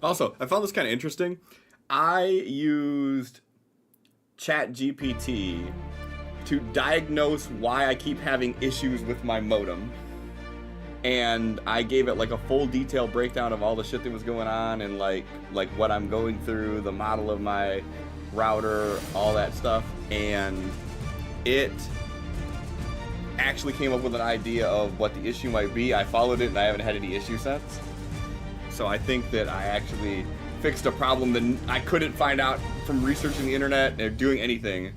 Also, I found this kind of interesting. I used ChatGPT to diagnose why I keep having issues with my modem. And I gave it like a full detailed breakdown of all the shit that was going on and like what I'm going through, the model of my router, all that stuff. And it actually came up with an idea of what the issue might be. I followed it and I haven't had any issue since. So I think that I actually fixed a problem that I couldn't find out from researching the internet or doing anything.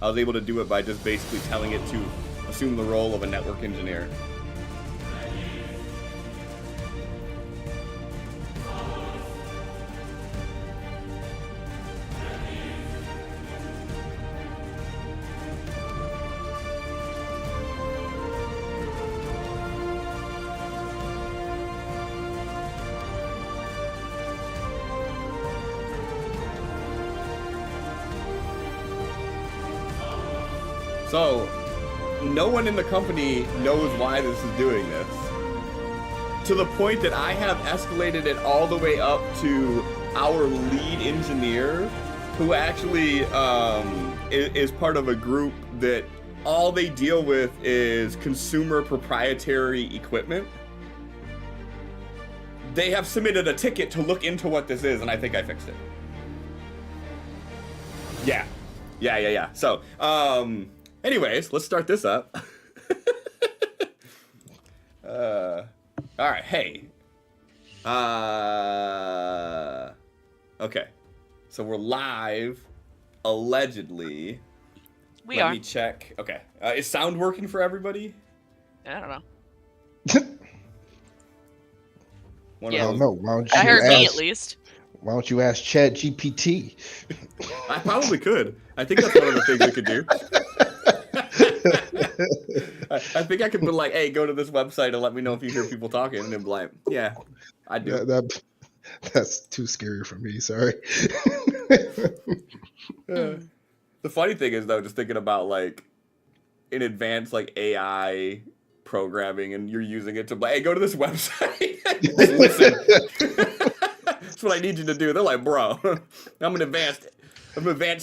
I was able to do it by just basically telling it to assume the role of a network engineer. So, no one in the company knows why this is doing this. To the point that I have escalated it all the way up to our lead engineer, who actually is part of a group that all they deal with is consumer proprietary equipment. They have submitted a ticket to look into what this is, and I think I fixed it. Yeah. So, anyways, let's start this up. All right, hey. Okay. So we're live, allegedly. Let me check. Okay. Is sound working for everybody? I don't know. I don't know. Why don't you I heard me at least. Why don't you ask ChatGPT? I probably could. I think that's one of the things we could do. I think I could be like, hey, go to this website and let me know if you hear people talking. And then be like, yeah, I do. That's too scary for me. Sorry. The funny thing is, though, just thinking about like in advance, like AI programming, and you're using it to like, hey, go to this website. Listen. That's what I need you to do. They're like, bro, I'm an advanced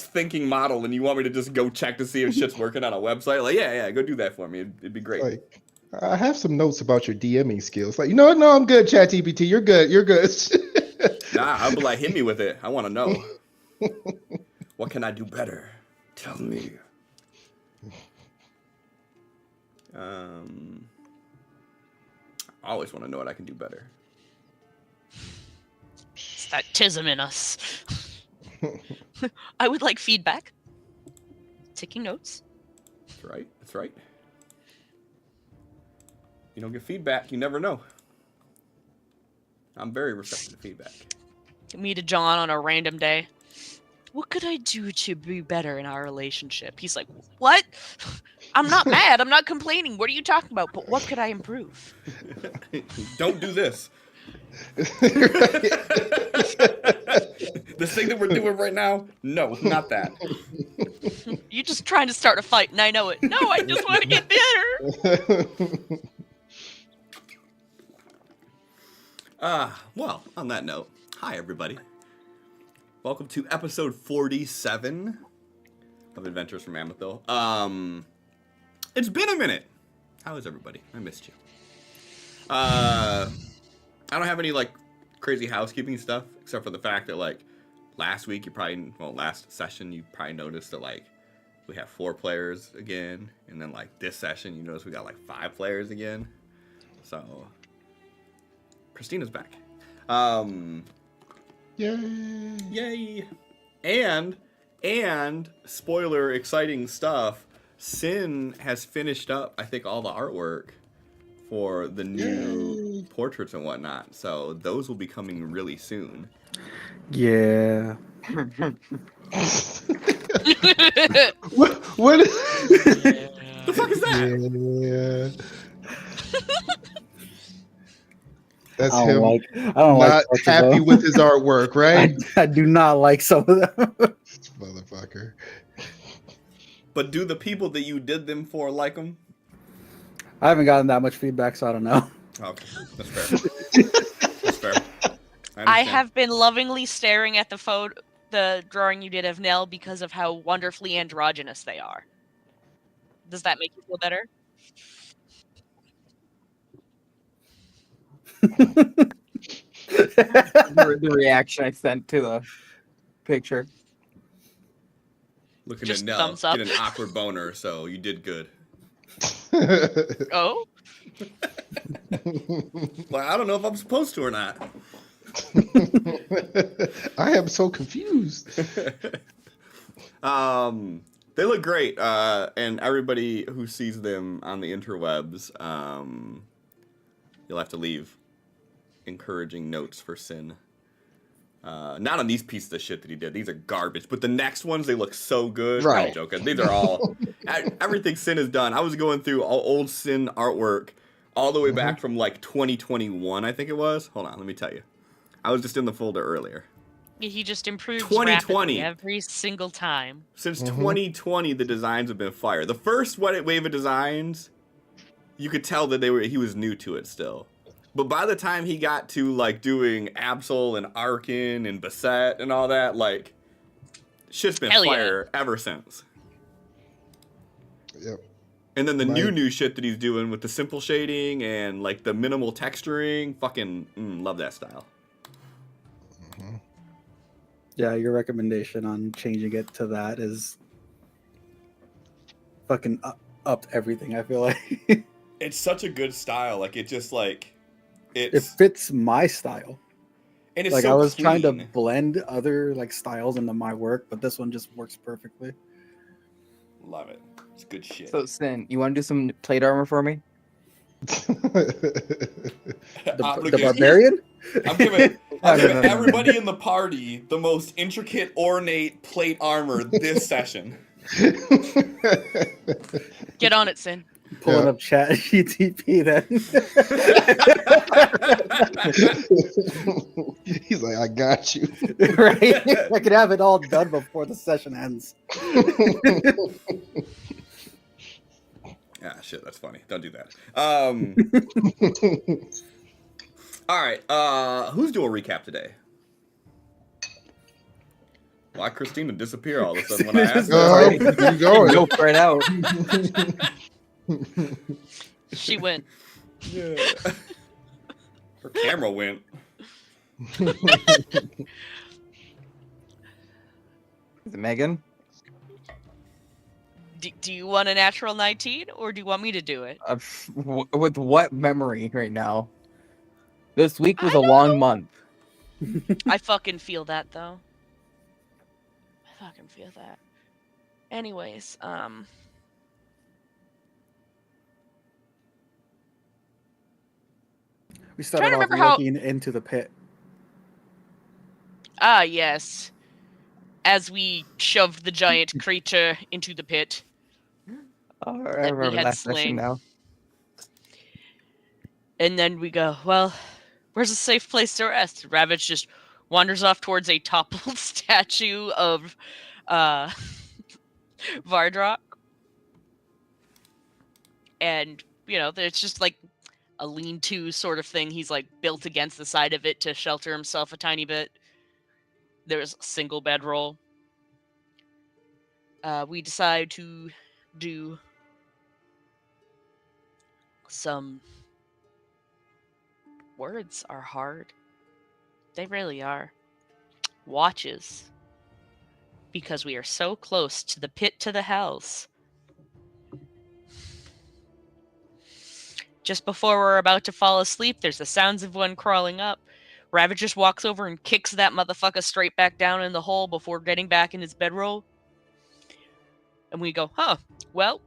thinking model, and you want me to just go check to see if shit's working on a website? Like, yeah, go do that for me. It'd be great. Like, I have some notes about your DMing skills. Like, no, I'm good, ChatGPT. You're good. Nah, I'll be like, hit me with it. I want to know. What can I do better? Tell me. I always want to know what I can do better. It's that tism in us. I would like feedback. Taking notes. That's right. You don't get feedback, you never know. I'm very receptive to feedback. Me to John on a random day. What could I do to be better in our relationship? He's like, what? I'm not mad. I'm not complaining. What are you talking about? But what could I improve? Don't do this. This thing that we're doing right now? No, not that. You're just trying to start a fight, and I know it. No, I just want to get better. Well, on that note, hi everybody. Welcome to episode 47 of Adventures from Amethil. It's been a minute. How is everybody? I missed you. I don't have any like crazy housekeeping stuff, except for the fact that like last session you probably noticed that like we have 4 players again, and then like this session you notice we got like 5 players again. So Christina's back. Yay! And spoiler, exciting stuff. Sin has finished up, I think, all the artwork for the new portraits and whatnot. So those will be coming really soon. Yeah. What? The fuck is that? Yeah. That's I him don't not like happy with his artwork, right? I do not like some of them. Motherfucker. But do the people that you did them for like them? I haven't gotten that much feedback, so I don't know. Okay, that's fair. That's fair. I understand. have been lovingly staring at the drawing you did of Nell because of how wonderfully androgynous they are. Does that make you feel better? The reaction I sent to the picture. Looking Just at Nell, thumbs up. get an awkward boner, so you did good. Oh, Well, I don't know if I'm supposed to or not. I am so confused. They look great, and everybody who sees them on the interwebs, you'll have to leave encouraging notes for Sin. Not on these pieces of shit that he did. These are garbage. But the next ones, they look so good. Right. I'm joking. These are all everything Sin has done. I was going through all old Sin artwork all the way back from like 2021, I think it was. Hold on, let me tell you. I was just in the folder earlier. he just improves 2020. rapidly every single time. Since 2020, the designs have been fire. The first wave of designs, you could tell that he was new to it still. But by the time he got to like doing Absol and Arkin and Bassett and all that, like shit's been Hell yeah. fire ever since. Yep. And then the My- new shit that he's doing with the simple shading and like the minimal texturing, fucking love that style. Yeah, your recommendation on changing it to that is fucking upped everything. I feel like It's such a good style. Like it just like it it's fits my style. and it's Like so I was trying to clean. blend other like styles into my work, but this one just works perfectly. Love it. It's good shit. So, Sin, you want to do some plate armor for me? The Obligation. barbarian? I'm giving No, no, no, no. everybody in the party the most intricate, ornate plate armor this session. Get on it, Sin. Pulling Yeah. up chat GTP then. He's like, I got you. Right? I could have it all done before the session ends. Ah, shit, that's funny. Don't do that. All right. Who's doing a recap today? Why Christina disappear all of a sudden when I asked her? You going? Go right out. She went. Yeah. Her camera went. Is it Megan? Do you want a natural 19, or do you want me to do it? With what memory right now? This week was I a don't long know. month. I fucking feel that, though. I fucking feel that. Anyways, We started to off remember how- looking into the pit. yes. As we shoved the giant creature into the pit. Oh, I That we remember had that session slain. now. And then we go, well, where's a safe place to rest? Ravage just wanders off towards a toppled statue of Vardrock. And, you know, there's just like a lean-to sort of thing. He's like built against the side of it to shelter himself a tiny bit. There's a single bedroll. We decide to do some... Words are hard. They really are. Watches. Because we are so close to the pit to the hells. Just before we're about to fall asleep, there's the sounds of one crawling up. Ravage just walks over and kicks that motherfucker straight back down in the hole before getting back in his bedroll. And we go, huh, well,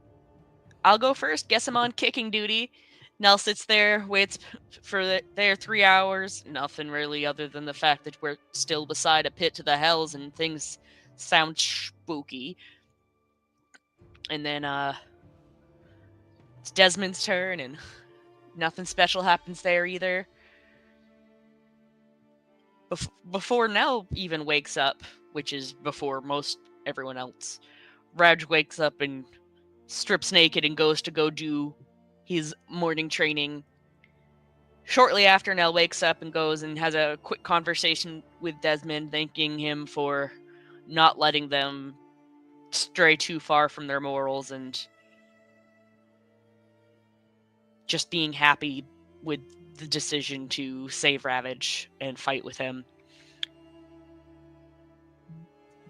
I'll go first. Guess I'm on kicking duty. Nell sits there, waits for their 3 hours. Nothing really other than the fact that we're still beside a pit to the hells and things sound spooky. And then it's Desmond's turn and nothing special happens there either. Before Nell even wakes up, which is before most everyone else, Raj wakes up and strips naked and goes to go do his morning training Shortly after, Nell wakes up and goes and has a quick conversation with Desmond, thanking him for not letting them stray too far from their morals and just being happy with the decision to save Ravage and fight with him.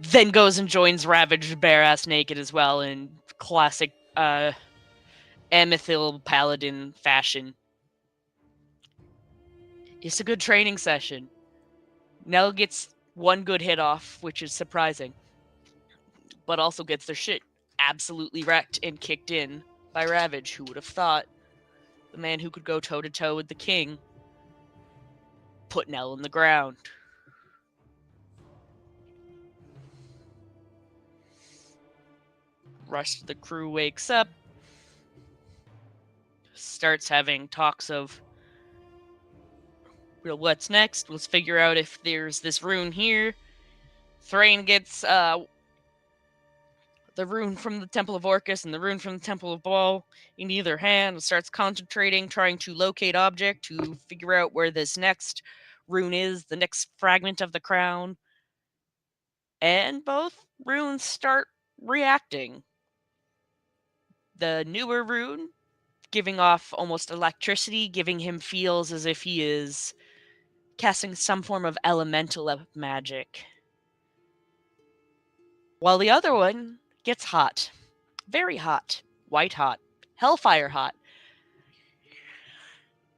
Then goes and joins Ravage bare-ass naked as well in classic Amethil paladin fashion. It's a good training session. Nell gets one good hit off, which is surprising, but also gets their shit absolutely wrecked and kicked in by Ravage. Who would have thought? The man who could go toe-to-toe with the king put Nell in the ground. Rest of the crew wakes up, starts having talks of, well, what's next? Let's figure out if there's this rune here. Thrain gets the rune from the Temple of Orcus and the rune from the Temple of Baal in either hand, and starts concentrating, trying to locate object to figure out where this next rune is, the next fragment of the crown. And both runes start reacting. The newer rune giving off almost electricity, giving him feels as if he is casting some form of elemental magic. While the other one gets hot. Very hot. White hot. Hellfire hot.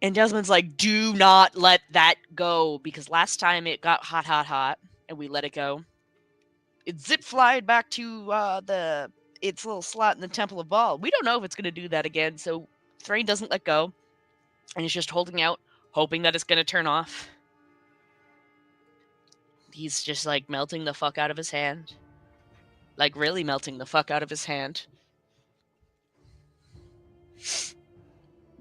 And Desmond's like, do not let that go, because last time it got hot, hot, hot, and we let it go. It zip-flied back to its little slot in the Temple of Baal. We don't know if it's going to do that again, so Thrain doesn't let go, and he's just holding out, hoping that it's going to turn off. He's just, like, melting the fuck out of his hand. Like, really melting the fuck out of his hand.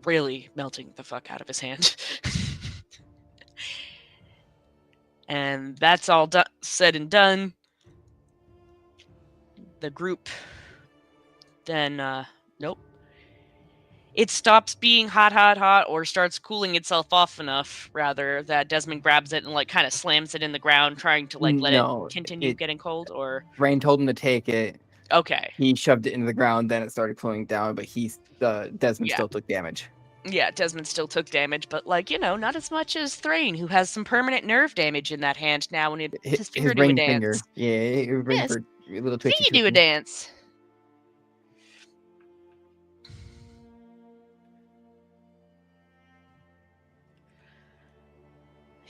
Really melting the fuck out of his hand. And that's all said and done. The group then, nope. It stops being hot, hot, hot, or starts cooling itself off enough, rather, that Desmond grabs it and, like, kind of slams it in the ground, trying to, like, let it continue getting cold, or... Rain told him to take it. Okay. He shoved it into the ground, then it started cooling down, but Desmond still took damage. Yeah, Desmond still took damage, but, like, you know, not as much as Thrain, who has some permanent nerve damage in that hand now, and his finger do a dance. Finger. Yeah, his ring for a little twitchy. See you do a dance.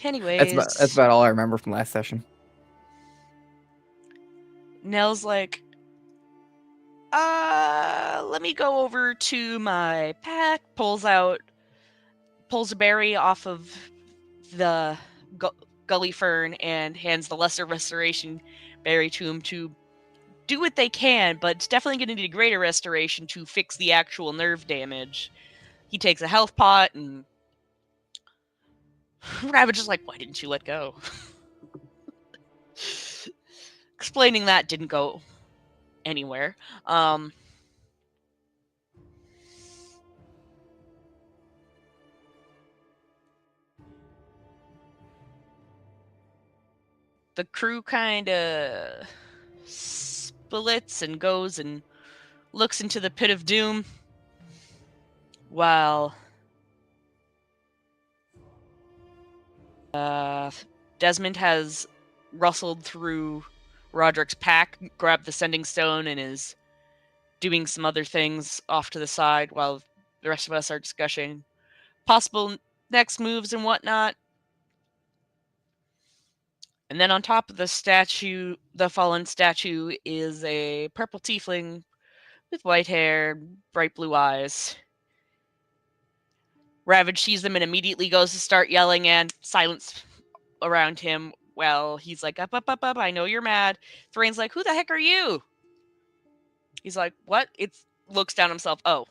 Anyways, that's about all I remember from last session. Nell's like, let me go over to my pack, pulls a berry off of the gully fern and hands the lesser restoration berry to him to do what they can, but it's definitely going to need a greater restoration to fix the actual nerve damage. He takes a health pot, and Ravage is like, why didn't you let go? Explaining that didn't go anywhere. The crew kind of splits and goes and looks into the pit of doom, while Desmond has rustled through Roderick's pack, grabbed the sending stone, and is doing some other things off to the side while the rest of us are discussing possible next moves and whatnot. And then on top of the statue, the fallen statue, is a purple tiefling with white hair, bright blue eyes. Ravage sees them and immediately goes to start yelling, and silence around him. Well, he's like, up, I know you're mad. Thrain's like, who the heck are you? He's like, what? It looks down himself. Oh,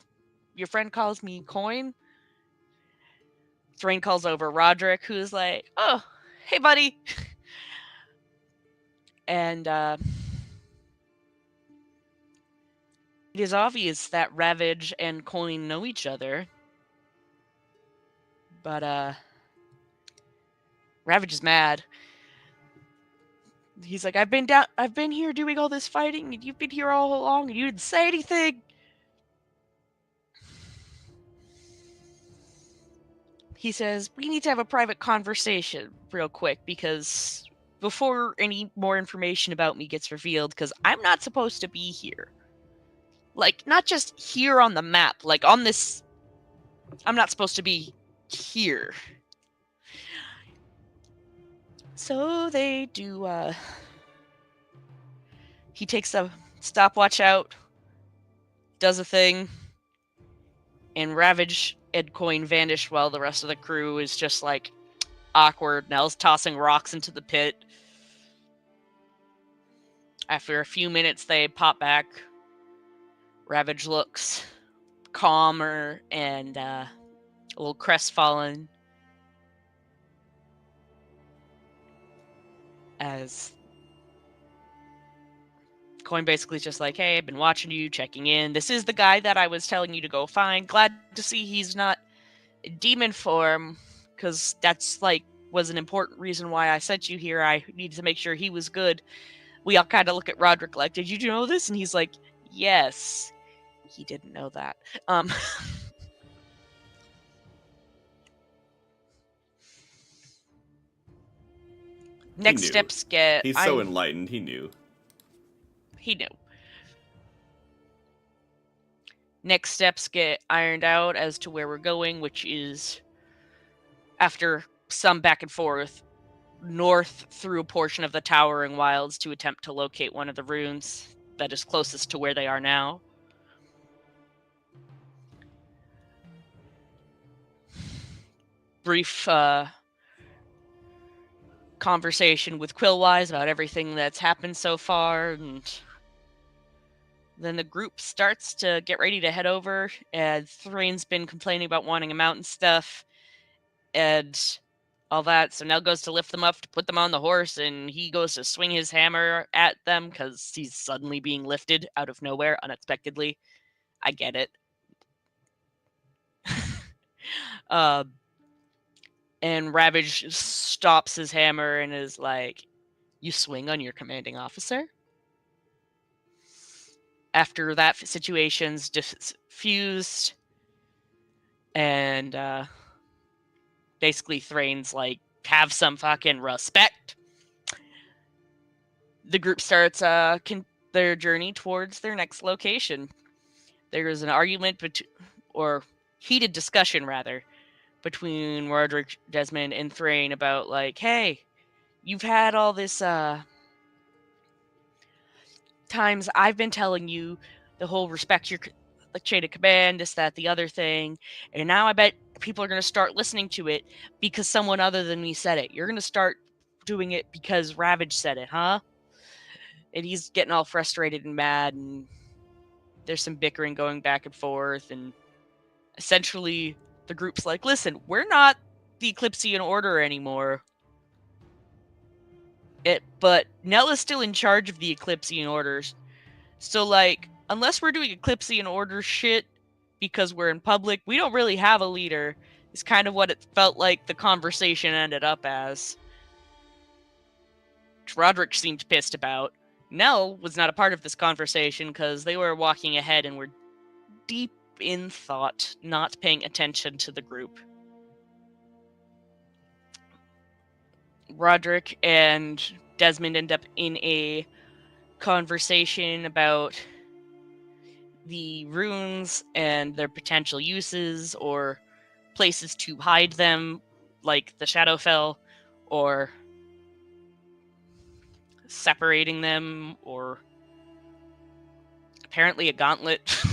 your friend calls me Coin? Thrain calls over Roderick, who's like, oh, hey, buddy. And it is obvious that Ravage and Coin know each other. But Ravage is mad. He's like, I've been here doing all this fighting, and you've been here all along, and you didn't say anything. He says, we need to have a private conversation real quick, because before any more information about me gets revealed, because I'm not supposed to be here. Like, not just here on the map, like on this... I'm not supposed to be here. So they do, he takes a stopwatch out, does a thing, and Ravage and Coin vanish while the rest of the crew is just, like, awkward. Nell's tossing rocks into the pit. After a few minutes, they pop back. Ravage looks calmer and a little crestfallen as Coin basically just like, hey, I've been watching you, checking in. This is the guy that I was telling you to go find. Glad to see he's not in demon form, because that's, like, was an important reason why I sent you here. I needed to make sure he was good. We all kind of look at Roderick like, did you know this? And he's like, yes. He didn't know that. Next knew. steps get... He's so enlightened, he knew. He knew. Next steps get ironed out as to where we're going, which is, after some back and forth, north through a portion of the Towering Wilds to attempt to locate one of the runes that is closest to where they are now. Brief conversation with Quillwise about everything that's happened so far, and then the group starts to get ready to head over, and Thrain's been complaining about wanting a mountain stuff, and all that, so Nell goes to lift them up to put them on the horse, and he goes to swing his hammer at them, because he's suddenly being lifted out of nowhere, unexpectedly. I get it. And Ravage stops his hammer and is like, you swing on your commanding officer? After that situation's diffused, and basically Thrain's like, have some fucking respect. The group starts their journey towards their next location. There is an argument, or heated discussion rather, between Roderick, Desmond, and Thrain about, like, hey, you've had all this times I've been telling you the whole respect your chain of command, this, that, the other thing, and now I bet people are going to start listening to it because someone other than me said it. You're going to start doing it because Ravage said it, huh? And he's getting all frustrated and mad, and there's some bickering going back and forth, and essentially the group's like, listen, we're not the Eclipsean Order anymore. But Nell is still in charge of the Eclipsean Orders. So, like, unless we're doing Eclipsean Order shit because we're in public, we don't really have a leader. It's kind of what it felt like the conversation ended up as. Which Roderick seemed pissed about. Nell was not a part of this conversation because they were walking ahead and were deep in thought, not paying attention to the group. Roderick and Desmond end up in a conversation about the runes and their potential uses or places to hide them, like the Shadowfell, or separating them, or apparently a gauntlet.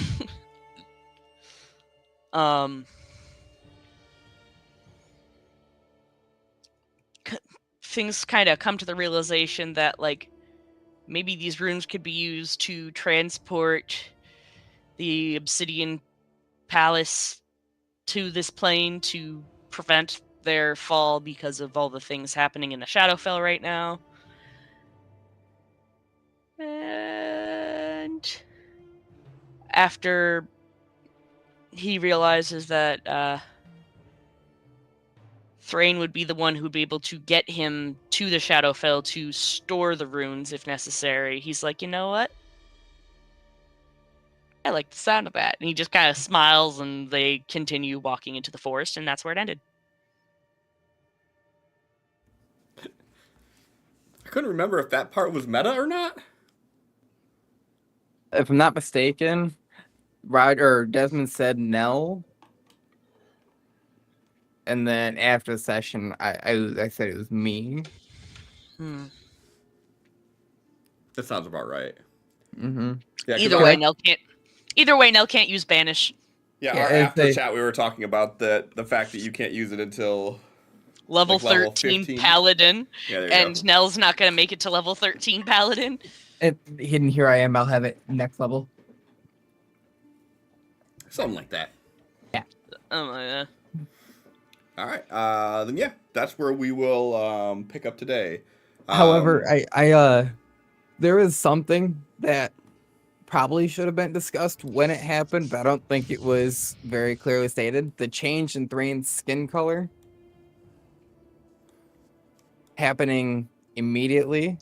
Things kind of come to the realization that, like, maybe these runes could be used to transport the Obsidian Palace to this plane to prevent their fall because of all the things happening in the Shadowfell right now. And after he realizes that Thrain would be the one who'd be able to get him to the Shadowfell to store the runes if necessary. He's like, you know what? I like the sound of that. And he just kind of smiles, and they continue walking into the forest, and that's where it ended. I couldn't remember if that part was meta or not. If I'm not mistaken, Desmond said Nell, and then after the session, I said it was me. Hmm. That sounds about right. Mm-hmm. Yeah, 'cause Either way, Nell can't. Either way, Nell can't use banish. Yeah, Yeah, our as after they- chat we were talking about the fact that you can't use it until Level like level 13 15. Paladin, Yeah, there you and go. Nell's not going to make it to level 13 Paladin. And here I am. I'll have it next level. Something like that. Oh, yeah. All right. Then yeah, that's where we will pick up today. However, there is something that probably should have been discussed when it happened, but I don't think it was very clearly stated. The change in Thrain's skin color happening immediately.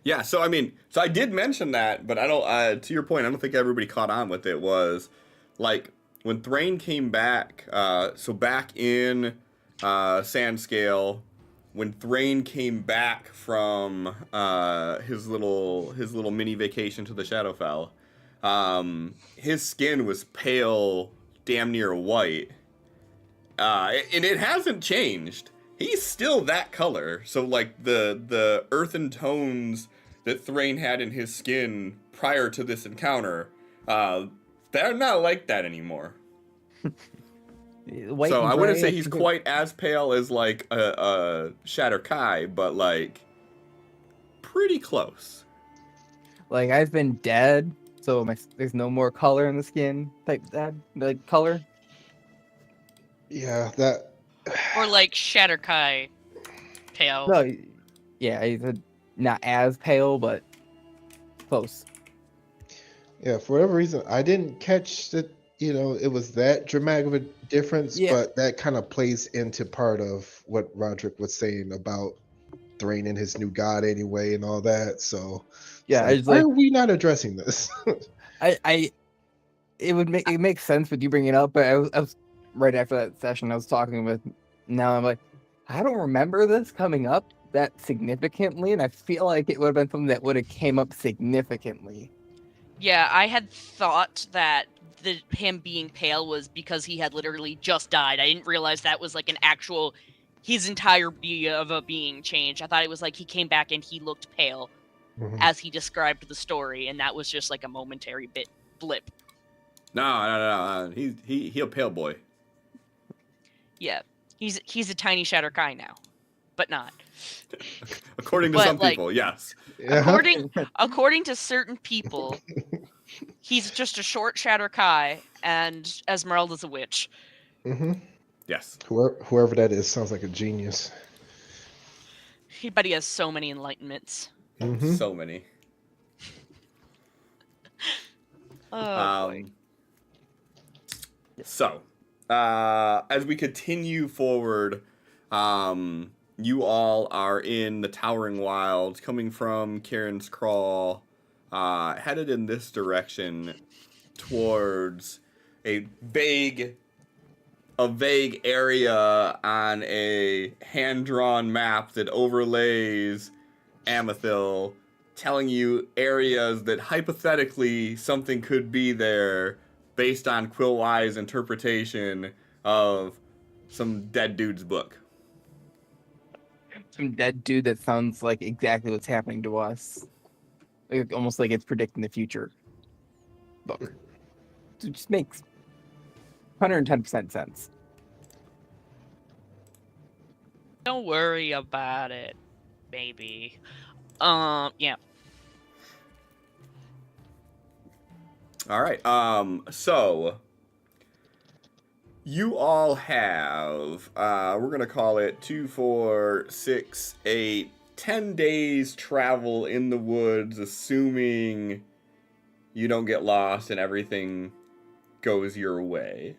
Yeah, so I mean, I did mention that, but I don't. To your point, I don't think everybody caught on with it. Was like when Thrain came back. So back in Sandscale, when Thrain came back from his little mini vacation to the Shadowfell, his skin was pale, damn near white, and it hasn't changed. He's still that color. So like the earthen tones that Thrain had in his skin prior to this encounter, they're not like that anymore. White So and I wouldn't gray, say he's quite as pale as like a Shatter Kai, but like pretty close. Like I've been dead, so there's no more color in the skin type that like color. Yeah, that. Or like Shatterkai pale. No, yeah, he's not as pale, but close. Yeah, for whatever reason, I didn't catch that. It was that dramatic of a difference, Yeah. but that kind of plays into part of what Roderick was saying about Thrain and his new god anyway, and all that. So Yeah, it's it's why like are we not addressing this? it makes sense with you bringing it up, but I was right after that session I was talking with. Now I'm like, I don't remember this coming up that significantly, and I feel like it would have been something that would have came up significantly. Yeah, I had thought that him being pale was because he had literally just died. I didn't realize that was like an actual, his entire being changed. I thought it was like he came back and he looked pale Mhm. as he described the story, and that was just like a momentary blip. No. He a pale boy. Yeah, he's a tiny Shatterkai now, but not. According to But, some like, people, yes. Yeah. According to certain people, he's just a short Shatterkai, and Esmeralda's a witch. hmm Yes. Whoever that is sounds like a genius. But he has so many enlightenments. Mhm. So many. Oh boy. So, as we continue forward, you all are in the Towering Wilds, coming from Karen's Crawl, headed in this direction towards a vague area on a hand-drawn map that overlays Amethil, telling you areas that hypothetically something could be there based on Quillwise interpretation of some dead dude's book. Some dead dude that sounds like exactly what's happening to us. Like, almost like it's predicting the future. Book. It just makes 110% sense. Don't worry about it, baby. Yeah. All right. So you all have we're gonna call it 2, 4, 6, 8, 10 days travel in the woods, assuming you don't get lost and everything goes your way.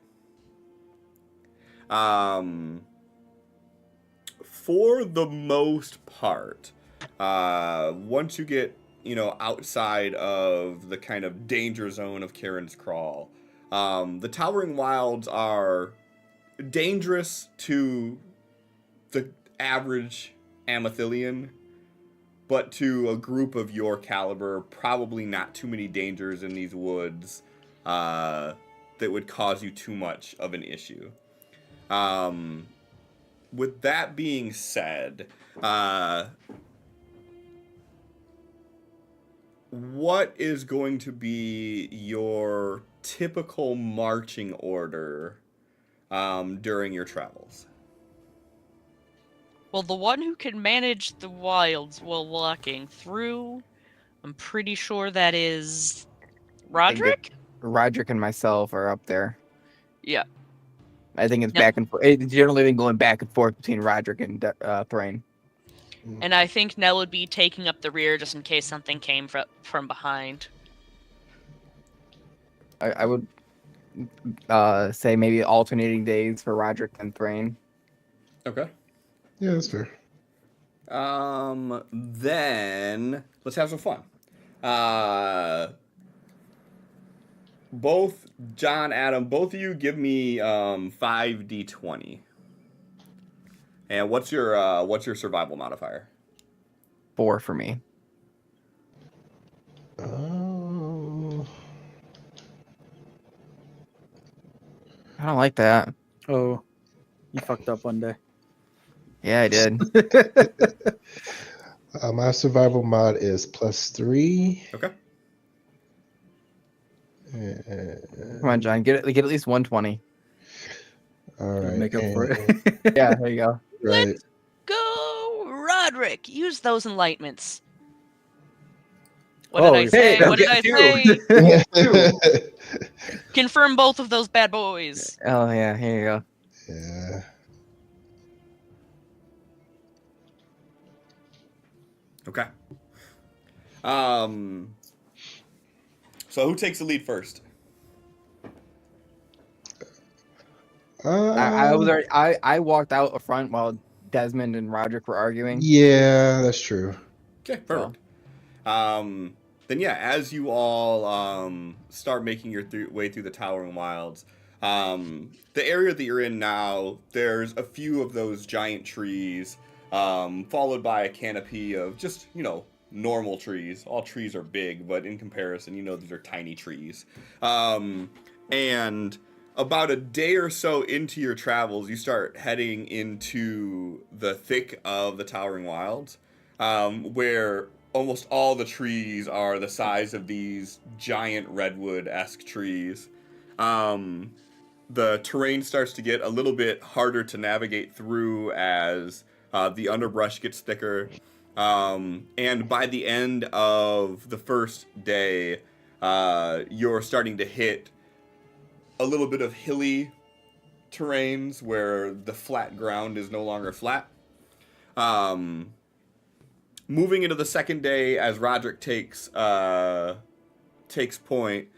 For the most part, once you get, outside of the kind of danger zone of Karen's Crawl, the Towering Wilds are dangerous to the average Amethilian, but to a group of your caliber, probably not too many dangers in these woods that would cause you too much of an issue. With that being said, what is going to be your typical marching order during your travels? Well, the one who can manage the wilds while walking through, I'm pretty sure that is Roderick? Roderick and myself are up there. Yeah. I think it's Yep. back and forth. It's generally been going back and forth between Roderick and Thrain. And I think Nell would be taking up the rear just in case something came from behind. I would say maybe alternating days for Roderick and Thrain. Okay. Yeah, that's fair. Then let's have some fun. Both John, Adam, both of you give me 5d20. And what's your survival modifier? 4 for me. Oh, I don't like that. Oh, you fucked up one day. Yeah, I did. my survival mod is +3. Okay. Come on, John, get at least 120. All right. Make up for and- it. Yeah, there you go. Right. Go, Roderick! Use those enlightenments. What Oh, did I say? hey, What did okay, I say? Confirm both of those bad boys. Oh yeah, here you go. Yeah. Okay. So who takes the lead first? I walked out front while Desmond and Roderick were arguing. Yeah, that's true. Okay, perfect. Then yeah, as you all start making your way through the Towering Wilds, the area that you're in now, there's a few of those giant trees, followed by a canopy of just, normal trees. All trees are big, but in comparison, these are tiny trees. And about a day or so into your travels, you start heading into the thick of the Towering Wilds, where almost all the trees are the size of these giant redwood-esque trees. The terrain starts to get a little bit harder to navigate through as the underbrush gets thicker. And by the end of the first day, you're starting to hit a little bit of hilly terrains where the flat ground is no longer flat. Moving into the second day, as Roderick takes point,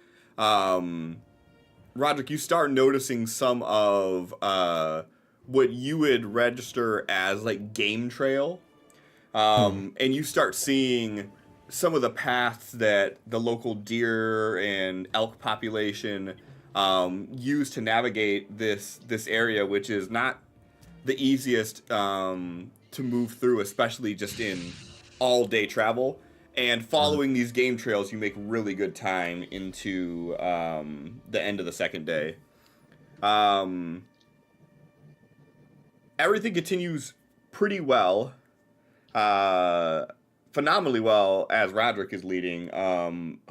Roderick, you start noticing some of what you would register as like game trail, and you start seeing some of the paths that the local deer and elk population use to navigate this area, which is not the easiest to move through, especially just in all-day travel. And following these game trails, you make really good time into the end of the second day. Everything continues pretty well, phenomenally well, as Roderick is leading,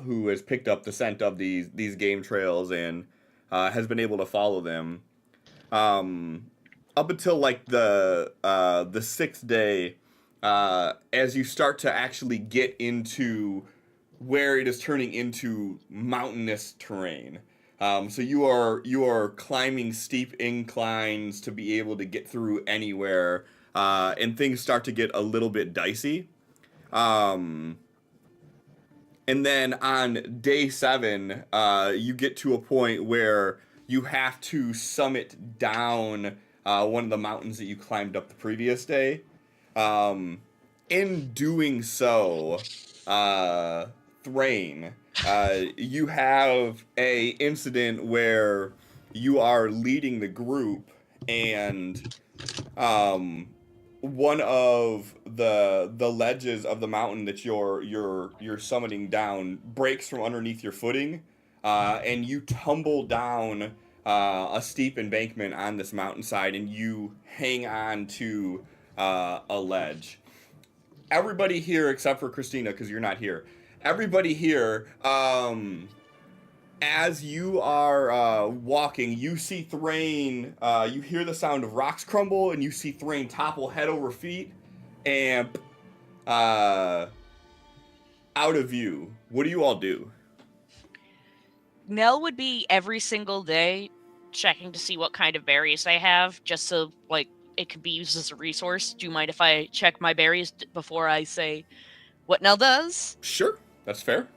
who has picked up the scent of these game trails and has been able to follow them. Up until like the sixth day, as you start to actually get into where it is turning into mountainous terrain. So you are climbing steep inclines to be able to get through anywhere, and things start to get a little bit dicey. And then on day 7, you get to a point where you have to summit down one of the mountains that you climbed up the previous day. In doing so, Thrain, you have a incident where you are leading the group, and one of the ledges of the mountain that you're summiting down breaks from underneath your footing, and you tumble down a steep embankment on this mountainside, and you hang on to a ledge. Everybody here, except for Christina, because you're not here. Everybody here, as you are walking, you see Thrain. You hear the sound of rocks crumble, and you see Thrain topple head over feet, and out of view. What do you all do? Nell would be every single day checking to see what kind of berries I have, just so like it could be used as a resource. Do you mind if I check my berries before I say what Nell does? Sure, that's fair.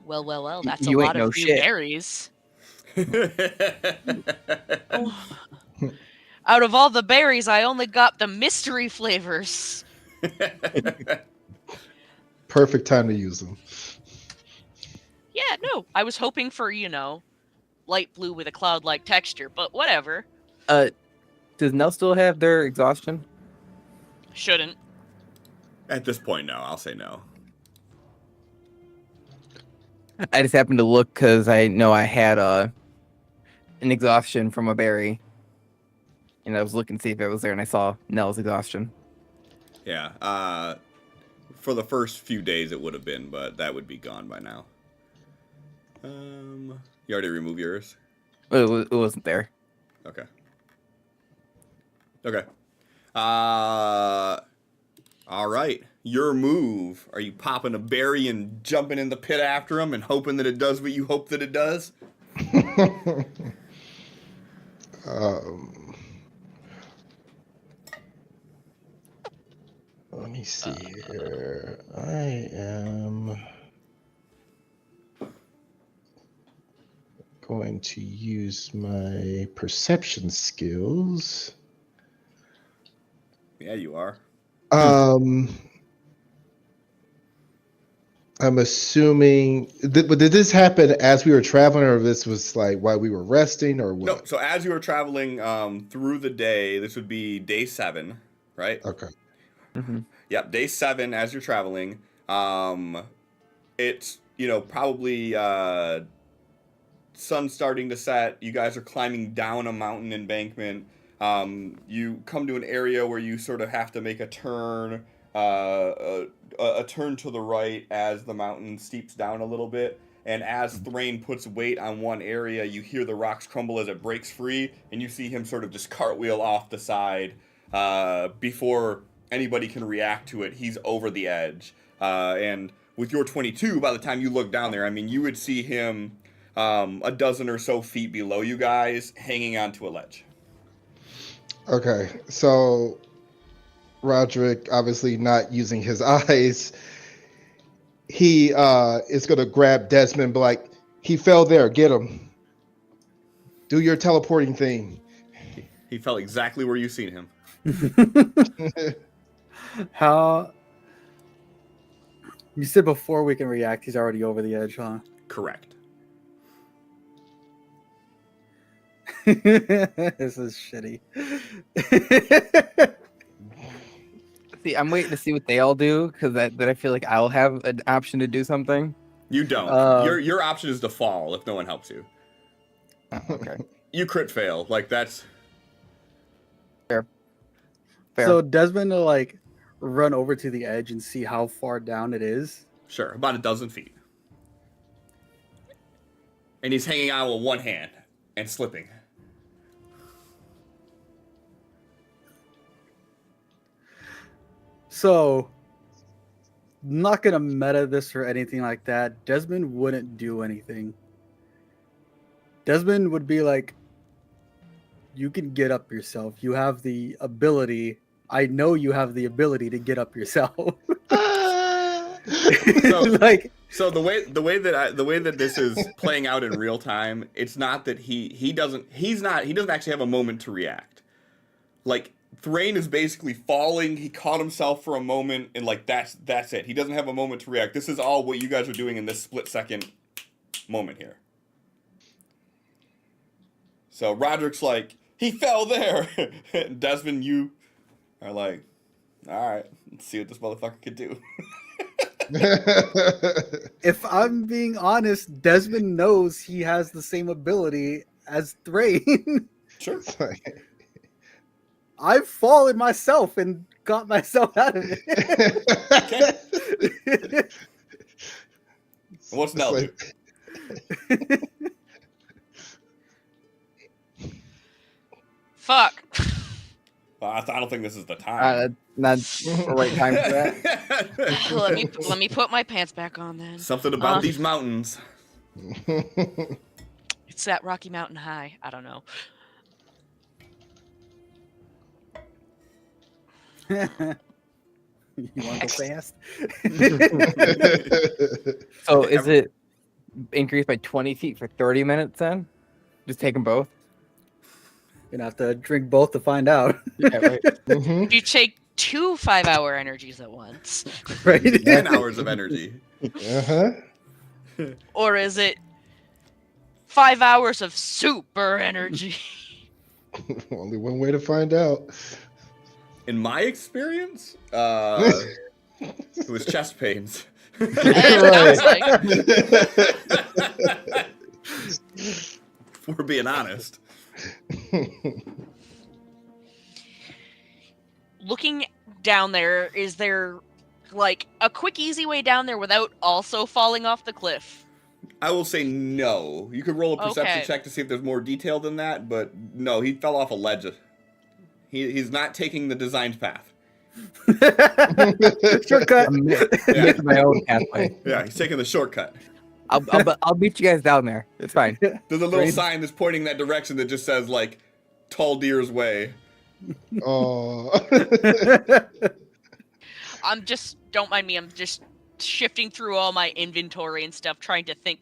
Well, that's a You ain't lot of no new shit. berries. Out of all the berries, I only got the mystery flavors. Perfect time to use them. Yeah, no, I was hoping for, light blue with a cloud-like texture, but whatever. Does Nell still have their exhaustion? Shouldn't. At this point, no. I'll say no. I just happened to look because I know I had an exhaustion from a berry, and I was looking to see if it was there, and I saw Nell's exhaustion. Yeah. For the first few days, it would have been, but that would be gone by now. You already removed yours? It wasn't there. Okay. All right. Your move. Are you popping a berry and jumping in the pit after him and hoping that it does what you hope that it does? Let me see here. I am going to use my perception skills. Yeah, you are. I'm assuming did this happen as we were traveling, or this was like while we were resting, or what? No, so as you were traveling through the day, this would be day 7, right? Okay. Mm-hmm. Yep, day 7 as you're traveling. It's, probably sun starting to set. You guys are climbing down a mountain embankment. You come to an area where you sort of have to make a turn, a turn to the right as the mountain steeps down a little bit. And as Thrain puts weight on one area, you hear the rocks crumble as it breaks free, and you see him sort of just cartwheel off the side before anybody can react to it. He's over the edge. And with your 22, by the time you look down there, I mean, you would see him a dozen or so feet below you guys hanging onto a ledge. Okay, so Roderick, obviously not using his eyes, he is going to grab Desmond and be like, he fell there, get him. Do your teleporting thing. He fell exactly where you've seen him. How? You said before we can react, he's already over the edge, huh? Correct. This is shitty. See, I'm waiting to see what they all do because that I feel like I'll have an option to do something. You don't. Your option is to fall if no one helps you. Okay. You crit fail. Like, that's... Fair. So Desmond will run over to the edge and see how far down it is. Sure, about a dozen feet. And he's hanging on with one hand and slipping. So, not gonna meta this or anything like that. Desmond wouldn't do anything. Desmond would be like, you can get up yourself. You have the ability. I know you have the ability to get up yourself. So, like, so the way that this is playing out in real time, it's not that he doesn't actually have a moment to react. Like, Thrain is basically falling. He caught himself for a moment, and like that's it. He doesn't have a moment to react. This is all what you guys are doing in this split-second moment here. So Roderick's like, he fell there. Desmond, you are like, all right, let's see what this motherfucker can do. if I'm being honest, Desmond knows he has the same ability as Thrain. Sure. I've fallen myself and got myself out of it. Okay. What's Nell do? Fuck. I don't think this is the time. Not the right time for that. let me put my pants back on then. Something about these mountains. It's that Rocky Mountain High. I don't know. You want to go fast? So is it increased by 20 feet for 30 minutes then? Just take them both? You're gonna have to drink both to find out. Yeah, right. You take 2 5-hour energies at once. Right? 10 hours of energy. Uh-huh. Or is it 5 hours of super energy? Only one way to find out. In my experience, it was chest pains. If we're being honest. Looking down there, is there like a quick, easy way down there without also falling off the cliff? I will say no. You could roll a perception Okay. check to see if there's more detail than that, but no, he fell off a ledge. He's not taking the designed path. Shortcut. I'm missing my own pathway. Yeah, he's taking the shortcut. I'll meet you guys down there. It's fine. There's a little Right. sign that's pointing that direction that just says, like, Tall Deer's Way. Oh. Don't mind me, I'm just shifting through all my inventory and stuff, trying to think.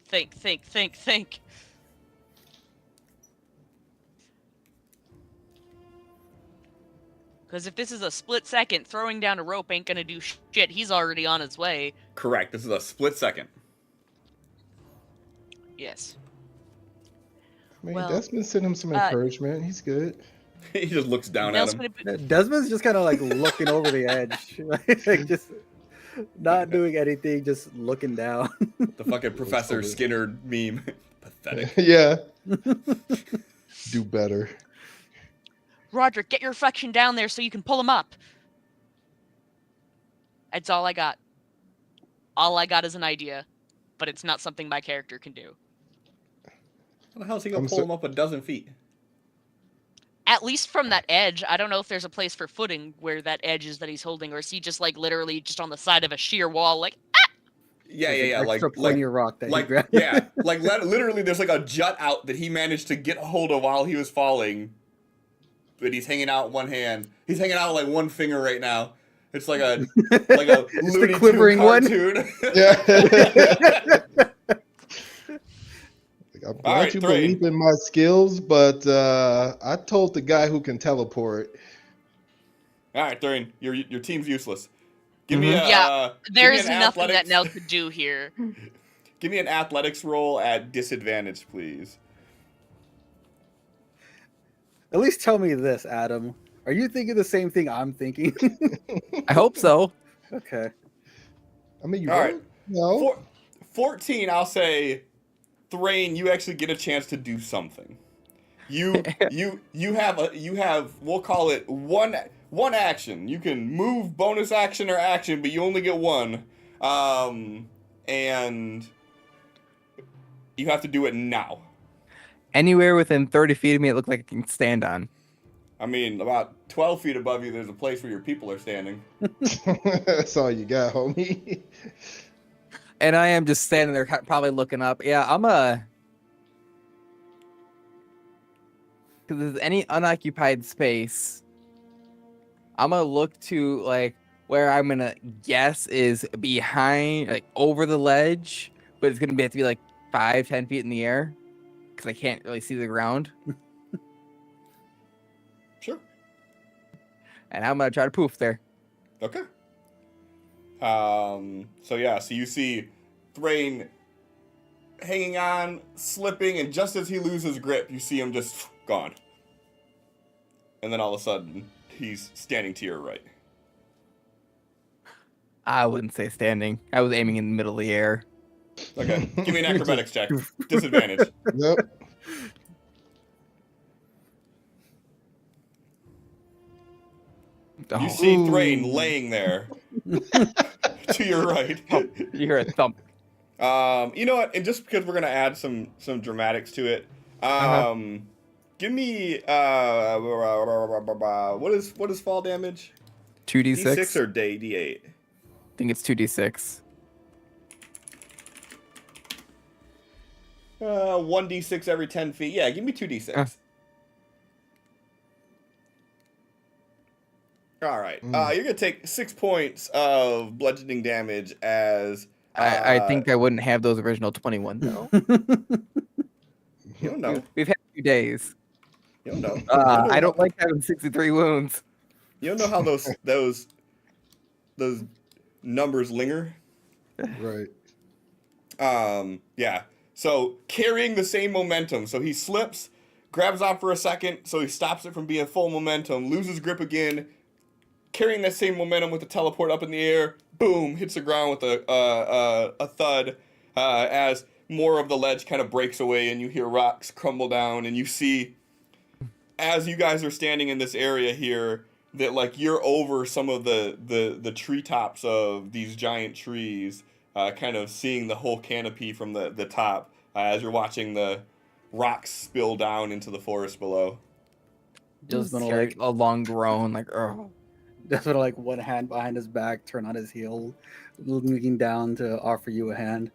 Because if this is a split second, throwing down a rope ain't gonna do shit. He's already on his way. Correct. This is a split second. Yes. I mean, Well, Desmond sent him some encouragement. He's good. He just looks down Nell's at him. gonna be- Desmond's just kind of like looking over the edge, like just not doing anything, just looking down. The fucking Professor Skinner meme. Pathetic. Yeah. Do better. Roderick, get your reflection down there so you can pull him up. That's all I got. All I got is an idea, but it's not something my character can do. How the hell is he gonna pull him up a dozen feet? At least from that edge. I don't know if there's a place for footing where that edge is that he's holding, or is he just like literally just on the side of a sheer wall, like, ah! Yeah. Like, extra plenty of rock that he like, grabbed. yeah, like literally, there's like a jut out that he managed to get a hold of while he was falling. But he's hanging out one hand. He's hanging out with like one finger right now. It's like a Looney quivering Tune one. cartoon. Yeah. I'm glad right, you Thrain. believe in my skills, but I told the guy who can teleport. All right, Thrain, your team's useless. Give me a Yeah, give there me is an nothing that athletics- Nell could do here. Give me an athletics roll at disadvantage, please. At least tell me this, Adam. Are you thinking the same thing I'm thinking? I hope so. Okay. I mean, you All right. right. No. 14, I'll say, Thrain, you actually get a chance to do something. You have we'll call it one action. You can move, bonus action, or action, but you only get one. And you have to do it now. Anywhere within 30 feet of me, it looked like I can stand on. I mean, about 12 feet above you, there's a place where your people are standing. That's all you got, homie. And I am just standing there, probably looking up. Yeah, I'm a. because there's any unoccupied space, I'm gonna look to like where I'm gonna guess is behind, like over the ledge, but it's gonna have to be like 5-10 feet in the air because I can't really see the ground. Sure. And I'm gonna try to poof there. Okay. So you see Thrain hanging on, slipping, and just as he loses grip, you see him just gone. And then all of a sudden, he's standing to your right. I wouldn't say standing. I was aiming in the middle of the air. Okay, give me an acrobatics check. Disadvantage. Yep. You see Ooh. Thrain laying there to your right. You hear a thump. You know what? And just because we're gonna add some dramatics to it, give me what is fall damage? 2d6. D6 or D8? I think it's 2d6. 1d6 every 10 feet. Yeah, give me 2d6. All right. You're gonna take 6 points of bludgeoning damage as. I think I wouldn't have those original 21 though. You don't know. We've had 2 days. You don't know. I don't like having 63 wounds. You don't know how those numbers linger. Right. Yeah. So carrying the same momentum. So he slips, grabs on for a second, so he stops it from being full momentum, loses grip again, carrying that same momentum with the teleport up in the air, boom, hits the ground with a thud, as more of the ledge kind of breaks away and you hear rocks crumble down, and you see, as you guys are standing in this area here, that like you're over some of the treetops of these giant trees, kind of seeing the whole canopy from the top, as you're watching the rocks spill down into the forest below. Just gonna, hear like- a long groan, like, oh. Just sort of like one hand behind his back, turn on his heel, looking down to offer you a hand.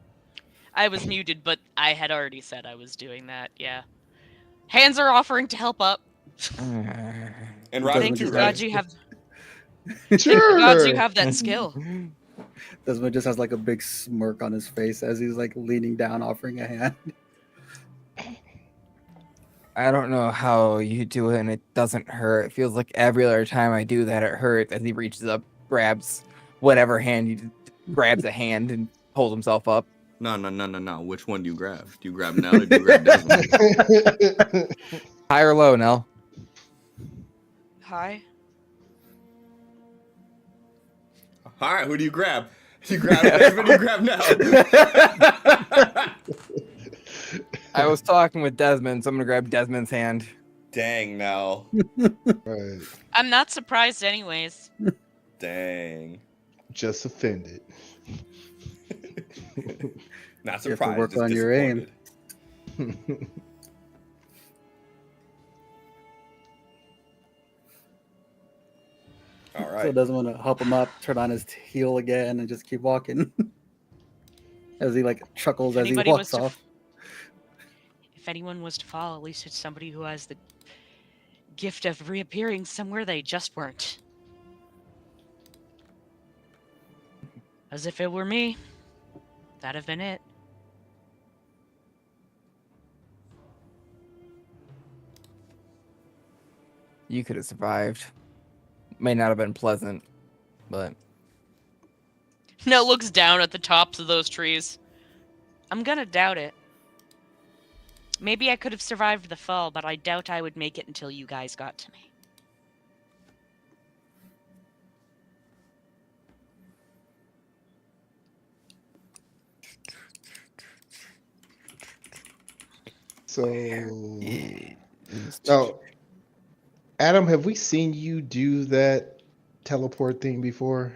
I was muted, but I had already said I was doing that. Yeah, hands are offering to help up. And Roger Thank too, you, right? God you have. Sure. God you have that skill. Desmond just has like a big smirk on his face as he's like leaning down, offering a hand. I don't know how you do it and it doesn't hurt. It feels like every other time I do that, it hurts. As he reaches up, grabs whatever hand, he grabs a hand and pulls himself up. No. Which one do you grab? Do you grab Nell or do you grab Desmond? High or low, Nell? Hi. All right, who do you grab? Do you grab Desmond or do you grab Nell? I was talking with Desmond, so I'm gonna grab Desmond's hand. Dang, Nell. Right. I'm not surprised, anyways. Dang. Just offended. Not You have to surprised. work just on your aim. disappointed. All right. So doesn't want to help him up, turn on his heel again, and just keep walking. As he like chuckles as he Anybody walks was to off. If anyone was to fall, at least it's somebody who has the gift of reappearing somewhere they just weren't. As if it were me, that'd have been it. You could have survived. May not have been pleasant, but No looks down at the tops of those trees. I'm gonna doubt it. Maybe I could have survived the fall, but I doubt I would make it until you guys got to me. So, now, Adam, have we seen you do that teleport thing before?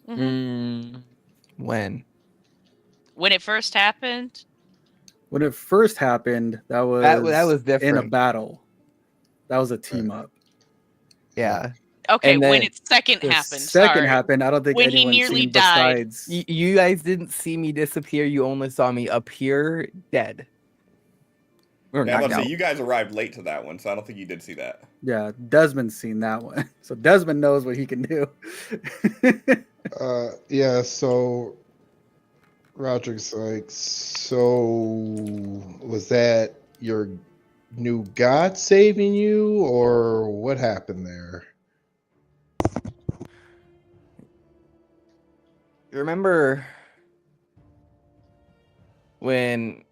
when? When it first happened, When it first happened, that was That was in a different. battle. That was a team up. Yeah. okay, And when then it second The happened, second sorry. happened, I don't think When he anyone's nearly seen died. besides. You guys didn't see me disappear. You only saw me appear dead. We were Yeah, I'm knocked about to out. say, you guys arrived late to that one, so I don't think you did see that. Yeah, Desmond's seen that one. So Desmond knows what he can do. Yeah, so Roderick's like, so was that your new god saving you, or what happened there? You remember when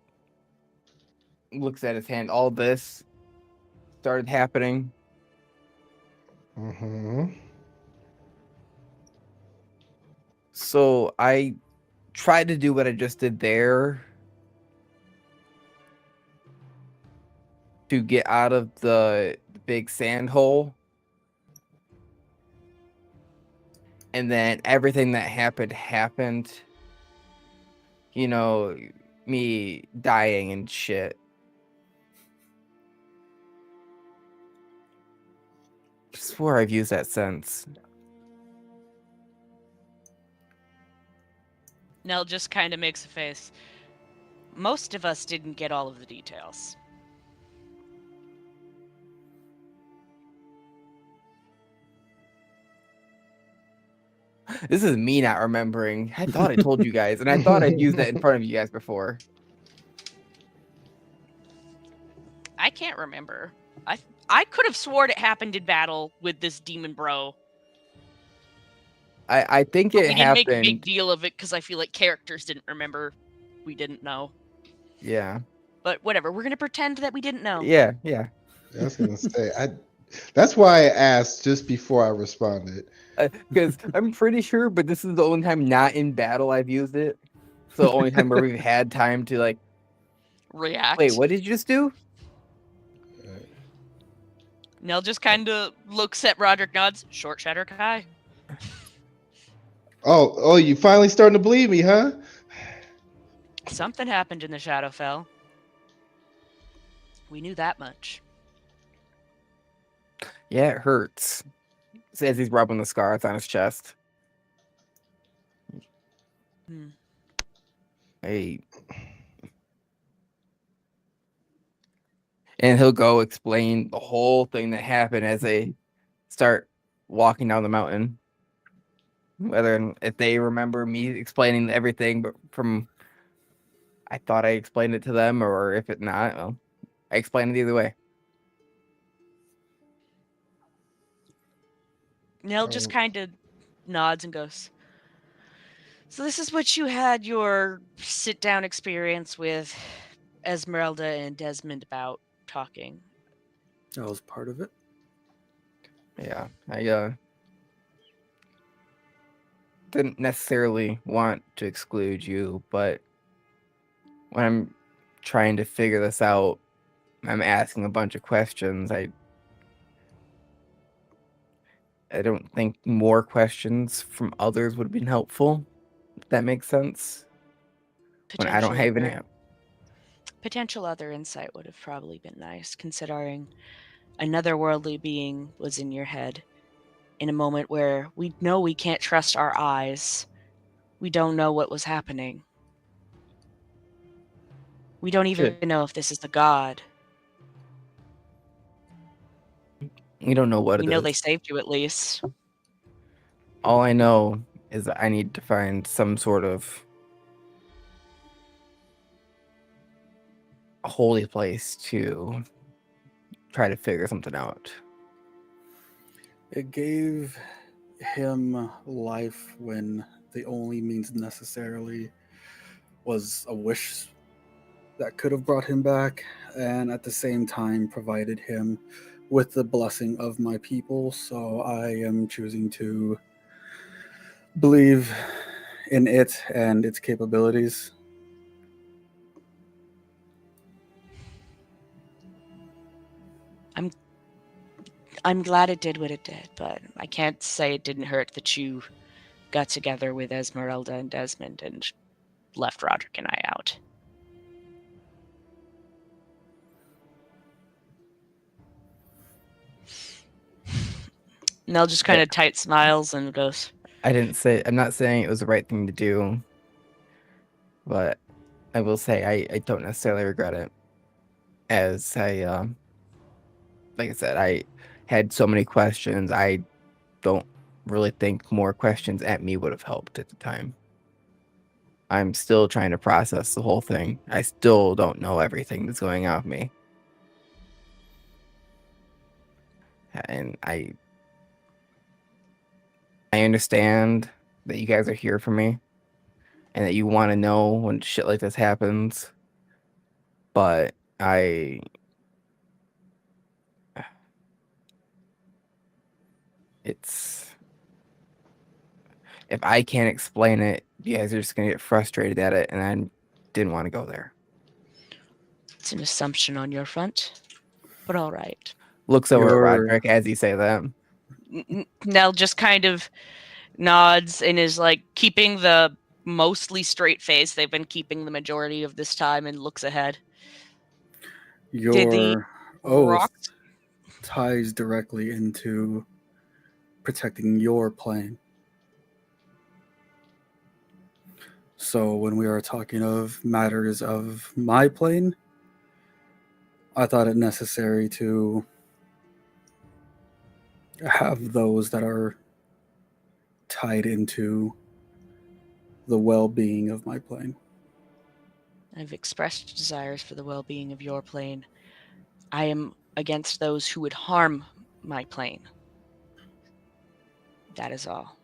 looks at his hand, all this started happening? Mm-hmm. So I tried to do what I just did there to get out of the big sand hole. And then everything that happened. You know, me dying and shit. I swear I've used that since. Nell just kind of makes a face. Most of us didn't get all of the details. This is me not remembering. I thought I told you guys, and I thought I'd used that in front of you guys before. I can't remember. I could have sworn it happened in battle with this demon bro. I think But it we didn't make a big happened. deal of it because I feel like characters didn't remember. We didn't know. Yeah. But whatever, we're gonna pretend that we didn't know. Yeah. I was gonna say, that's why I asked just before I responded. Because I'm pretty sure, but this is the only time not in battle I've used it. So the only time where we've had time to like, React. wait, what did you just do? Nell just kind of looks at Roderick, nods. Short Shatter Kai. Oh, you finally starting to believe me, huh? Something happened in the Shadowfell. We knew that much. Yeah, it hurts. Says he's rubbing the scars on his chest. Hmm. Hey. And he'll go explain the whole thing that happened as they start walking down the mountain. Whether if they remember me explaining everything, but from I thought I explained it to them, or if it not, well, I explained it either way. Nell just kind of nods and goes, so this is what you had your sit-down experience with Esmeralda and Desmond about talking. That was part of it. Yeah, I didn't necessarily want to exclude you, but when I'm trying to figure this out, I'm asking a bunch of questions. I don't think more questions from others would have been helpful. If that makes sense. When I don't even have. Potential other insight would have probably been nice, considering another worldly being was in your head in a moment where we know we can't trust our eyes. We don't know what was happening. We don't even know if this is the god. We don't know what We it know is. they saved you at least. All I know is that I need to find some sort of a holy place to try to figure something out. It gave him life when the only means necessarily was a wish that could have brought him back, and at the same time provided him with the blessing of my people. So I am choosing to believe in it and its capabilities. I'm glad it did what it did, but I can't say it didn't hurt that you got together with Esmeralda and Desmond and left Roderick and I out. Nell just kind of tight smiles and goes, I'm not saying it was the right thing to do, but I will say I don't necessarily regret it. as like I said, I had so many questions. I don't really think more questions at me would have helped at the time. I'm still trying to process the whole thing. I still don't know everything that's going on with me. And I understand that you guys are here for me and that you want to know when shit like this happens. But if I can't explain it, you guys are just gonna get frustrated at it, and I didn't want to go there. It's an assumption on your front, but all right. Looks over at Your- Roderick as he say that. Nell just kind of nods and is like keeping the mostly straight face they've been keeping the majority of this time and looks ahead. Did the Your oath rocks ties directly into protecting your plane. So when we are talking of matters of my plane, I thought it necessary to have those that are tied into the well-being of my plane. I've expressed desires for the well-being of your plane. I am against those who would harm my plane. That is all.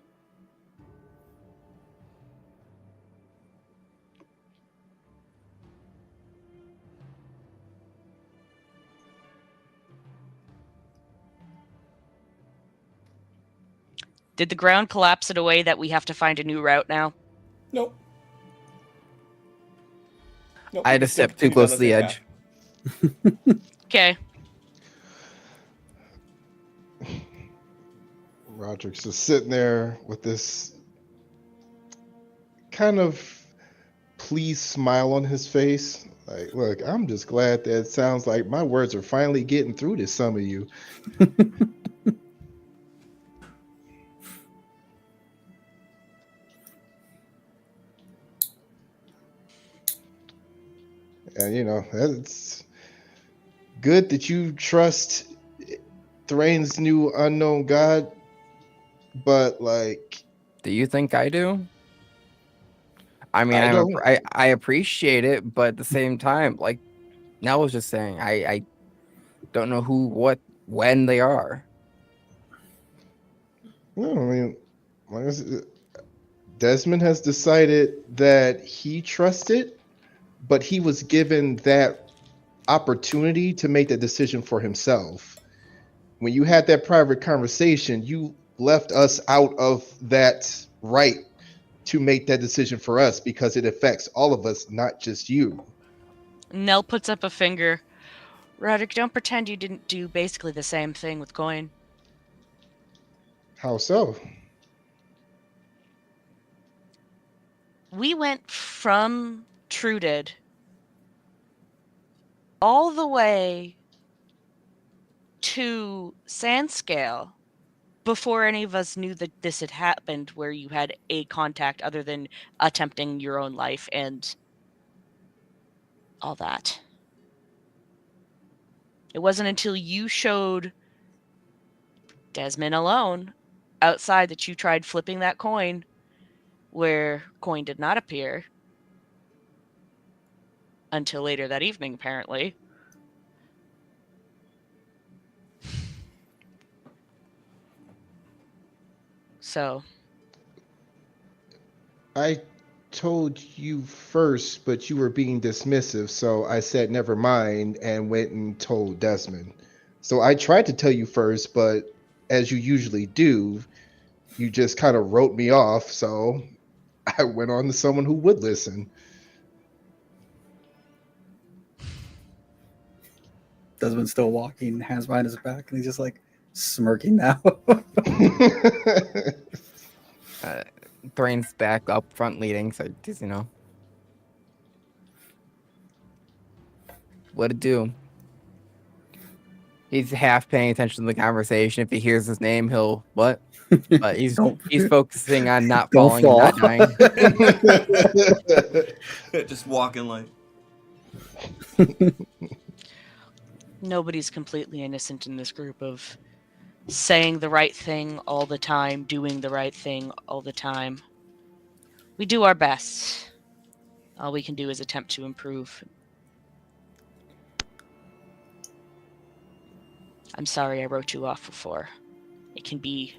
Did the ground collapse in a way that we have to find a new route now? Nope. I had to step too close to the edge. Okay. Roderick's just sitting there with this kind of pleased smile on his face. Like, look, I'm just glad that it sounds like my words are finally getting through to some of you. And, you know, it's good that you trust Thrain's new unknown god, but, like... Do you think I do? I mean, I don't. I appreciate it, but at the same time, like Nell was just saying, I don't know who, what, when they are. No, I mean, like I said, Desmond has decided that he trusts it, but he was given that opportunity to make that decision for himself. When you had that private conversation, you left us out of that right to make that decision for us because it affects all of us, not just you. Nell puts up a finger. Roderick, don't pretend you didn't do basically the same thing with Coin. How so? We went from Truded all the way to Sandscale before any of us knew that this had happened, where you had a contact other than attempting your own life and all that. It wasn't until you showed Desmond alone outside that you tried flipping that coin, where Coin did not appear until later that evening, apparently. So, I told you first, but you were being dismissive, so I said never mind and went and told Desmond. So I tried to tell you first, but as you usually do, you just kind of wrote me off, so I went on to someone who would listen. Desmond's still walking, hands behind his back, and he's just like smirking now. Thrain's back up front leading, so just, you know. What to do? He's half paying attention to the conversation. If he hears his name, he'll what? But he's focusing on not Don't falling and not fall. dying. Just walking like. Nobody's completely innocent in this group of saying the right thing all the time, doing the right thing all the time. We do our best. All we can do is attempt to improve. I'm sorry I wrote you off before. It can be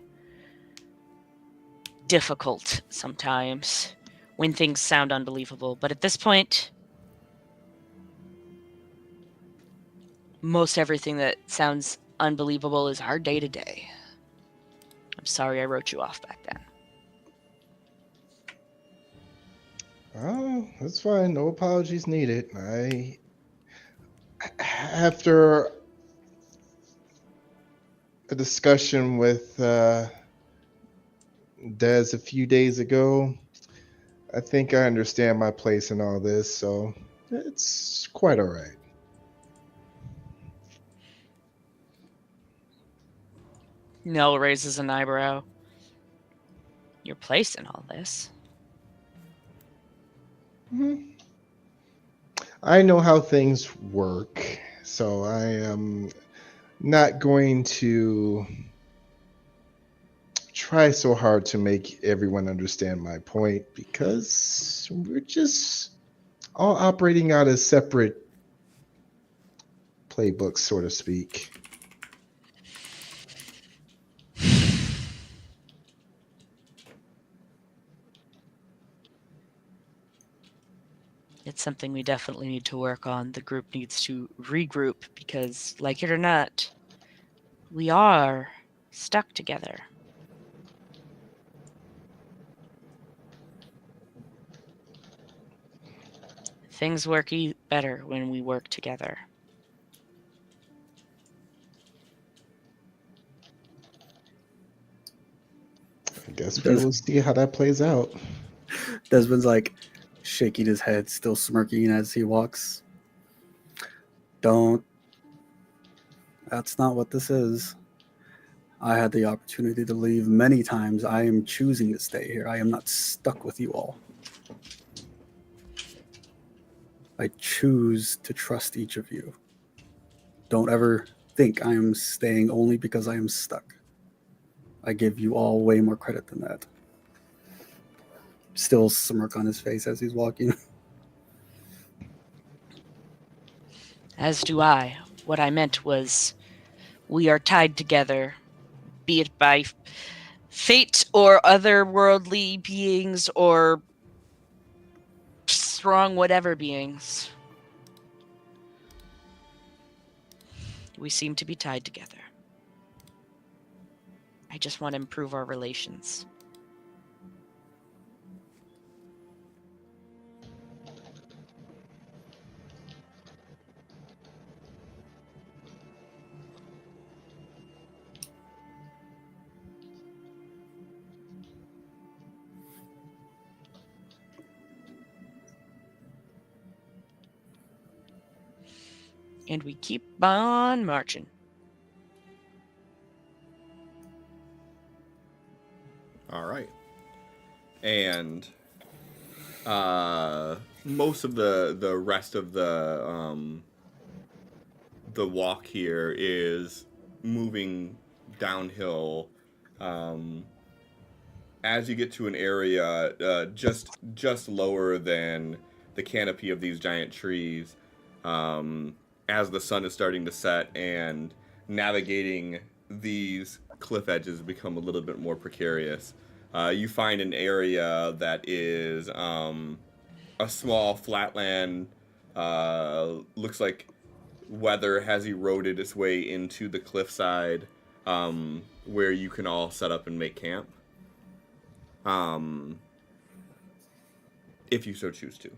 difficult sometimes when things sound unbelievable, but at this point, most everything that sounds unbelievable is our day to day. I'm sorry I wrote you off back then. Oh, that's fine. No apologies needed. After a discussion with Des a few days ago, I think I understand my place in all this, so it's quite all right. Nell raises an eyebrow. Your place in all this? Mhm. I know how things work, so I am not going to try so hard to make everyone understand my point because we're just all operating out of separate playbooks, so to speak. It's something we definitely need to work on. The group needs to regroup because, like it or not, we are stuck together. Things work better when we work together. I guess we will see how that plays out. Desmond's like shaking his head, still smirking as he walks. Don't. That's not what this is. I had the opportunity to leave many times. I am choosing to stay here. I am not stuck with you all. I choose to trust each of you. Don't ever think I am staying only because I am stuck. I give you all way more credit than that. Still smirk on his face as he's walking. As do I. What I meant was we are tied together, be it by fate or otherworldly beings or strong whatever beings. We seem to be tied together. I just want to improve our relations. And we keep on marching. All right. And most of the rest of the walk here is moving downhill. As you get to an area just lower than the canopy of these giant trees, as the sun is starting to set and navigating these cliff edges become a little bit more precarious, you find an area that is a small flatland. Looks like weather has eroded its way into the cliffside, where you can all set up and make camp. If you so choose to.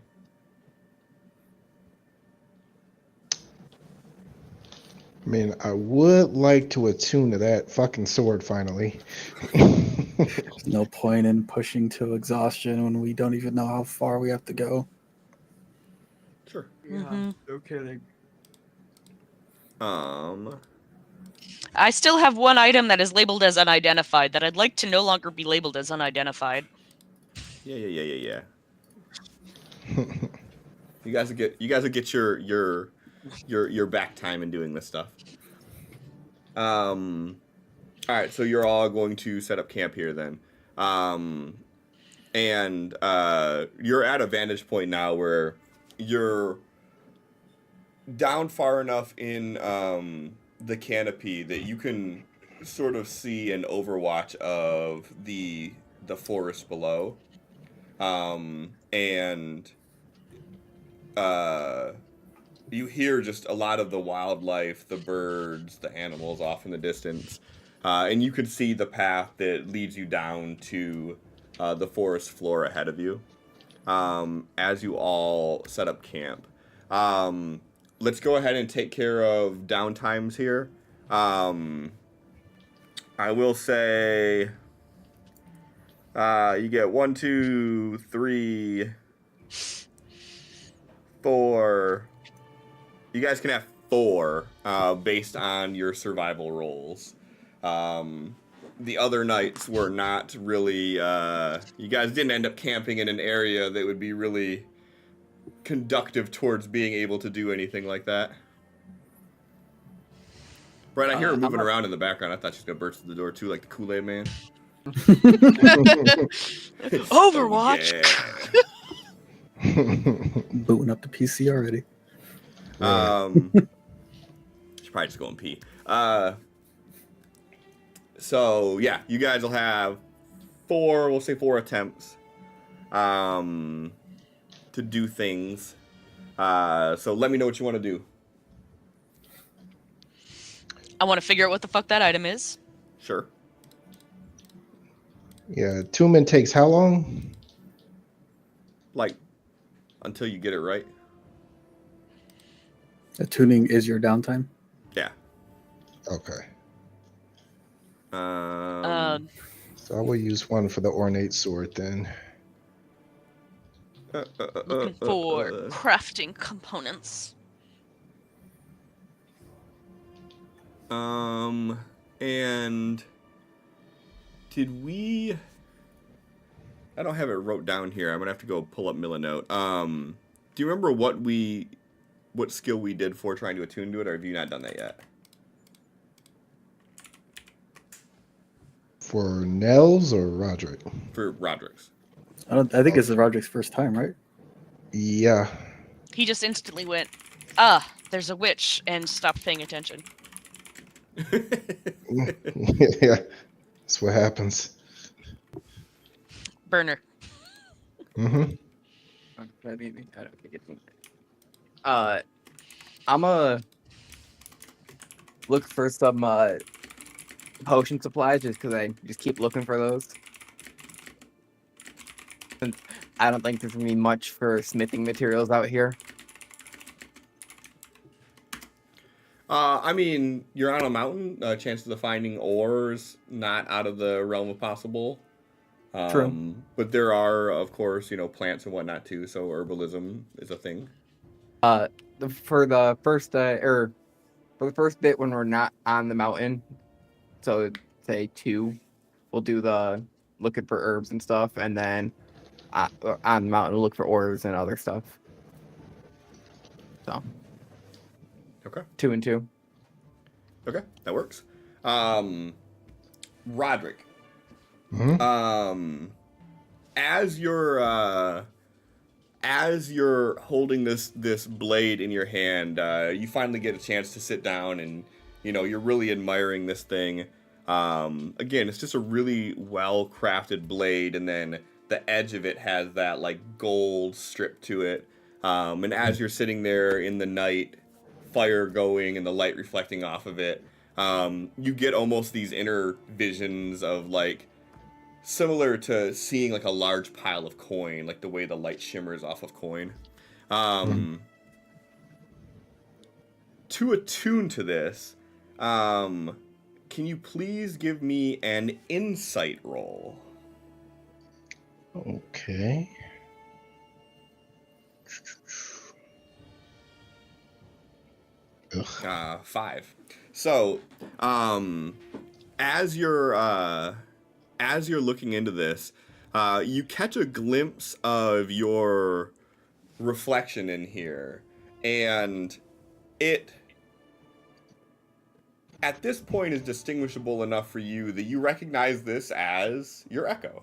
I mean, I would like to attune to that fucking sword finally. There's no point in pushing to exhaustion when we don't even know how far we have to go. Sure. Mhm. No kidding. I still have one item that is labeled as unidentified that I'd like to no longer be labeled as unidentified. Yeah. You guys will get your your back time in doing this stuff. All right, so you're all going to set up camp here then. And you're at a vantage point now where you're down far enough in the canopy that you can sort of see an overwatch of the forest below. And you hear just a lot of the wildlife, the birds, the animals off in the distance. And you can see the path that leads you down to the forest floor ahead of you as you all set up camp. Let's go ahead and take care of downtimes here. I will say you get 1, 2, 3, 4. You guys can have 4 based on your survival rolls. The other nights were not really... you guys didn't end up camping in an area that would be really conductive towards being able to do anything like that. Right, I hear her moving around in the background. I thought she was going to burst through the door too, like the Kool-Aid Man. Overwatch. Booting up the PC already. Should probably just go and pee. So yeah, you guys will have 4, we'll say 4 attempts to do things. So let me know what you want to do. I want to figure out what the fuck that item is. Sure. Yeah, tuning takes how long? Like, until you get it right. The tuning is your downtime? Yeah. Okay. So I will use one for the ornate sword then. looking for crafting components. And did we... I don't have it wrote down here. I'm gonna have to go pull up Millinote. Do you remember what skill we did for trying to attune to it, or have you not done that yet? For Nels or Roderick? For Roderick's. I think it's Roderick's first time, right? Yeah. He just instantly went, there's a witch, and stopped paying attention. Yeah. That's what happens. Burner. Mm-hmm. I'm gonna look for some potion supplies just because I just keep looking for those. Since I don't think there's gonna be much for smithing materials out here. I mean, you're on a mountain. Chances of finding ores not out of the realm of possible. True. But there are, of course, plants and whatnot too. So herbalism is a thing. For the first bit when we're not on the mountain, so say 2, we'll do the looking for herbs and stuff, and then on the mountain we'll look for ores and other stuff. So Okay. 2 and 2. Okay, that works. Roderick. Mm-hmm. As you're holding this blade in your hand, you finally get a chance to sit down and you're really admiring this thing. Again, it's just a really well crafted blade, and then the edge of it has that like gold strip to it. And as you're sitting there in the night, fire going and the light reflecting off of it, you get almost these inner visions of like similar to seeing like a large pile of coin, like the way the light shimmers off of coin. To attune to this, can you please give me an insight roll? Okay. Ugh. 5. So, as you're looking into this, you catch a glimpse of your reflection in here, and it at this point is distinguishable enough for you that you recognize this as your echo.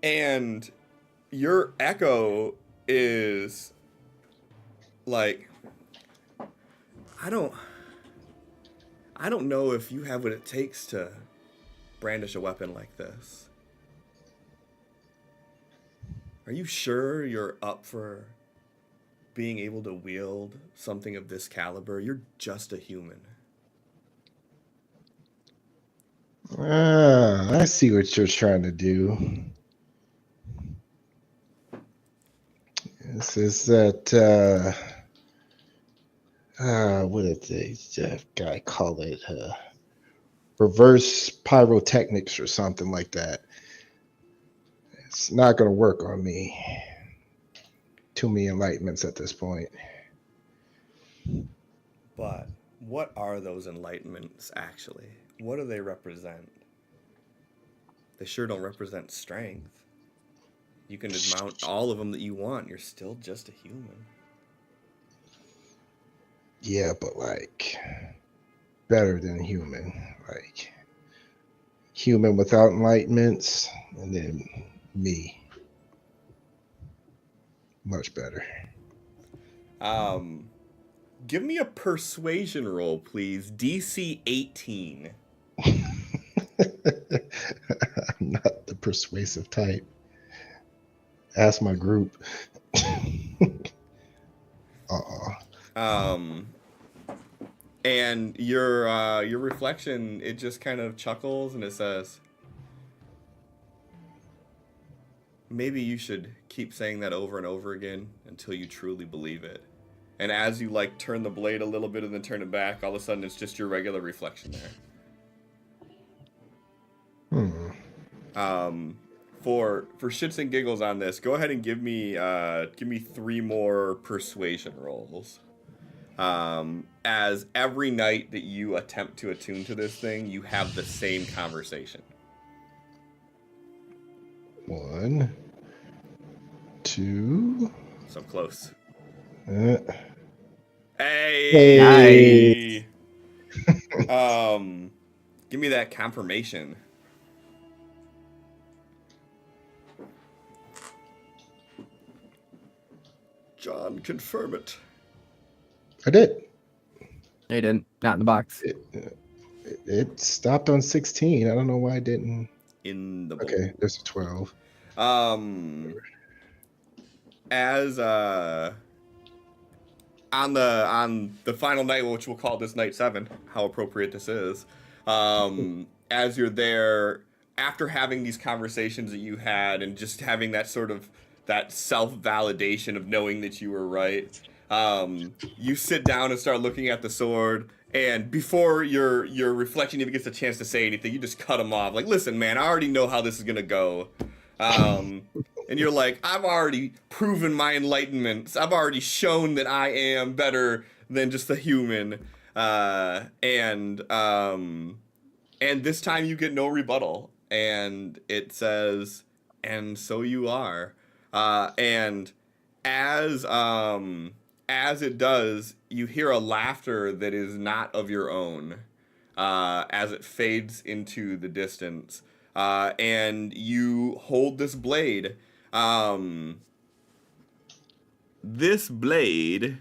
And your echo is like, I don't know if you have what it takes to brandish a weapon like this. Are you sure you're up for being able to wield something of this caliber? You're just a human. I see what you're trying to do. This is that, what did the guy call it? Reverse pyrotechnics or something like that. It's not going to work on me. Too many enlightenments at this point. But what are those enlightenments actually? What do they represent? They sure don't represent strength. You can mount all of them that you want. You're still just a human. Yeah, but like better than human. Like human without enlightenments, and then me. Much better. Give me a persuasion roll, please. DC 18. I'm not the persuasive type. Ask my group. And your reflection, it just kind of chuckles and it says, maybe you should keep saying that over and over again until you truly believe it. And as you like turn the blade a little bit and then turn it back, all of a sudden it's just your regular reflection there. For shits and giggles on this, go ahead and give me 3 more persuasion rolls. As every night that you attempt to attune to this thing, you have the same conversation. 1, 2. So close. Hey! Hey! Give me that confirmation. John, confirm it. I did. No, you didn't. Not in the box. It stopped on 16. I don't know why I didn't. In the bowl. Okay, there's a 12. As on the final night, which we'll call this night 7, how appropriate this is. As you're there, after having these conversations that you had and just having that sort of that self-validation of knowing that you were right, you sit down and start looking at the sword, and before your reflection even gets a chance to say anything, you just cut him off. Like, listen, man, I already know how this is gonna go. And you're like, I've already proven my enlightenment. I've already shown that I am better than just a human. And this time you get no rebuttal. And it says, and so you are. And as it does, you hear a laughter that is not of your own, as it fades into the distance. And you hold this blade. This blade,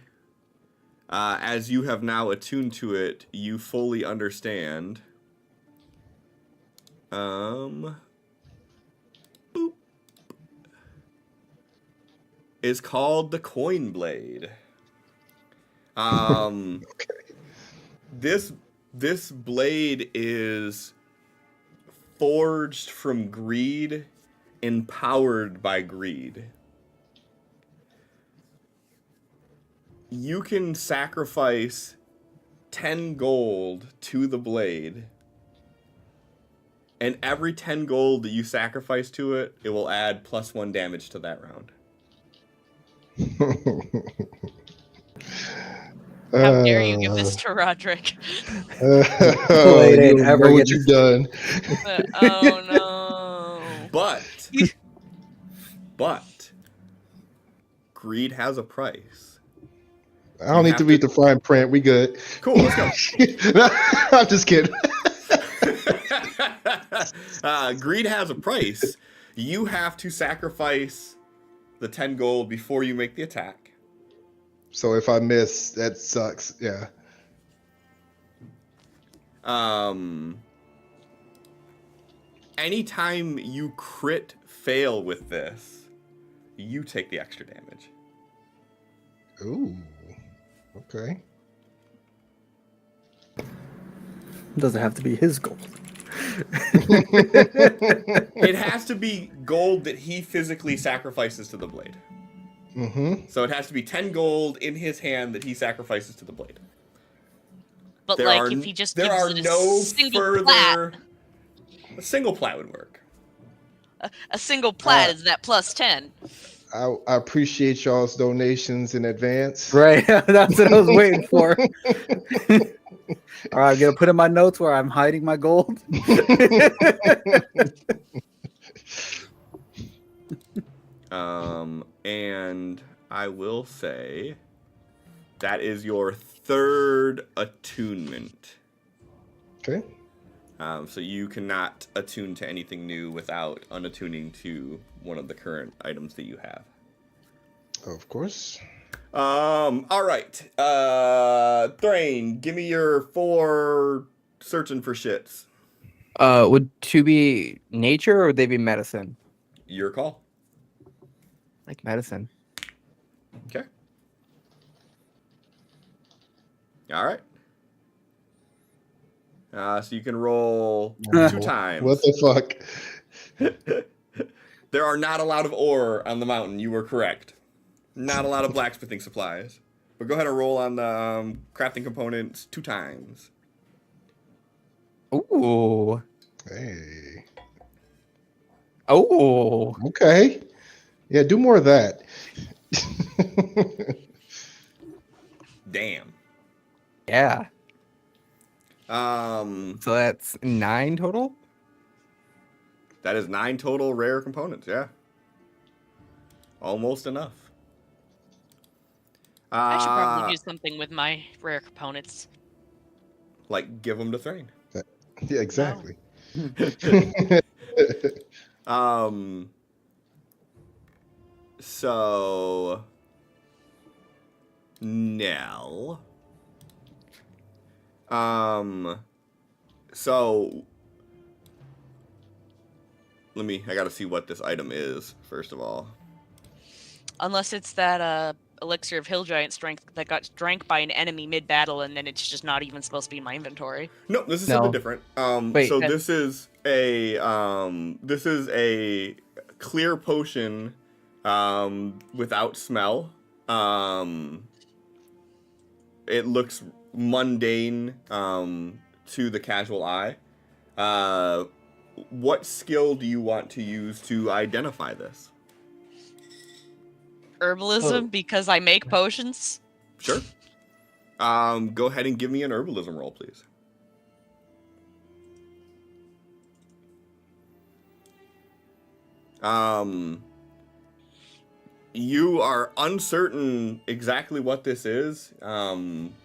as you have now attuned to it, you fully understand. Boop. Is called the coin blade. This blade is forged from greed, empowered by greed. You can sacrifice 10 gold to the blade, and every 10 gold that you sacrifice to it, it will add +1 damage to that round. How dare you give this to Roderick? You ain't don't ever know what getting- you've done. Oh no. But greed has a price. I don't need to read the fine print. We good. Cool, let's go. I'm just kidding. Greed has a price. You have to sacrifice the 10 gold before you make the attack. So if I miss, that sucks. Yeah. Anytime you crit fail with this, you take the extra damage. Ooh. Okay. Does it have to be his gold? It has to be gold that he physically sacrifices to the blade. Mm-hmm. So it has to be 10 gold in his hand that he sacrifices to the blade. But There like, are, if he just there gives are it a no single further. plat, A single plat would work. a single plat is that plus 10. I appreciate y'all's donations in advance. Right, that's what I was waiting for. All right, I'm gonna put in my notes where I'm hiding my gold. And I will say that is your third attunement. Okay. So you cannot attune to anything new without unattuning to one of the current items that you have. Of course. All right. Thrain, give me your 4 searching for shits. Would 2 be nature or would they be medicine? Your call. Like medicine. Okay. All right. So you can roll 2 times. What the fuck? There are not a lot of ore on the mountain. You were correct. Not a lot of blacksmithing supplies. But go ahead and roll on the crafting components 2 times. Ooh. Hey. Oh. Okay. Yeah, do more of that. Damn. Yeah. So So that's 9 total? that is 9 total rare components, yeah. Almost enough. I should probably do something with my rare components. Like, give them to Thrain. Yeah, exactly. So Nell. So I gotta see what this item is, first of all. Unless it's that elixir of hill giant strength that got drank by an enemy mid-battle and then it's just not even supposed to be in my inventory. No, this is No. something different. Wait, So this is a clear potion without smell. It looks mundane to the casual eye. What skill do you want to use to identify this? Herbalism, because I make potions. Sure. Go ahead and give me an herbalism roll, please. You are uncertain exactly what this is.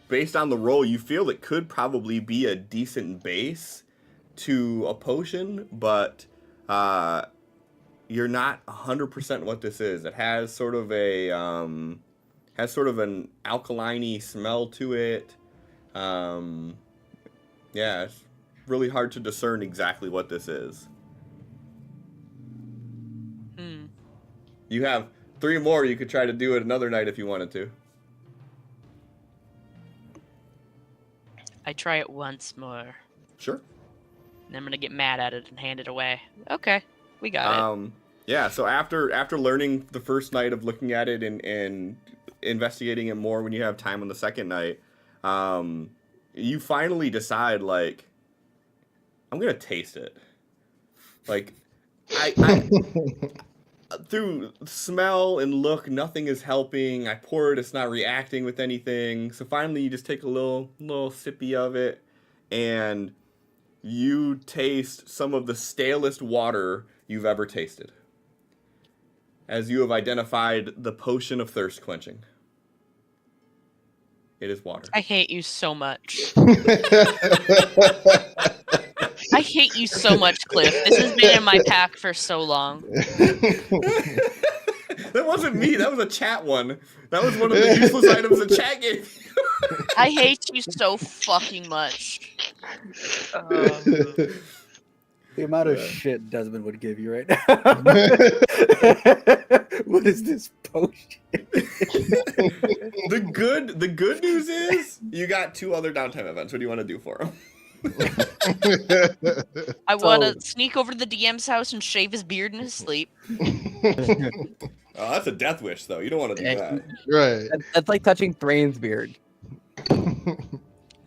Based on the roll, you feel it could probably be a decent base to a potion, but you're not 100% what this is. It has sort of an alkaline-y smell to it. Yeah, it's really hard to discern exactly what this is. You have 3 more. You could try to do it another night if you wanted to. I try it once more. Sure. And I'm gonna get mad at it and hand it away. Okay, we got it. Yeah, so after learning the first night of looking at it and investigating it more when you have time on the second night, you finally decide, like, I'm gonna taste it. Like, I through smell and look, nothing is helping. I pour it, it's not reacting with anything. So finally you just take a little sippy of it, and you taste some of the stalest water you've ever tasted, as you have identified the potion of thirst quenching. It is water. I hate you so much. I hate you so much, Cliff. This has been in my pack for so long. That wasn't me. That was a chat one. That was one of the useless items the chat gave you. I hate you so fucking much. The amount of Yeah. shit Desmond would give you right now. What is this potion? The good news is you got 2 other downtime events. What do you want to do for them? I want to sneak over to the DM's house and shave his beard in his sleep. Oh, that's a death wish, though. You don't want to do that. Right. That's like touching Thrain's beard.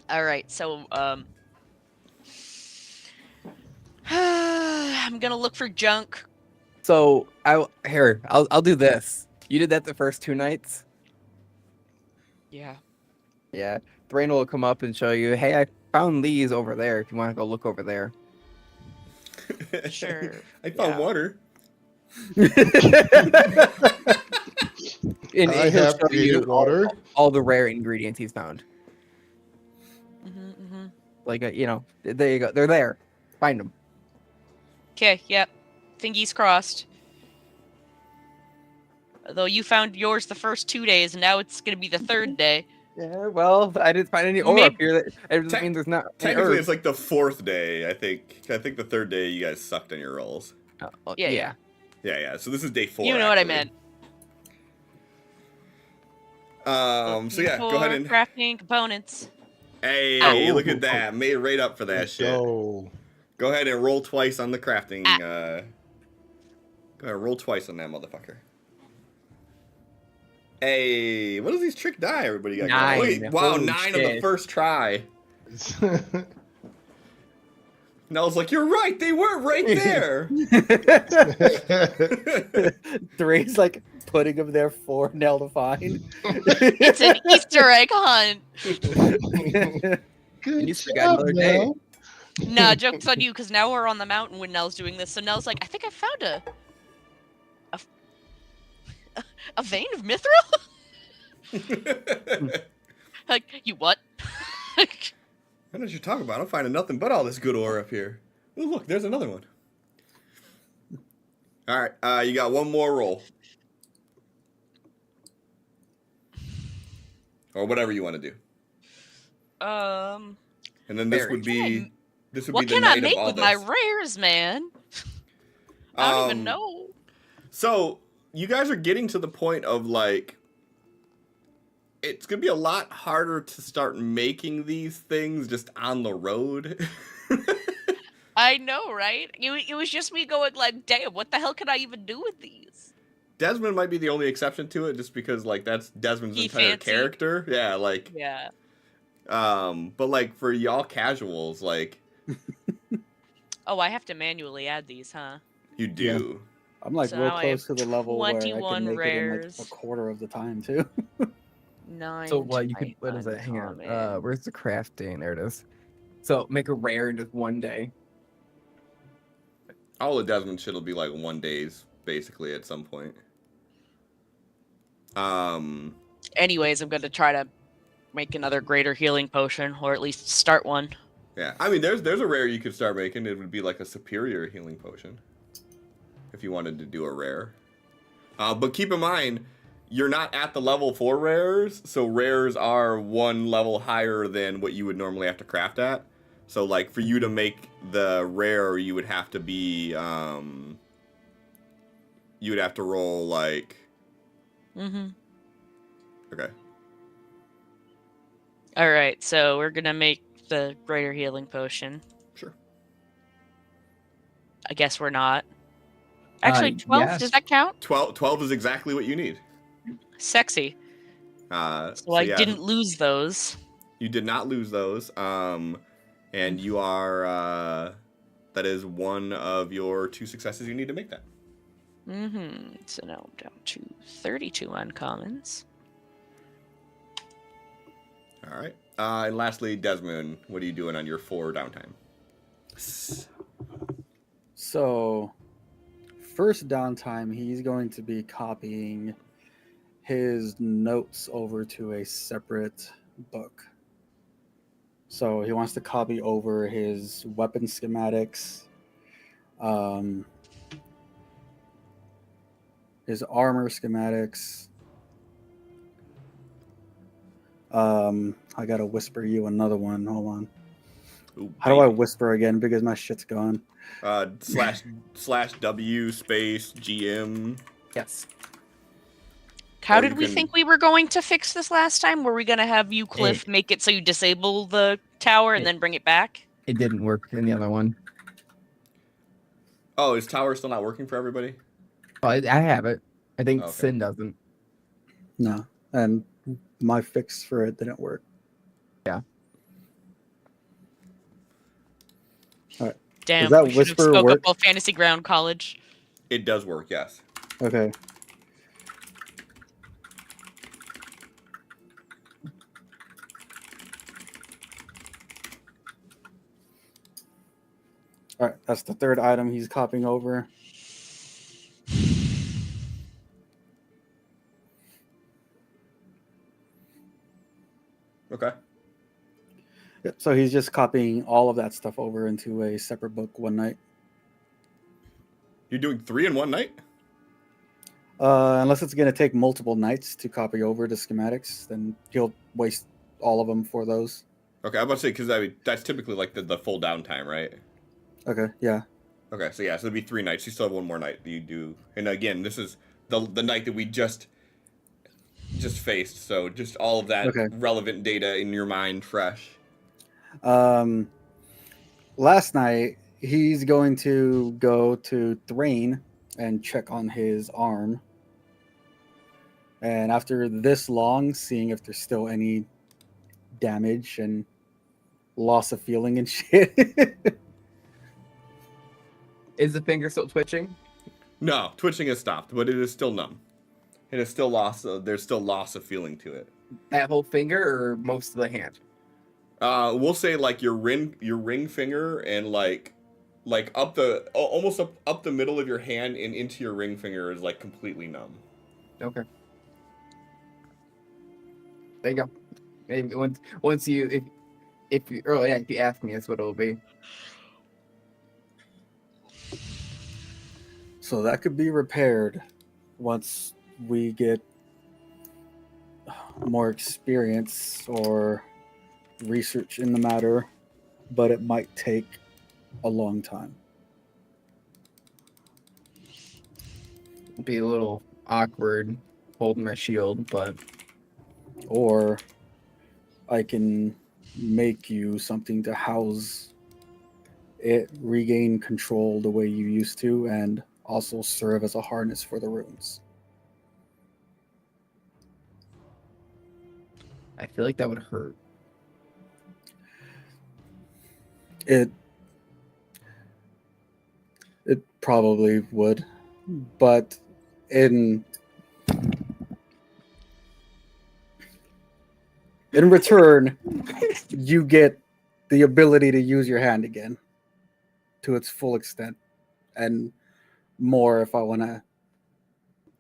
All right, so I'm gonna look for junk. So I'll do this. You did that the first 2 nights. Yeah. Yeah. Thrain will come up and show you, hey, I found these over there if you want to go look over there. Sure. I found Yeah. water. And I he'll have show you created water. all the rare ingredients he's found. Mm-hmm. Like, there you go. They're there. Find them. Okay. Yep. Fingies crossed. Though you found yours the first 2 days, and now it's gonna be the 3rd day. Yeah, well, I didn't find any ore up here. That doesn't mean there's not any Technically, herbs. it's like the 4th day, I think. I think the 3rd day you guys sucked on your rolls. Yeah. Yeah. So this is day 4. You know what I actually. meant. So yeah, go ahead and crafting components. hey, look at that, made it right up for that shit. Go. Go ahead and roll twice on the crafting. Go ahead, roll twice on that motherfucker. Hey, what does these trick die everybody got? 9. Wait, wow, Holy 9 on the shit. first try. Nell's like, you're right, they were right there. Thrain's like putting him there for Nell to find. It's an Easter egg hunt. Good You still got another day. Nell. Nah, joke's on you, because now we're on the mountain when Nell's doing this. So Nell's like, I think I found a vein of mithril? Like, you what? What did you talk about? I'm finding nothing but all this good ore up here. Oh, look, there's another one. All right, you got one more roll. Or whatever you want to do. And then this would be What the can I night make of all with this. my rares, man? I don't even know. So you guys are getting to the point of like, it's gonna be a lot harder to start making these things just on the road. I know, right? It was just me going like, damn, what the hell can I even do with these? Desmond might be the only exception to it, just because like that's Desmond's He entire fancy. character. Yeah, like Yeah. but like for y'all casuals, like Oh, I have to manually add these, huh? you do. I'm like So real now I close to have the level where I 21 can make it in like rares. a quarter of the time too. 9. So what you to could what is that? Hang on. uncommon. Where's the crafting? There it is. So make a rare in just 1 day. All of Desmond shit will be like 1 days, basically, at some point. Anyways, I'm gonna try to make another greater healing potion, or at least start one. Yeah, I mean, there's a rare you could start making. It would be like a superior healing potion, if you wanted to do a rare. But keep in mind, you're not at the level for rares, so rares are 1 level higher than what you would normally have to craft at. So, like, for you to make the rare, you would have to be, you would have to roll, like... Mm-hmm. Okay. Alright, so we're gonna make the greater healing potion. Sure. I guess we're not. Actually, 12? yes. Does that count? 12 is exactly what you need. Sexy. So I yeah, didn't lose those. You did not lose those. And you are, that is 1 of your 2 successes you need to make that. Mm-hmm. So now I'm down to 32 uncommons. All right. And lastly, Desmond, what are you doing on your 4 downtime? So, first downtime, he's going to be copying his notes over to a separate book. So he wants to copy over his weapon schematics, his armor schematics. I gotta whisper you another one. Hold on. Ooh, How do I baby. whisper again? Because my shit's gone. Slash W space GM. Yes. How Or did you we can- think we were going to fix this last time? Were we going to have you, Cliff, make it so you disable the tower and then bring it back? It didn't work in the other one. Oh, is tower still not working for everybody? Oh, I have it. I think Okay. Sin doesn't. No, and my fix for it didn't work. Yeah. Damn, that we should have whisper spoke work? up while Fantasy Ground College. It does work, yes. Okay. All right, that's the third item he's copying over. Okay. Yep, so he's just copying all of that stuff over into a separate book one night. You're doing 3 in one night? Unless it's going to take multiple nights to copy over the schematics, then he'll waste all of them for those. Okay, I'm about to say, because I mean, that's typically like the full downtime, right? Okay, yeah. Okay, so yeah, so it'd be 3 nights. You still have one more night that you do. And again, this is the night that we just faced, so just all of that Okay. relevant data in your mind fresh. Last night, he's going to go to Thrain and check on his arm. And after this long, seeing if there's still any damage and loss of feeling and shit. Is the finger still twitching? No, twitching has stopped, but it is still numb. It is still there's still loss of feeling to it. That whole finger or most of the hand? We'll say like your ring finger and like almost up the middle of your hand and into your ring finger is like completely numb. Okay. There you go. Maybe once you if you ask me, that's what it'll be. So that could be repaired once we get more experience or research in the matter, but it might take a long time. It'll be a little awkward holding my shield, but Or I can make you something to house it, regain control the way you used to, and also serve as a harness for the runes. I feel like that would hurt. It probably would, but in return, you get the ability to use your hand again to its full extent, and more if I want to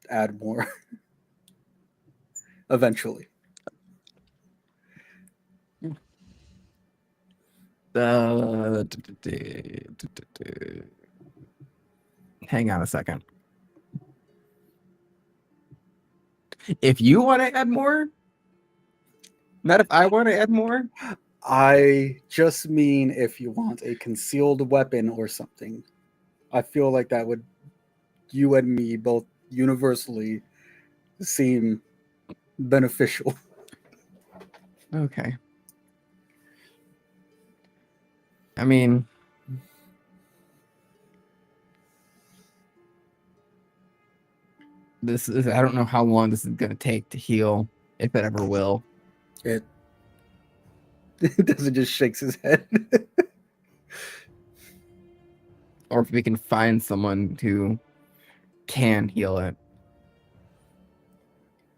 add more eventually. Hang on a second. If you want to add more, not if I want to add more. I just mean if you want a concealed weapon or something. I feel like that would, you and me both universally seem beneficial. Okay. I mean, this is, I don't know how long this is going to take to heal, if it ever will. It doesn't just shakes his head. Or if we can find someone who can heal it.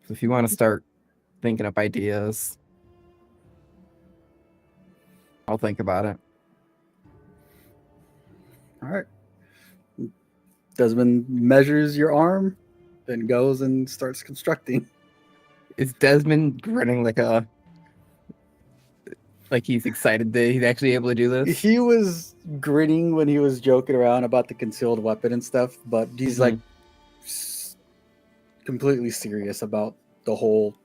So if you want to start thinking up ideas, I'll think about it. All right. Desmond measures your arm, then goes and starts constructing. Is Desmond grinning like a Like he's excited that he's actually able to do this. He was grinning when he was joking around about the concealed weapon and stuff, but he's like completely serious about the whole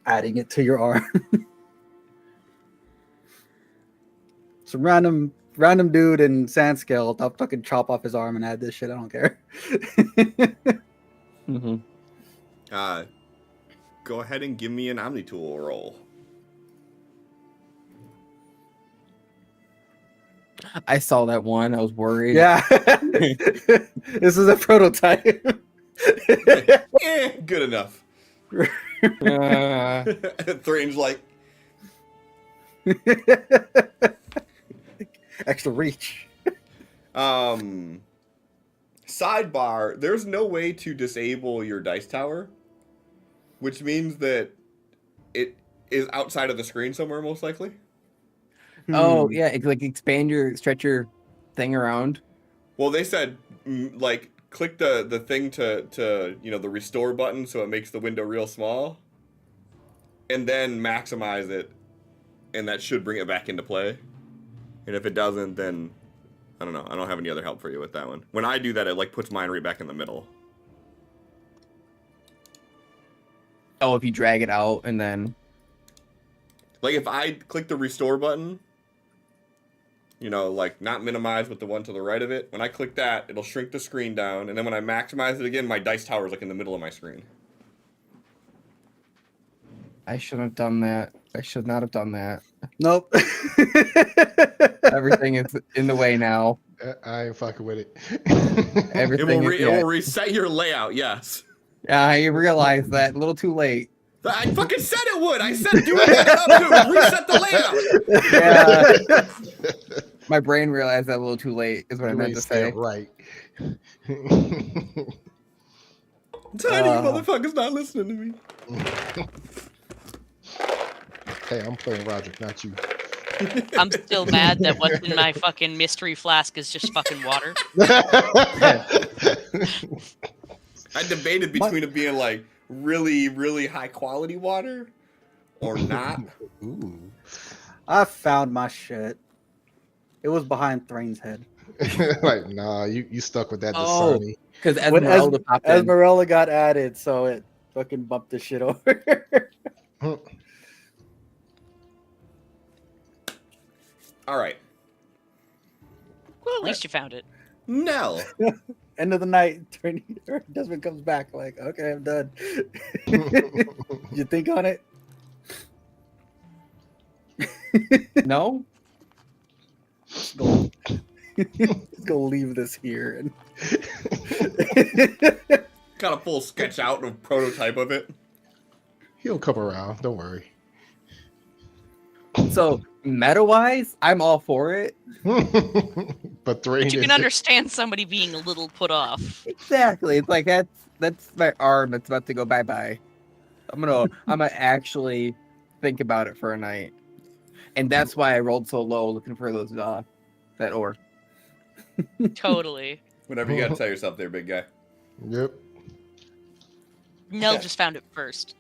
adding it to your arm. Some random dude in Sandscale, I'll fucking chop off his arm and add this shit. I don't care. Go ahead and give me an Omnitool roll. I saw that one. I was worried. Yeah. This is a prototype. Good enough. Uh, Thrain's like, Extra reach. sidebar, there's no way to disable your dice tower, which means that it is outside of the screen somewhere, most likely. Oh yeah, it's like stretch your thing around. Well, they said like click the thing to the restore button so it makes the window real small, and then maximize it, and that should bring it back into play. And if it doesn't, then I don't know. I don't have any other help for you with that one. When I do that, it like puts mine right back in the middle. Oh, if you drag it out and then Like if I click the restore button, like not minimize with the one to the right of it. When I click that, it'll shrink the screen down, and then when I maximize it again, my dice tower is like in the middle of my screen. I shouldn't have done that. I should not have done that. Nope. Everything is in the way now. I ain't fucking with it. Everything. It will reset your layout. Yes. I realized that a little too late. I fucking said it would. I said do it up to reset the layout. Yeah. My brain realized that a little too late is what I meant to say. Right. I'm telling you, motherfuckers not listening to me. Hey, I'm playing Roderick, not you. I'm still mad that what's in my fucking mystery flask is just fucking water. I debated between it being like really, really high quality water or not. Ooh. I found my shit. It was behind Thrain's head. Like, nah, you stuck with that Oh. Dasani. Because When Esmeralda popped in. Esmeralda got added, so it fucking bumped the shit over. All right. Well, at least you found it. Nell. End of the night, Desmond comes back like, okay, I'm done. You think on it? No? Go leave this here. Got a full sketch out of prototype of it. He'll come around. Don't worry. So, meta-wise, I'm all for it. But Thrain But you is can understand somebody being a little put off. Exactly. It's like that's my arm that's about to go bye-bye. I'm gonna actually think about it for a night. And that's why I rolled so low looking for those that ore. Totally. Whatever you gotta tell yourself there, big guy. Yep. Nell just found it first.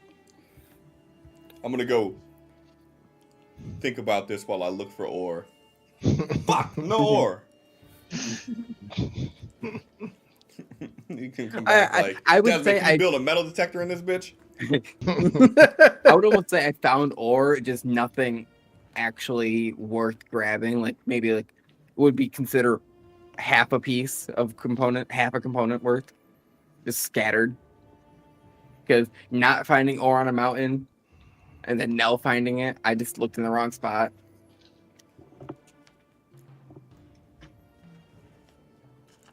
I'm gonna go think about this while I look for ore. Fuck, no ore. You can come back I would Desmond, say can you build a metal detector in this bitch? I would almost say I found ore, just nothing actually worth grabbing. Like maybe like would be considered half a piece of component, half a component worth, just scattered. Because not finding ore on a mountain, and then Nell finding it, I just looked in the wrong spot.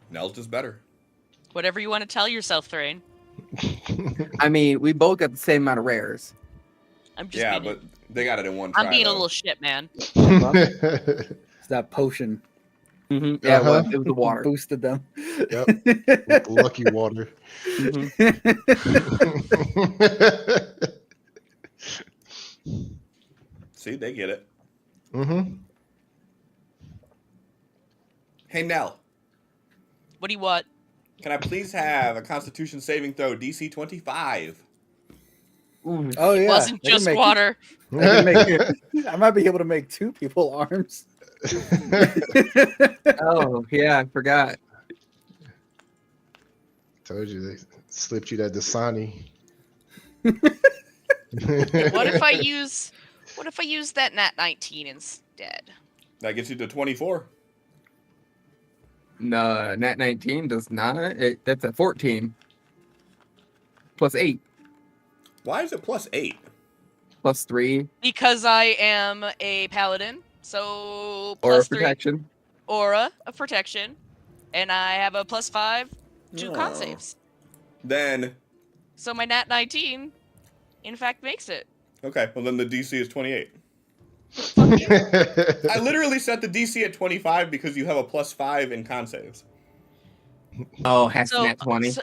Nell's just better. Whatever you want to tell yourself, Thrain. I mean, we both got the same amount of rares. I'm just Yeah, being, but they got it in one try. I'm being a though. little shit, man. It's that potion Mm-hmm. Yeah, Uh-huh. it was the water. boosted them. Yep. Lucky water. Mhm. See, they get it. Mm-hmm. Hey, Nell, What do you want? can I please have a Constitution saving throw DC 25? Ooh. Oh yeah, Wasn't they can just make- water. they can make- I might be able to make 2 people arms. Oh yeah, I forgot. Told you they slipped you that Dasani. What if I use that nat 19 instead? That gets you to 24. No, Nat 19 does not. That's a 14 plus 8 Why is it plus 8? plus 3 Because I am a paladin, so or plus 3 protection. aura of protection, and I have a plus 5 to con Oh. saves. Then, So my nat 19, in fact, makes it. okay, well then the DC is 28. Fuck you. I literally set the DC at 25 because you have a plus 5 in con saves. Oh, has So, Nat 20.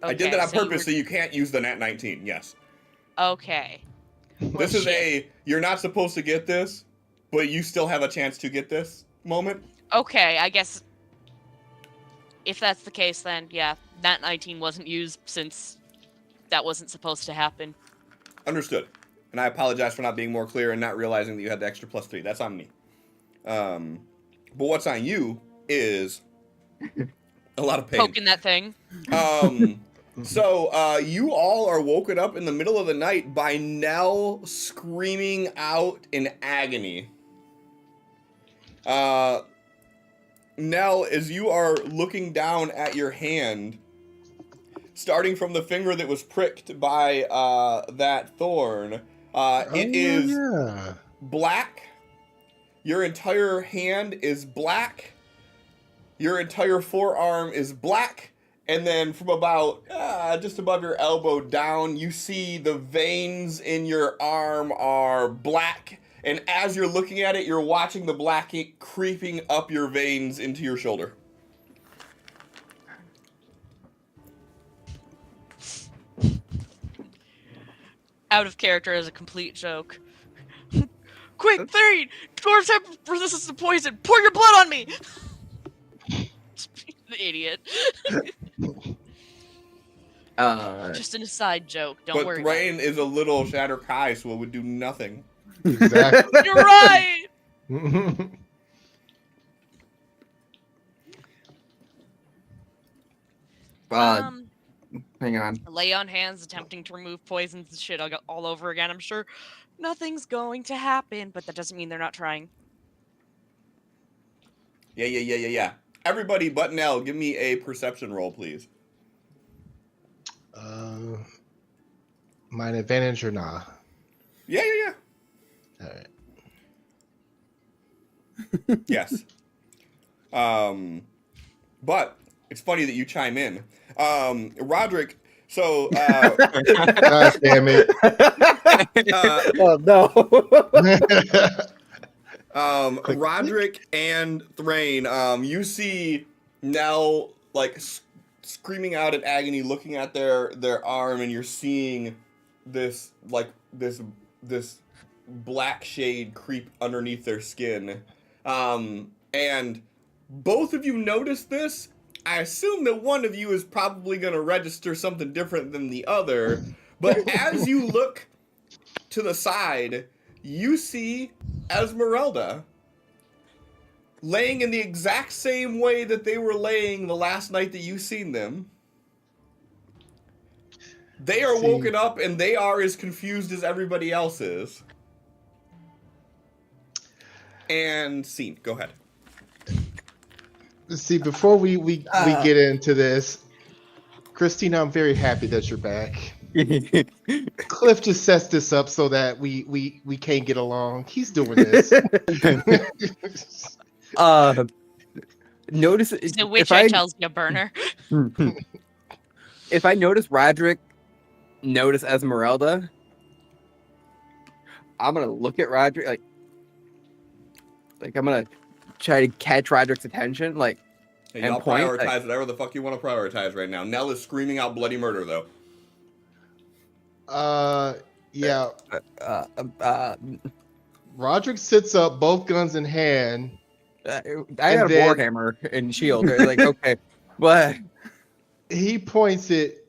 I did that on so you purpose were- so you can't use the nat 19, yes. Okay. This is you're not supposed to get this, but you still have a chance to get this moment. Okay, I guess if that's the case, then yeah, nat 19 wasn't used since that wasn't supposed to happen. Understood. And I apologize for not being more clear and not realizing that you had the extra plus 3. That's on me. But what's on you is a lot of pain. Poking that thing. So you all are woken up in the middle of the night by Nell screaming out in agony. Nell, as you are looking down at your hand, starting from the finger that was pricked by that thorn, it is yeah. black. Your entire hand is black. Your entire forearm is black. And then from about just above your elbow down, you see the veins in your arm are black. And as you're looking at it, you're watching the black ink creeping up your veins into your shoulder. Out of character as a complete joke. Quick, Thane! Dwarves have resistance to poison! Pour your blood on me! The idiot. Just an aside joke. Don't But worry. Thrain is a little Shatter Kai, so it would do nothing. Exactly. You're right! Hang on. Lay on hands, attempting to remove poisons and shit all over again. I'm sure nothing's going to happen, but that doesn't mean they're not trying. Yeah. Everybody but Nell, give me a perception roll, please. Mine advantage or nah? Yeah. All right. Yes. But it's funny that you chime in. Roderick, so God damn it. Oh no. Roderick and Thrain, you see Nell like screaming out in agony, looking at their arm, and you're seeing this black shade creep underneath their skin. And both of you notice this. I assume that one of you is probably going to register something different than the other. But as you look to the side, you see Esmeralda laying in the exact same way that they were laying the last night that you seen them. They are woken up and they are as confused as everybody else is. And scene, go ahead. See, before we get into this, Christina, I'm very happy that you're back. Cliff just sets this up so that we can't get along. He's doing this. Notice The witch I tells you, burner. if I notice Roderick, notice Esmeralda, I'm gonna look at Roderick like I'm gonna try to catch Roderick's attention, like. Hey, And y'all point, prioritize whatever the fuck you want to prioritize right now. Nell is screaming out bloody murder, though. Yeah. Roderick sits up, both guns in hand. I And had a then- warhammer and shield. Like, okay, but He points it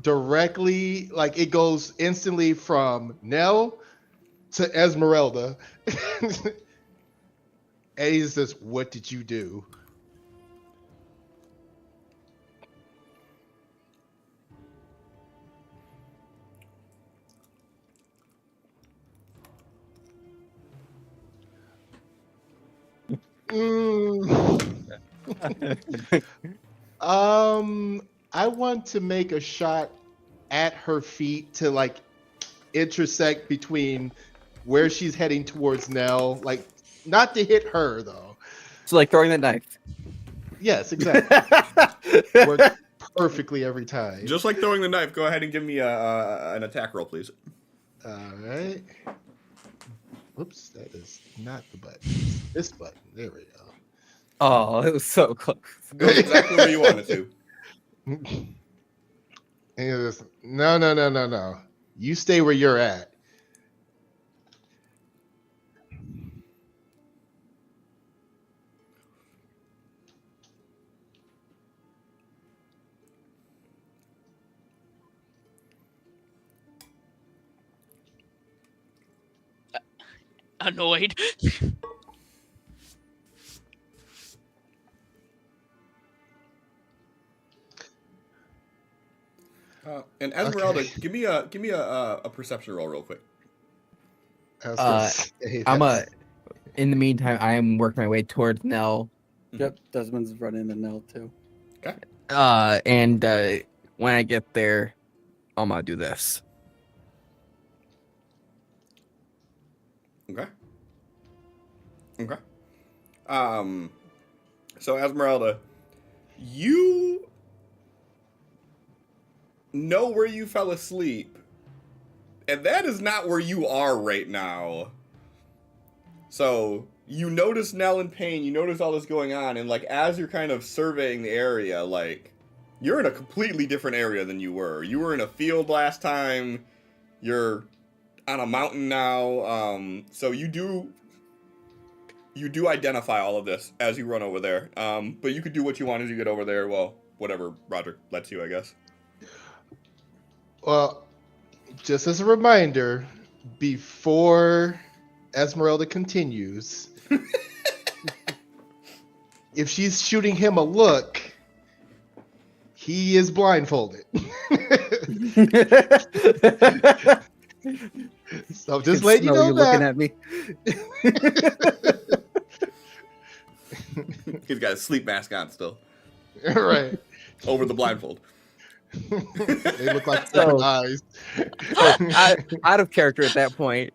directly, like it goes instantly from Nell to Esmeralda. And he says, "What did you do?" Mm, I want to make a shot at her feet to like intersect between where she's heading towards Nell, like not to hit her though. So like throwing the knife. Yes, exactly. Works perfectly every time. Just like throwing the knife, go ahead and give me an attack roll, please. All right. Whoops, that is not the button. This button. There we go. Oh, it was so close. Goes exactly where you want it to. And it was, no. You stay where you're at. Annoyed. And Esmeralda, Okay. give me a perception roll real quick. I was gonna say I'm that's- in the meantime, I am working my way towards Nell. Yep, Desmond's running the Nell too. And when I get there, I'm gonna do this. Okay. So Esmeralda, you know where you fell asleep, and that is not where you are right now. So you notice Nell in pain, you notice all this going on, and like as you're kind of surveying the area, like you're in a completely different area than you were. You were in a field last time. You're on a mountain now. So you do identify all of this as you run over there. But you could do what you want as you get over there. Well, whatever Roger lets you, I guess. Well, just as a reminder, before Esmeralda continues, if she's shooting him a look, he is blindfolded. So just let you know looking that. at me. He's got his sleep mask on still, Right. over the blindfold. They look like So- open eyes. Out of character at that point,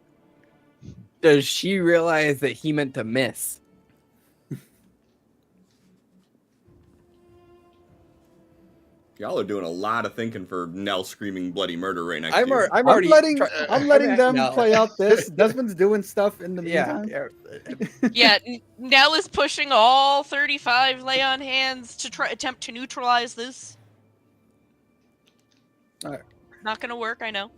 does she realize that he meant to miss? Y'all are doing a lot of thinking for Nell screaming bloody murder right next to you. I'm I'm already letting try- I'm letting them No. play out this. Desmond's doing stuff in the Yeah, meantime. Yeah, Nell is pushing all 35 lay on hands to attempt to neutralize this. Alright. Not gonna work, I know.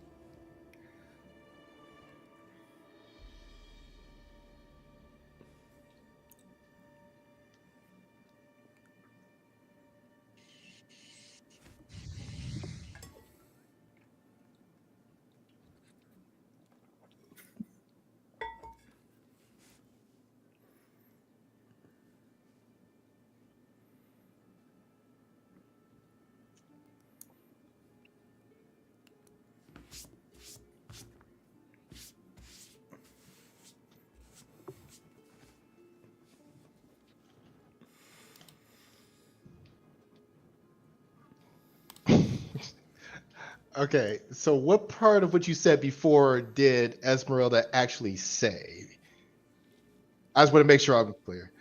Okay, so what part of what you said before did Esmeralda actually say? I just want to make sure I'm clear.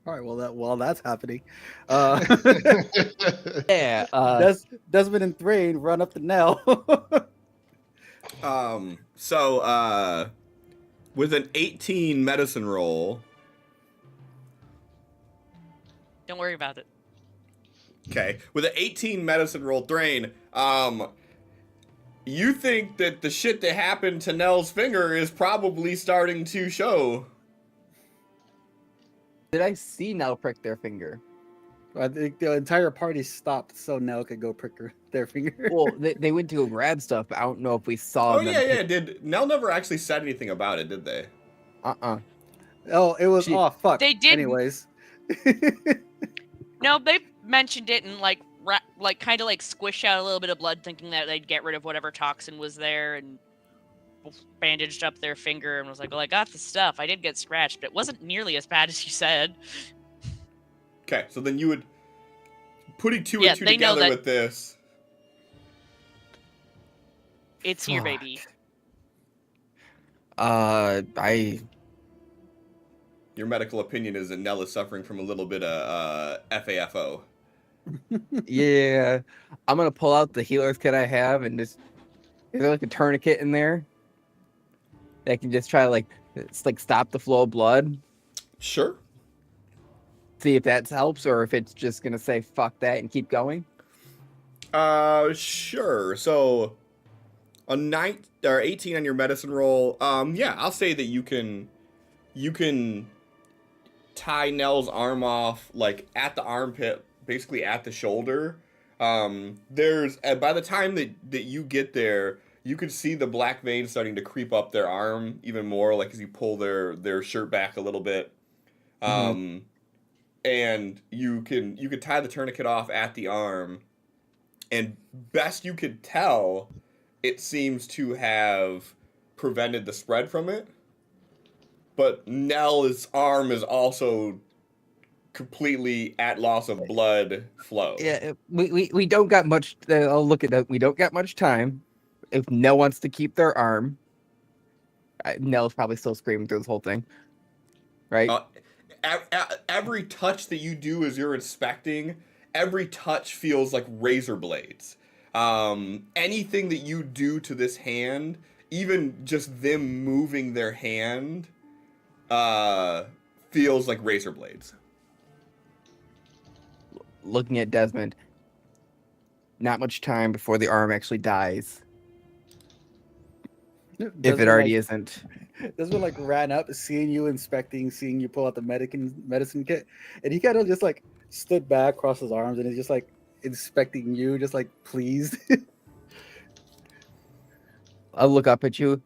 All right, well while that's happening, Yeah. Desmond and Thrain run up the Nell. With an 18 medicine roll. Don't worry about it. Okay, with an 18 medicine roll, Thrain, you think that the shit that happened to Nell's finger is probably starting to show. Did I see Nell prick their finger? I think the entire party stopped so Nell could go prick their finger. Well, they went to go grab stuff, but I don't know if we saw Oh, them. Did Nell never actually said anything about it, did they? Oh, it was fuck. They didn't. Anyways. No, they mentioned it and like kind of like squish out a little bit of blood, thinking that they'd get rid of whatever toxin was there, and bandaged up their finger and was like, "Well, I got the stuff. I did get scratched, but it wasn't nearly as bad as you said." Okay, so then you would putting two and two together with this. It's here, baby. Your medical opinion is that Nell is suffering from a little bit of FAFO. Yeah, I'm gonna pull out the healer's kit I have and just. Is there like a tourniquet in there that can just try to like stop the flow of blood? Sure. See if that helps, or if it's just gonna say fuck that and keep going. Sure. So a 18 on your medicine roll. Yeah, I'll say that you can tie Nell's arm off like at the armpit, basically at the shoulder. There's by the time that you get there, you can see the black veins starting to creep up their arm even more, like as you pull their shirt back a little bit. And you could tie the tourniquet off at the arm, and best you could tell, it seems to have prevented the spread from it. But Nell's arm is also completely at loss of blood flow. Yeah, we don't got much. I'll look at that. We don't got much time. If Nell wants to keep their arm, Nell's probably still screaming through this whole thing, right? Every touch that you do as you're inspecting, every touch feels like razor blades. Anything that you do to this hand, even just them moving their hand, feels like razor blades. Looking at Desmond, not much time before the arm actually dies. If it already isn't. Desmond like ran up, seeing you inspecting, seeing you pull out the medicine kit, and he kind of just like stood back, crossed his arms, and he's just like inspecting you, just like pleased. I'll look up at you.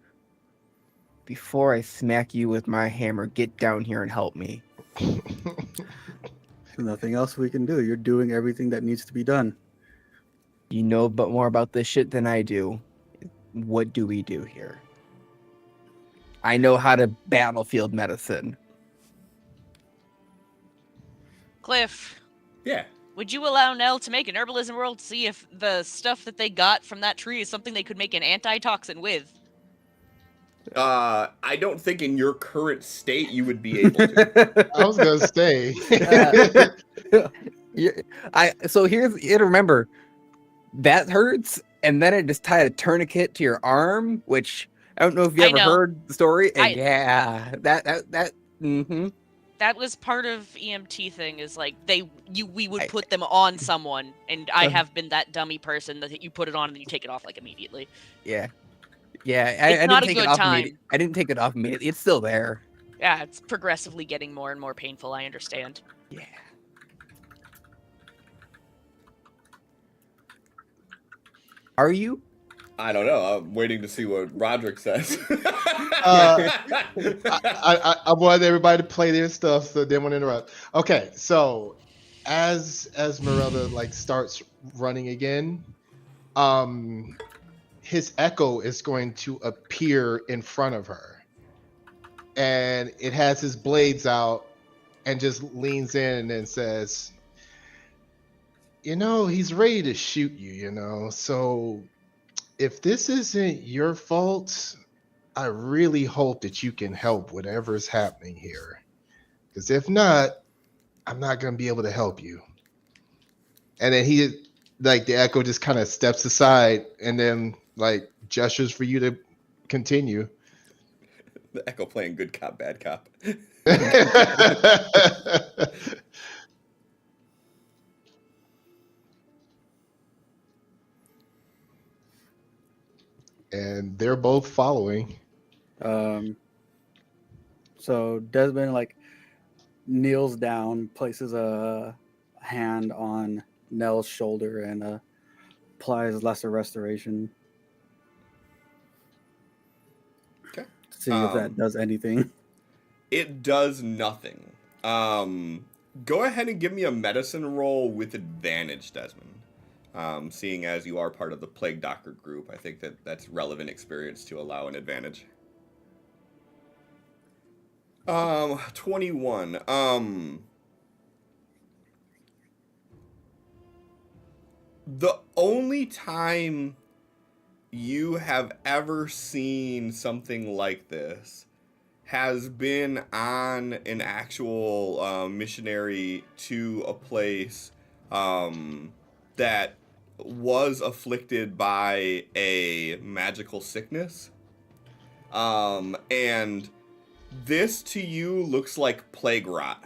Before I smack you with my hammer, get down here and help me. Nothing else we can do. You're doing everything that needs to be done. You know more about this shit than I do. What do we do here? I know how to battlefield medicine. Cliff. Yeah. Would you allow Nell to make an herbalism roll to see if the stuff that they got from that tree is something they could make an antitoxin with? I don't think in your current state you would be able to. I was gonna say. So here's you remember that hurts, and then it just tied a tourniquet to your arm, which I don't know if you ever heard the story. And that. Mm-hmm. That was part of EMT thing. Is like we would put them on someone, and I have been that dummy person that you put it on and you take it off like immediately. Yeah. Yeah, I didn't take it off immediately. I didn't take it off immediately. It's still there. Yeah, it's progressively getting more and more painful. I understand. Yeah. Are you? I don't know. I'm waiting to see what Roderick says. I wanted everybody to play their stuff, so they won't interrupt. Okay, so as Morella like starts running again, his echo is going to appear in front of her, and it has his blades out and just leans in and says, he's ready to shoot you, so if this isn't your fault, I really hope that you can help whatever's happening here, because if not, I'm not going to be able to help you. And then he, like, the echo just kind of steps aside and then like gestures for you to continue. The Echo playing good cop, bad cop. And they're both following. So Desmond like kneels down, places a hand on Nell's shoulder, and applies lesser restoration. Okay. To see if that does anything. It does nothing. Go ahead and give me a medicine roll with advantage, Desmond. Seeing as you are part of the Plague Doctor group, I think that's relevant experience to allow an advantage. 21. The only time you have ever seen something like this has been on an actual missionary to a place that was afflicted by a magical sickness. And this to you looks like plague rot.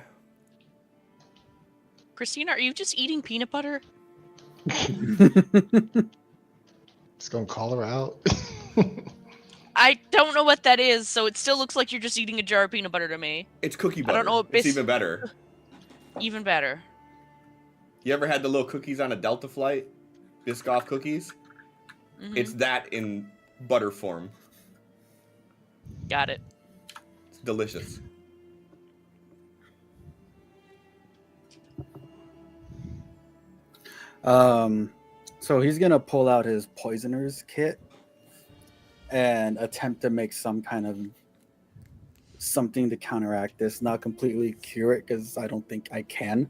Christina, are you just eating peanut butter? Just gonna call her out. I don't know what that is, so it still looks like you're just eating a jar of peanut butter to me. It's cookie butter. I don't know what It's even better. Even better. You ever had the little cookies on a Delta flight? Biscoff cookies? Mhm. It's that in butter form. Got it. It's delicious. So he's gonna pull out his poisoner's kit and attempt to make some kind of something to counteract this. Not completely cure it, because I don't think I can,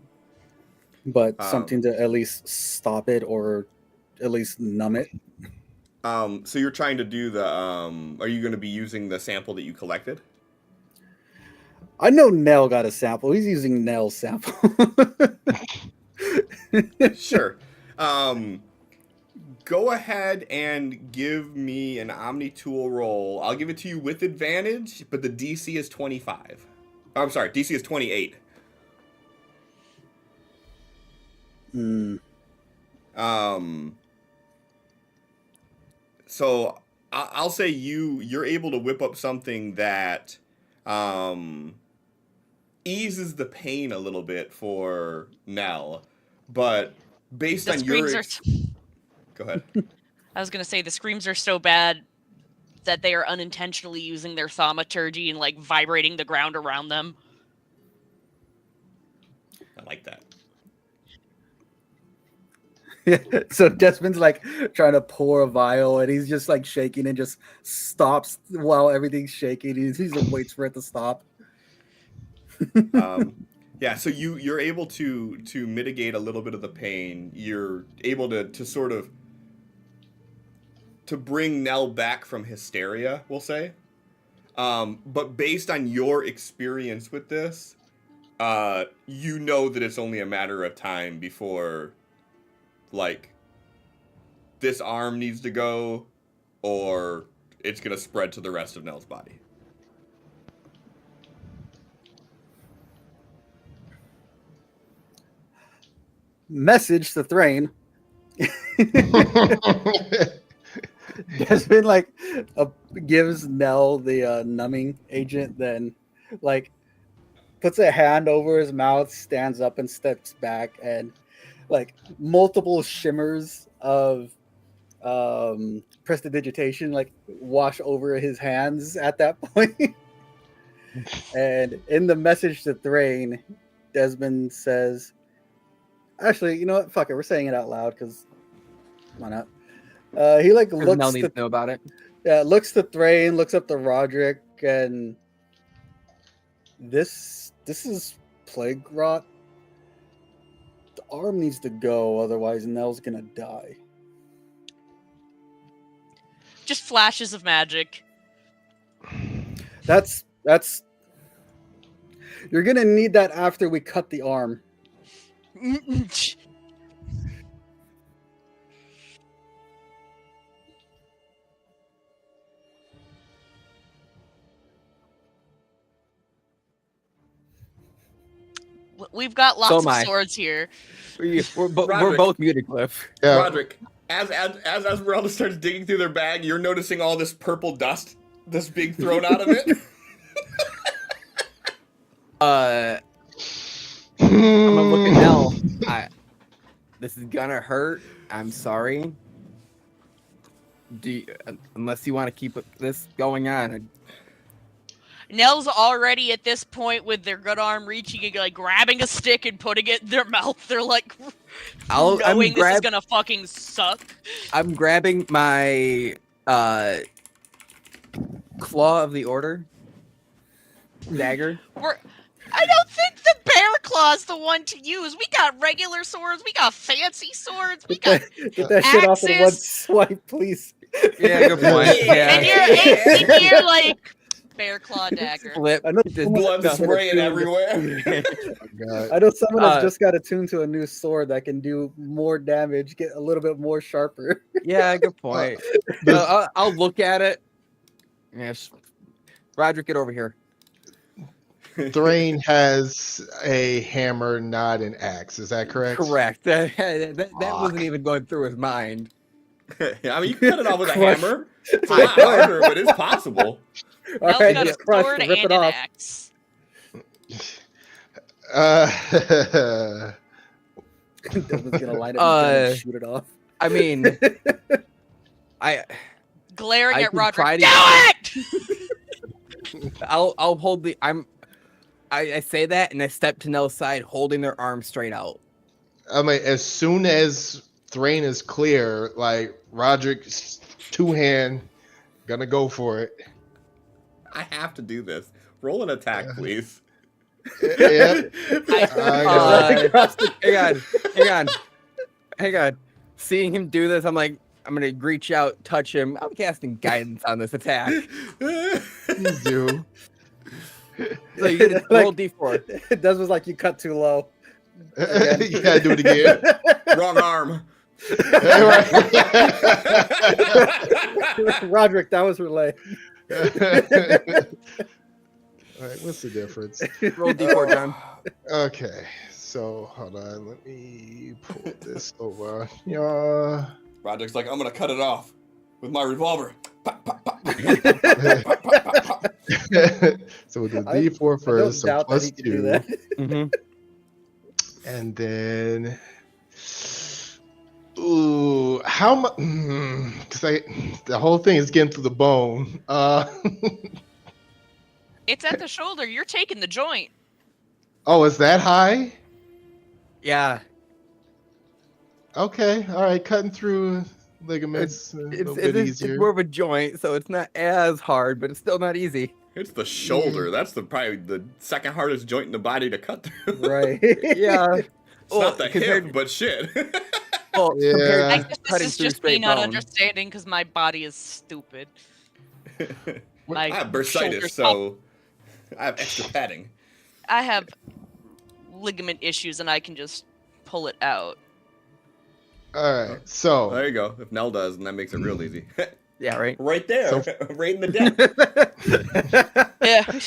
but something to at least stop it or at least numb it. So you're trying to do the are you going to be using the sample that you collected? I know Nell got a sample. He's using Nell's sample. Sure. Go ahead and give me an Omni Tool roll. I'll give it to you with advantage, but the DC is 25. Oh, I'm sorry, DC is 28. So I'll say you're able to whip up something that eases the pain a little bit for Nell, but based The on your screams go ahead. I was gonna say the screams are so bad that they are unintentionally using their thaumaturgy and like vibrating the ground around them. I like that. So Desmond's like trying to pour a vial, and he's just like shaking and just stops while everything's shaking. He just waits for it to stop. Yeah, so you're able to mitigate a little bit of the pain. You're able to sort of to bring Nell back from hysteria, we'll say. But based on your experience with this, you know that it's only a matter of time before, like, this arm needs to go, or it's gonna spread to the rest of Nell's body. Message to Thrain. Desmond like gives Nell the numbing agent, then like puts a hand over his mouth, stands up and steps back, and like multiple shimmers of prestidigitation like wash over his hands at that point. And in the message to Thrain, Desmond says, actually, you know what? Fuck it. We're saying it out loud because why not? He like looks Nell needs to know about it. Yeah, looks to Thrain, looks up to Roderick, and this is plague rot. The arm needs to go, otherwise Nell's gonna die. Just flashes of magic. That's you're gonna need that after we cut the arm. We've got So lots am of I. swords here. We're Roderick. both muted, Cliff. Yeah. Roderick, as Esmeralda starts digging through their bag, you're noticing all this purple dust that's being thrown out of it. I'm gonna look at Nell. This is gonna hurt. I'm sorry. Unless you want to keep this going on. Nell's already at this point with their good arm reaching and like grabbing a stick and putting it in their mouth. They're like knowing this is gonna fucking suck. I'm grabbing my claw of the order dagger. I don't think the bear claw's the one to use. We got regular swords. We got fancy swords. We got Get that shit off in one axes. swipe, please. Yeah, good point. Yeah. and you're like bear claw dagger. Flip. I know Just- Blood no. spraying everywhere. I know someone has just got attuned to a new sword that can do more damage, get a little bit more sharper. Yeah, good point. No, I'll look at it. Yes. Roderick, get over here. Thrain has a hammer, not an axe. Is that correct? Correct. That wasn't even going through his mind. I mean, you can cut it off with a Crush. hammer. It's a lot harder, but it's possible. All Nell's right, got a just crush, sword rip and it an off. axe. Desmond's gonna light it and shoot it off. I mean, Glaring I at can Roderick. try Do to- it! I'll hold the. I say that and I step to Nell's side, holding their arms straight out. I mean, as soon as Thrain is clear, like Roderick's two-hand, gonna go for it. I have to do this. Roll an attack, please. Yeah. Hang on. Seeing him do this, I'm like, I'm gonna reach out, touch him. I'm casting guidance on this attack. You do. So you get a roll D4. Des was like, you cut too low. You gotta do it again. Wrong arm. Roderick, that was relay. All right, what's the difference? Roll D4, John. Okay, so hold on, let me pull this over. Yeah. Roderick's like, I'm gonna cut it off with my revolver. Pop, pop, pop. So we'll do D4 I first, so don't doubt that plus he can do 2, that. Mm-hmm. and then. Ooh, how much? Because the whole thing is getting through the bone. It's at the shoulder. You're taking the joint. Oh, is that high? Yeah, Okay, all right, cutting through ligaments a little bit it's easier. more of a joint, so it's not as hard, but it's still not easy. It's the shoulder. That's probably the second hardest joint in the body to cut through. Right. Yeah. It's not the hip, but shit. Well, Yeah. compared I to guess cutting this is through just me straight not bone. understanding because my body is stupid. My I have shoulders bursitis, so I have extra padding. I have ligament issues and I can just pull it out. All right, so There you go. If Nell does, and that makes it real easy. Yeah, right. Right there, So- right in the deck. Yeah.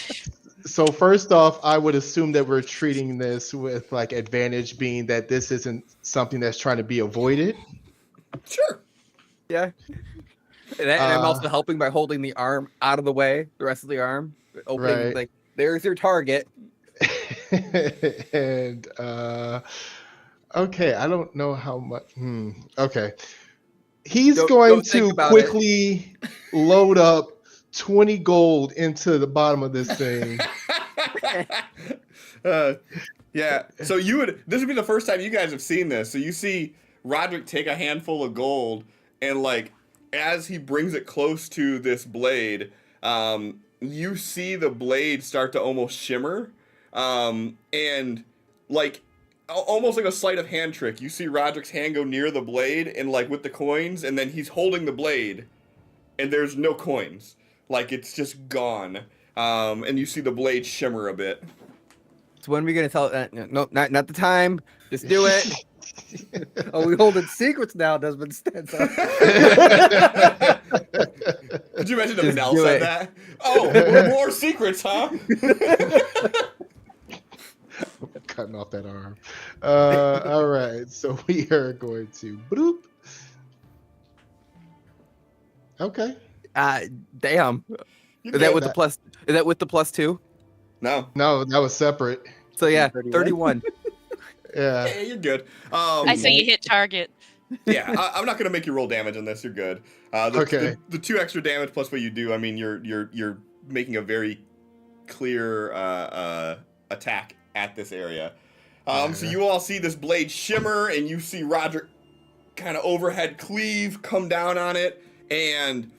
So first off, I would assume that we're treating this with like advantage, being that this isn't something that's trying to be avoided. Sure. Yeah. And I'm also helping by holding the arm out of the way, the rest of the arm. Opening, Right. like, there's your target. And okay, I don't know how much. Okay, he's going Don't think to about quickly load up 20 gold into the bottom of this thing. Yeah. So this would be the first time you guys have seen this. So you see Roderick take a handful of gold, and like as he brings it close to this blade, you see the blade start to almost shimmer, and like almost like a sleight of hand trick. You see Roderick's hand go near the blade, and like with the coins, and then he's holding the blade, and there's no coins. Like it's just gone. And you see the blade shimmer a bit. So when are we gonna tell? No, not the time. Just do it. Oh, we holding secrets now, Desmond stands up. Could you imagine if Just Nell do said it. that? Oh, more secrets, huh? cutting off that arm. All right, so we are going to bloop. Okay. Damn. You're Is that good. with the plus? Is that with the +2? No. No, that was separate. So yeah, 31. 31. Yeah. Yeah, you're good. I say you hit target. Yeah, I'm not gonna make you roll damage on this. You're good. Okay. The 2 extra damage plus what you do. I mean, you're making a very clear attack at this area. So you all see this blade shimmer, and you see Roderick kind of overhead cleave, come down on it, and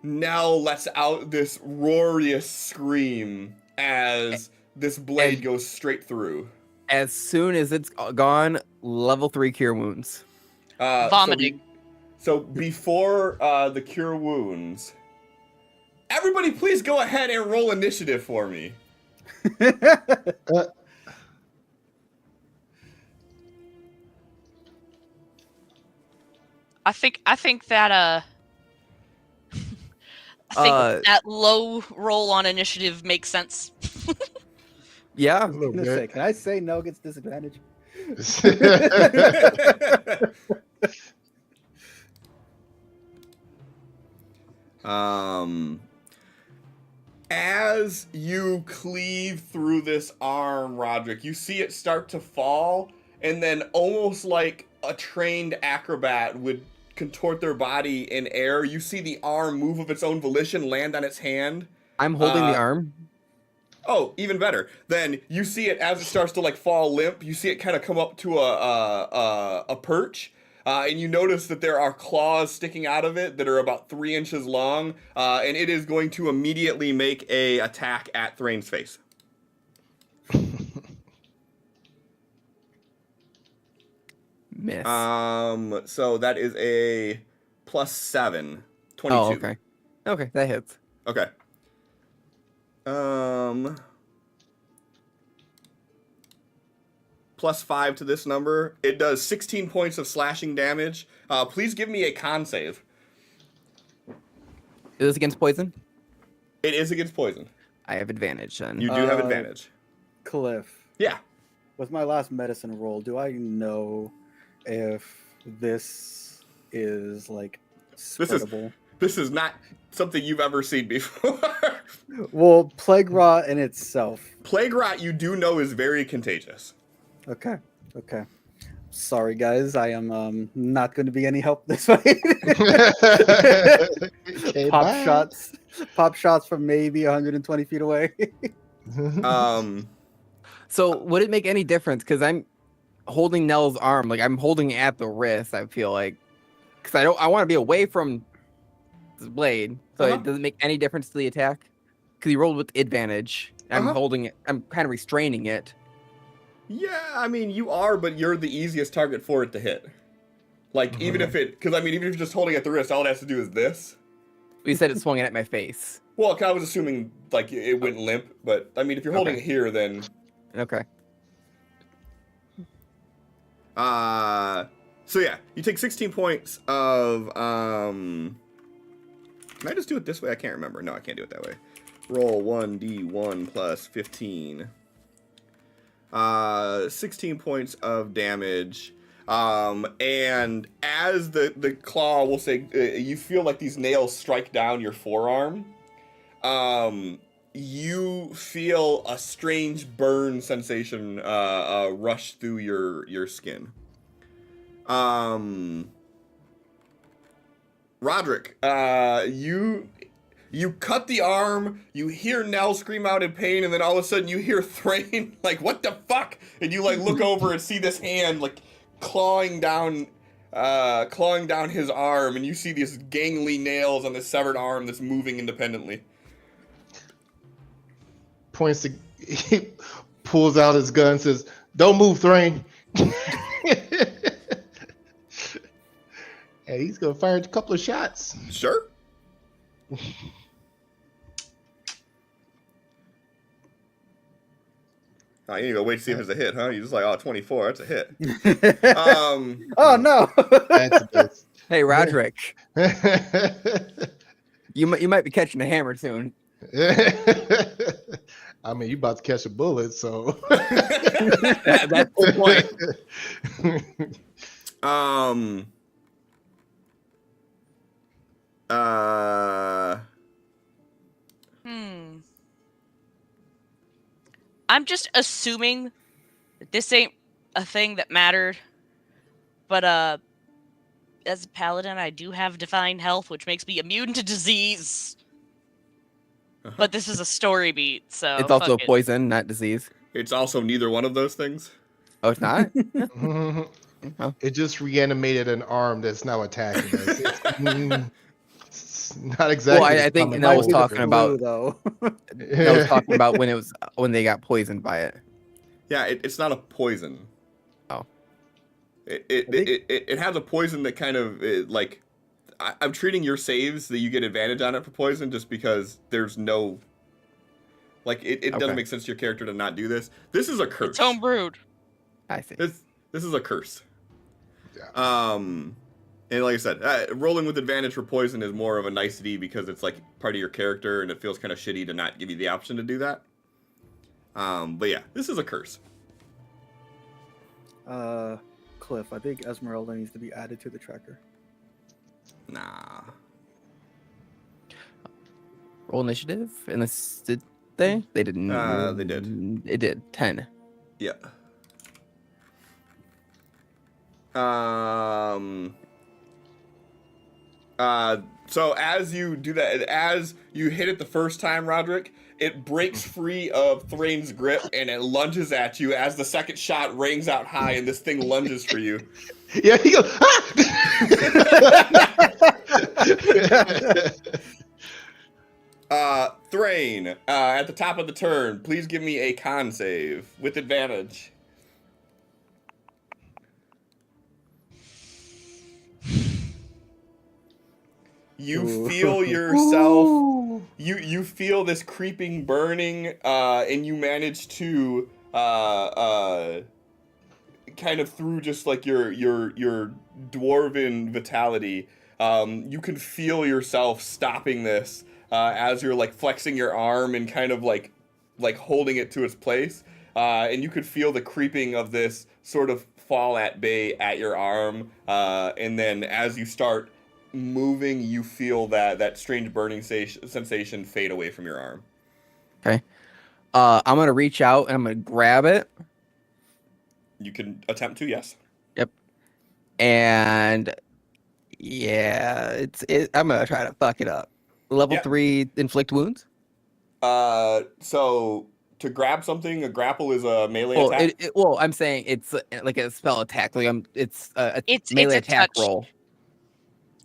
Nell lets out this roarious scream as this blade goes straight through. As soon as it's gone, level 3 cure wounds. Vomiting. So before the cure wounds, everybody please go ahead and roll initiative for me. I think that that low roll on initiative makes sense. Yeah. A little I'm gonna say, bit. can I say no gets disadvantage? As you cleave through this arm, Roderick, you see it start to fall, and then almost like a trained acrobat would contort their body in air, you see the arm move of its own volition, land on its hand. I'm holding the arm. Oh, even better. Then you see it as it starts to like fall limp. You see it kind of come up to a perch, and you notice that there are claws sticking out of it that are about 3 inches long, and it is going to immediately make a attack at Thrain's face. Miss. So that is a +7, 22. Oh, okay. Okay, that hits. Okay. +5 to this number. It does 16 points of slashing damage. Please give me a con save. Is this against poison? It is against poison. I have advantage then. You do have advantage. Cliff, Yeah. with my last medicine roll, do I know if this is like spreadable? This is not something you've ever seen before. Well, plague rot in itself. Plague rot, you do know, is very contagious. Okay. Sorry, guys. I am not going to be any help this way. Okay, Pop bye. shots from maybe 120 feet away. So would it make any difference? Because I'm holding Nell's arm, like I'm holding it at the wrist. I feel like, because I want to be away from the blade. So it doesn't make any difference to the attack. Because he rolled with advantage. I'm holding it. I'm kind of restraining it. Yeah, I mean, you are, but you're the easiest target for it to hit. Like, even if even if you're just holding at the wrist, all it has to do is this. You said it swung it at my face. Well, I was assuming, like, it went limp, but, I mean, if you're holding it here, then... Okay. So yeah, you take 16 points of, can I just do it this way? I can't remember. No, I can't do it that way. Roll 1d1 plus 15. 16 points of damage. And as the claw, will say, you feel like these nails strike down your forearm. You feel a strange burn sensation rush through your skin. Roderick, you cut the arm, you hear Nell scream out in pain, and then all of a sudden you hear Thrain, like, what the fuck? And you, like, look over and see this hand, like, clawing down his arm, and you see these gangly nails on the severed arm that's moving independently. Points to, he pulls out his gun and says, "Don't move, Thrain." And he's gonna fire a couple of shots. Sure. Oh, you need to wait to see if it's a hit, huh? You're just like, oh, 24, that's a hit. Oh no! That's it. Hey, Roderick, you might be catching a hammer soon. I mean, you about to catch a bullet, so. That's the point. Hmm. I'm just assuming that this ain't a thing that mattered, but as a paladin, I do have divine health, which makes me immune to disease. But this is a story beat, so It's also fuck it. poison, not disease. It's also neither one of those things. Oh, it's not? It just reanimated an arm that's now attacking us. It's not exactly. Well, I the think common Nell was cold. talking about though. Nell was talking about when they got poisoned by it. Yeah, it's not a poison. Oh. It has a poison that kind of like I'm treating your saves that you get advantage on it for poison just because there's no like it doesn't Okay. make sense to your character to not do this. This is a curse. It's homebrewed. I see. This is a curse. Yeah. And like I said, rolling with advantage for poison is more of a nicety because it's like part of your character and it feels kind of shitty to not give you the option to do that. But yeah, this is a curse. Cliff, I think Esmeralda needs to be added to the tracker. Nah. Roll initiative, and this did they? They didn't. They did. It did 10. Yeah. So as you do that, as you hit it the first time, Roderick, it breaks free of Thrain's grip and it lunges at you as the second shot rings out high and this thing lunges for you. Yeah, he goes. Thrain, at the top of the turn, please give me a con save with advantage. You feel yourself. You feel this creeping burning, and you manage to kind of through just like your dwarven vitality. You can feel yourself stopping this as you're like flexing your arm and kind of like holding it to its place, and you could feel the creeping of this sort of fall at bay at your arm, and then as you start moving, you feel that strange burning sensation fade away from your arm. Okay. I'm gonna reach out and I'm gonna grab it. You can attempt to, yes. Yep. And yeah, I'm gonna try to fuck it up. Level Yeah. 3 inflict wounds. So to grab something, a grapple is a melee attack. Well, I'm saying it's like a spell attack. Like it's a It's melee a attack touch. roll.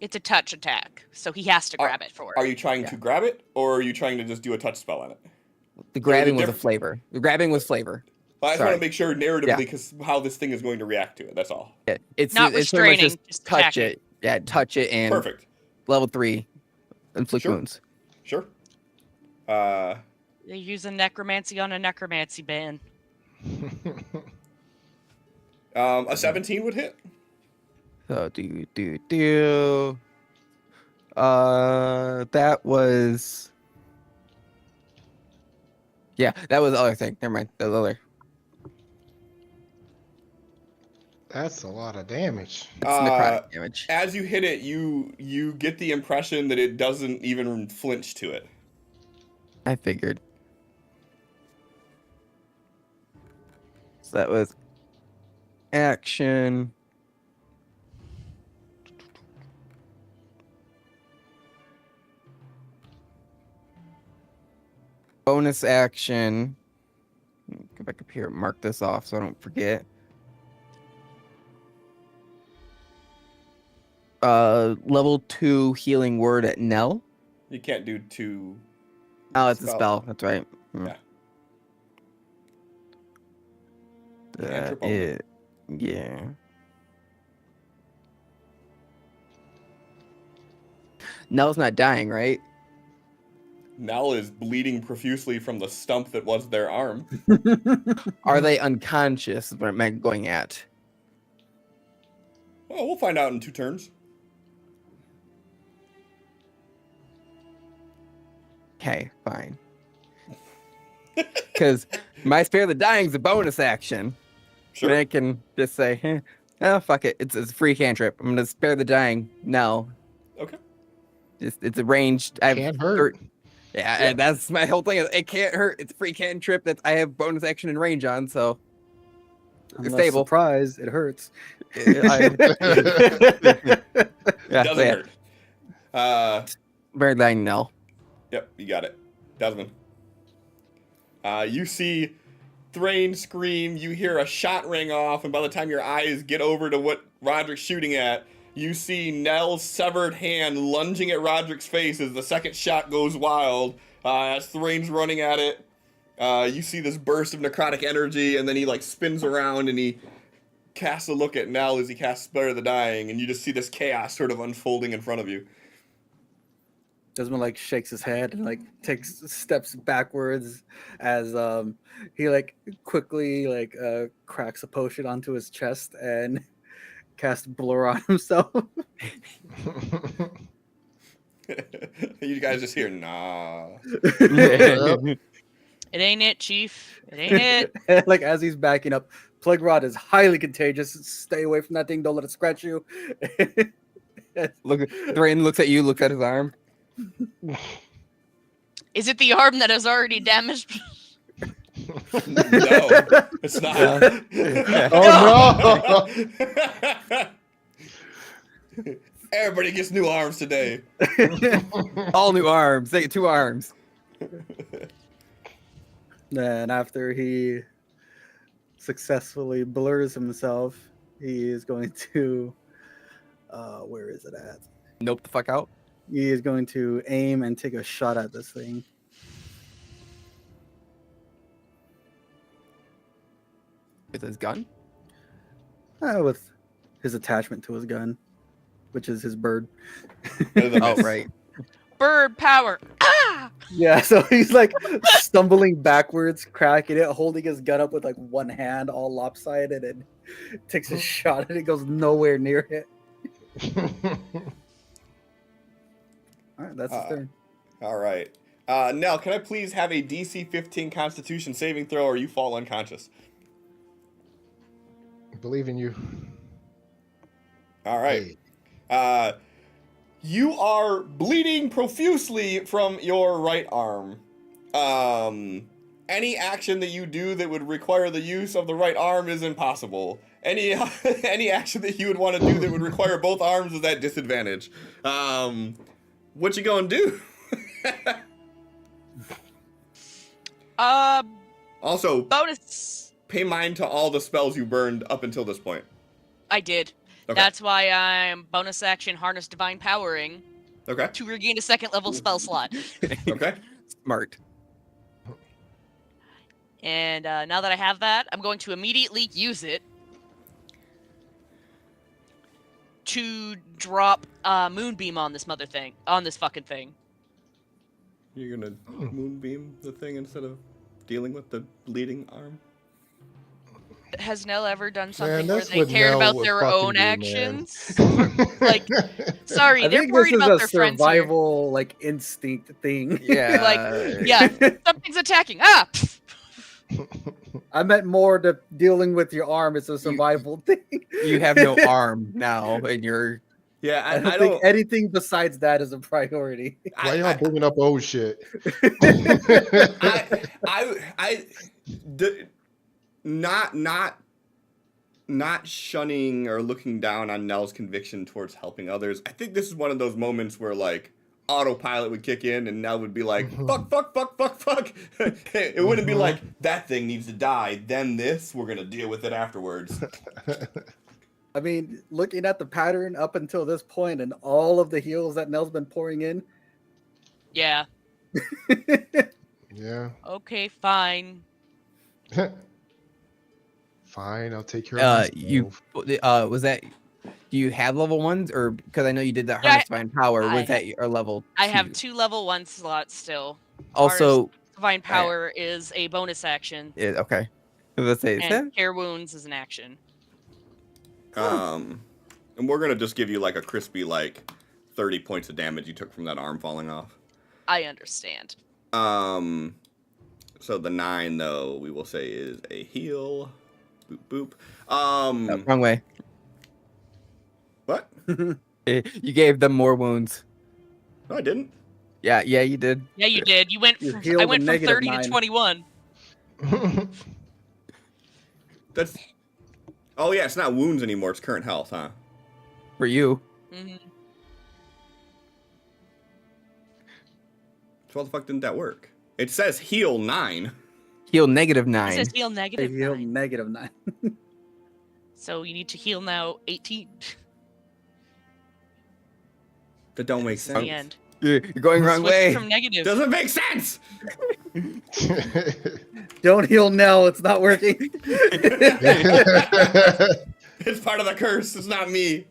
It's a touch attack, so he has to grab it for it. Are you trying to grab it, or are you trying to just do a touch spell on it? The grabbing was a difference. flavor. The grabbing was flavor. I just Sorry. want to make sure narratively, Yeah. because how this thing is going to react to it. That's all. Yeah, it's Not pretty much restraining, just touch attacking. it. Yeah, touch it and Perfect. level 3 inflict Sure. wounds. Sure. They're using necromancy on a necromancy ban. A 17 would hit. So that was that was the other thing. Never mind. The other. That's a lot of damage. It's necrotic damage. As you hit it, you get the impression that it doesn't even flinch to it. I figured. So that was action. Bonus action. Go back up here, mark this off so I don't forget. Level 2 healing word at Nell. You can't do two. Oh, it's a spell. That's right. Yeah. That Cantrip is, yeah. Nell's not dying, right? Nell is bleeding profusely from the stump that was their arm. Are they unconscious? Is what I'm going at. Well, we'll find out in 2 turns. Okay, fine. Because my spare the dying's a bonus action. Sure. And I can just say, oh fuck it, it's a free cantrip. I'm gonna spare the dying. No, Okay. it's a ranged. I have Can't hurt. Yeah, Yeah. and that's my whole thing. It can't hurt. It's a free cantrip that I have bonus action and range on, so I'm it's not stable. surprised. It hurts. Yeah, Doesn't yeah. hurt. Very dying, no. Yep, you got it. Desmond. You see Thrain scream, you hear a shot ring off, and by the time your eyes get over to what Roderick's shooting at, you see Nell's severed hand lunging at Roderick's face as the second shot goes wild. As Thrain's running at it, you see this burst of necrotic energy, and then he like spins around and he casts a look at Nell as he casts Spare the Dying, and you just see this chaos sort of unfolding in front of you. Desmond like shakes his head and like takes steps backwards as he like quickly like cracks a potion onto his chest and casts blur on himself. You guys just hear, nah. It ain't it, Chief. It ain't it. And, like as he's backing up, Plague Rod is highly contagious. Stay away from that thing. Don't let it scratch you. Look, Thrain looks at you, looks at his arm. Is it the arm that is already damaged? No, it's not. Oh no! Everybody gets new arms today. All new arms. They get 2 arms. Then after he successfully blurs himself, he is going to where is it at? Nope the fuck out. He is going to aim and take a shot at this thing. With his gun? With his attachment to his gun, which is his bird. Oh, right. Bird power. Ah! Yeah, so he's like stumbling backwards, cracking it, holding his gun up with like one hand, all lopsided, and takes a shot and it goes nowhere near it. All right, that's his turn. All right. Nell, can I please have a DC 15 Constitution saving throw, or you fall unconscious? Believe in you. All right. You are bleeding profusely from your right arm. Any action that you do that would require the use of the right arm is impossible. Any action that you would want to do that would require both arms is at disadvantage. What you gonna do? Also, Bonus. pay mind to all the spells you burned up until this point. I did. Okay. That's why I'm bonus action harness divine powering Okay. to regain a 2nd level spell slot. Okay. Smart. And now that I have that, I'm going to immediately use it to drop Moonbeam on this fucking thing. You're gonna moonbeam the thing instead of dealing with the bleeding arm? Has Nell ever done something Man, where that's they what cared Nell about would their fucking own do, man. actions? Like, sorry, I they're think worried this is about a their friends here. survival like instinct thing. Yeah. Like, yeah, something's attacking. Ah! Pff. I meant more to dealing with your arm. It's a survival thing. You have no arm now, and you're. Yeah, I don't think anything besides that is a priority. Why y'all bringing up old shit? Not shunning or looking down on Nell's conviction towards helping others. I think this is one of those moments where like autopilot would kick in and Nell would be like, fuck. It wouldn't be like, that thing needs to die, then this, we're gonna deal with it afterwards. I mean, looking at the pattern up until this point and all of the heals that Nell's been pouring in. Yeah. Yeah. Okay, fine. Fine, I'll take care of myself. Was that? Do you have level 1s, or because I know you did that Yeah, harness divine power? I- Was that your level? I have 2? 2 level 1 slots still. Also, Divine power is a bonus action, yeah, okay. Let's say and cure wounds is an action. And we're gonna just give you like a crispy like 30 points of damage you took from that arm falling off. I understand. So the 9, though, we will say is a heal. Boop, boop. Oh, wrong way. What? You gave them more wounds. No, I didn't. Yeah, you did. Yeah, you did. You went. You From, healed I a went from negative 30 9. to 21. That's. Oh, yeah, it's not wounds anymore. It's current health, huh? For you. Mhm. So, how the fuck didn't that work? It says heal 9. Heal negative It 9. says heal They negative healed 9. negative 9. So you need to heal now 18. That don't make This is sense. the end. You're going wrong Switch way. from negative. Doesn't make sense. Don't heal now. It's not working. It's part of the curse. It's not me.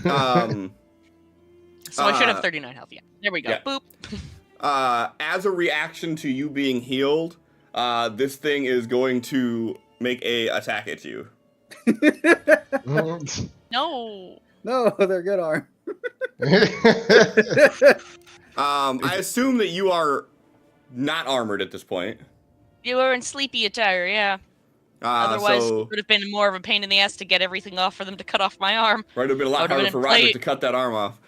So I should have 39 health. Yeah. There we go. Yeah. Boop. As a reaction to you being healed, this thing is going to make a attack at you. No. No, they're good arm. I assume that you are not armored at this point. You were in sleepy attire, yeah. Otherwise, So it would have been more of a pain in the ass to get everything off for them to cut off my arm. right, it would have been a lot Would've harder been for in Roderick play- to cut that arm off.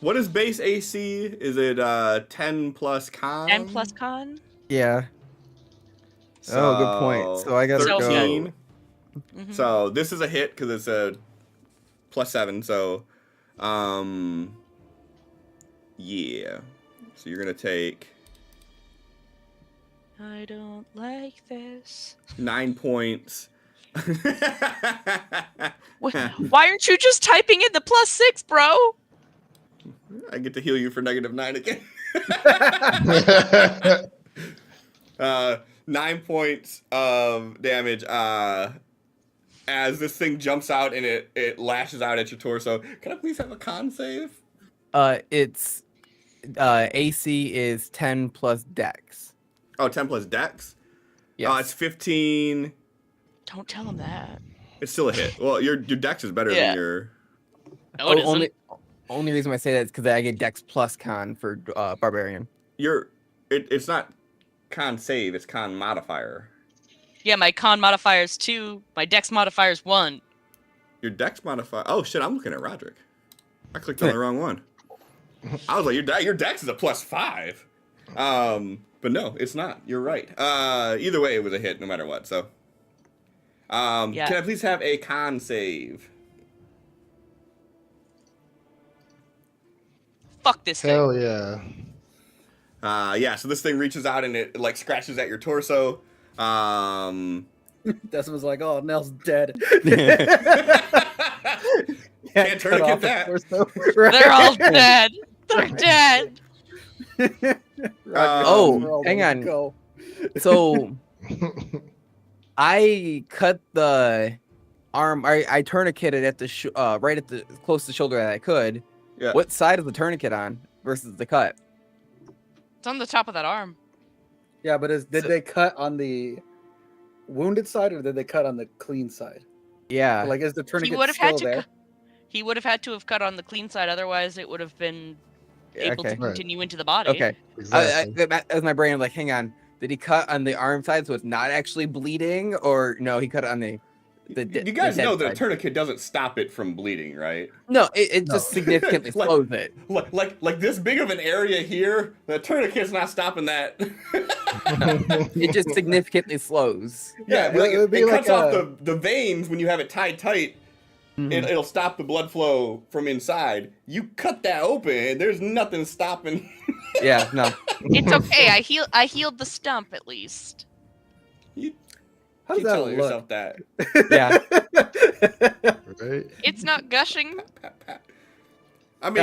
What is base AC? Is it 10 plus con? 10 plus con? Yeah. Oh, good point. So I gotta So- go. 13. Mhm. So this is a hit because it's a +7. So, yeah. So you're gonna take I don't like this. 9 points. Why aren't you just typing in the +6, bro? I get to heal you for -9 again. 9 points of damage. As this thing jumps out and it lashes out at your torso. Can I please have a con save? It's AC is 10 plus Dex. Oh, 10 plus Dex. Yes. It's 15. Don't tell him that. It's still a hit. Well, your Dex is better Yeah. than your. No, it isn't. Only reason why I say that is because I get Dex plus con for Barbarian. It's not con save. It's con modifier. Yeah, my con modifier is 2. My dex modifier is 1. Your Dex modifier. Oh shit! I'm looking at Roderick. I clicked on the wrong one. I was like, your Dex is a +5. But no, it's not. You're right. Either way, it was a hit no matter what. So, Yeah. can I please have a con save? Fuck this thing. Hell yeah. Yeah. So this thing reaches out and it like scratches at your torso. Desmond's like, oh, Nell's dead. Can't tourniquet that. They're all dead. They're dead. Oh, hang on. Go. So I cut the arm. I tourniqueted at the right at the close to the shoulder that I could. Yeah. What side is the tourniquet on versus the cut? It's on the top of that arm. Yeah, but did So- they cut on the wounded side or did they cut on the clean side? Yeah. Like, is the He tourniquet would have still had to. there? He would have had to have cut on the clean side. Otherwise, it would have been able Okay. to Right. continue into the body. Okay. Exactly. That was my brain. I'm like, hang on. Did he cut on the arm side so it's not actually bleeding, or no? He cut it on the. You guys the know dead that a side. tourniquet doesn't stop it from bleeding, right? No, it No. just significantly Like- slows it. Like this big of an area here, the tourniquet's not stopping that. It just significantly slows. Yeah, Yeah, like, it would be it like cuts off a- the veins when you have it tied tight. Mhm. It'll stop the blood flow from inside. You cut that open, and there's nothing stopping. Yeah, no. It's okay. I healed the stump at least. You How keep does that telling look? yourself that. Yeah. Right? It's not gushing. Pat, pat. I mean,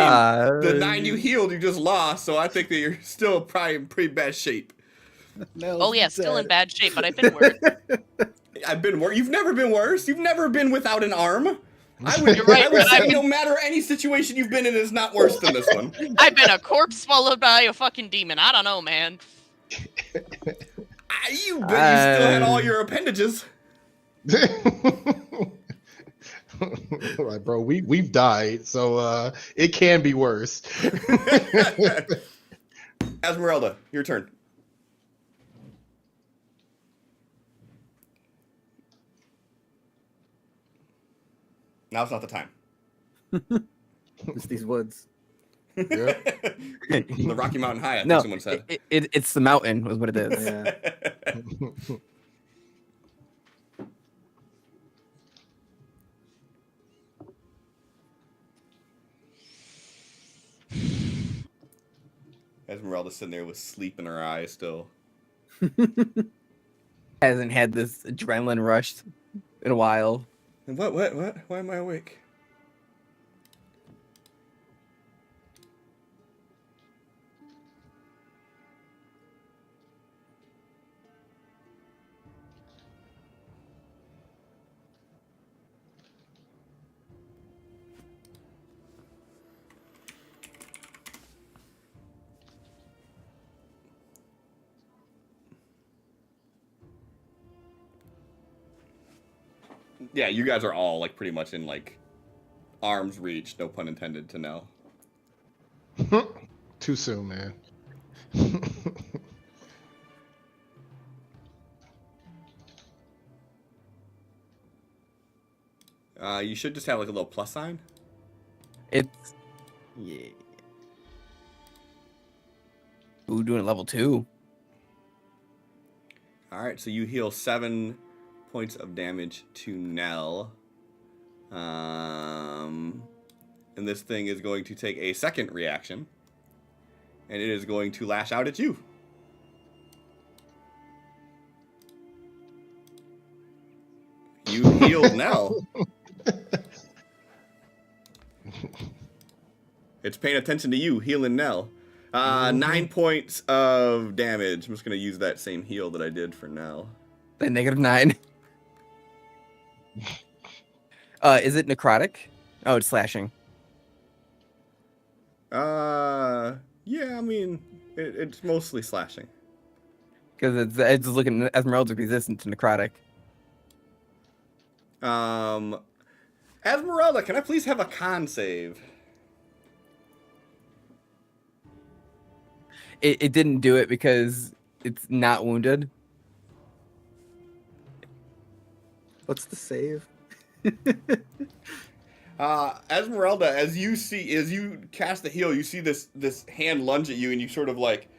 the 9 you healed, you just lost, so I think that you're still probably in pretty bad shape. Nell's Oh yeah, still in dead. bad shape, but I've been worse. I've been worse. You've never been worse. You've never been without an arm. I would, You're right, I would but say I've no matter any situation you've been in is not worse than this one. I've been a corpse swallowed by a fucking demon. I don't know, man. You still had all your appendages. Like, bro, we've died, so it can be worse. Esmeralda, your turn. Now's not the time. It's these woods. The Rocky Mountain High, I think No, someone said. it's the mountain was what it is. Yeah. Esmeralda's sitting there with sleep in her eyes still. Hasn't had this adrenaline rush in a while. And what? Why am I awake? Yeah, you guys are all like pretty much in like arm's reach, no pun intended, to Nell. Too soon, man. You should just have like a little plus sign. It's yeah. Ooh, doing it level 2. All right, so you heal 7 points of damage to Nell. And this thing is going to take a second reaction, and it is going to lash out at you. You healed Nell. It's paying attention to you, healing Nell. 9 points of damage. I'm just going to use that same heal that I did for Nell. The -9. Is it necrotic? Oh, it's slashing. Yeah, I mean, it's mostly slashing. Because it's looking at Esmeralda's resistant to necrotic. Esmeralda, can I please have a con save? It didn't do it because it's not wounded. What's the save? Esmeralda, as you cast the heal, you see this hand lunge at you, and you sort of like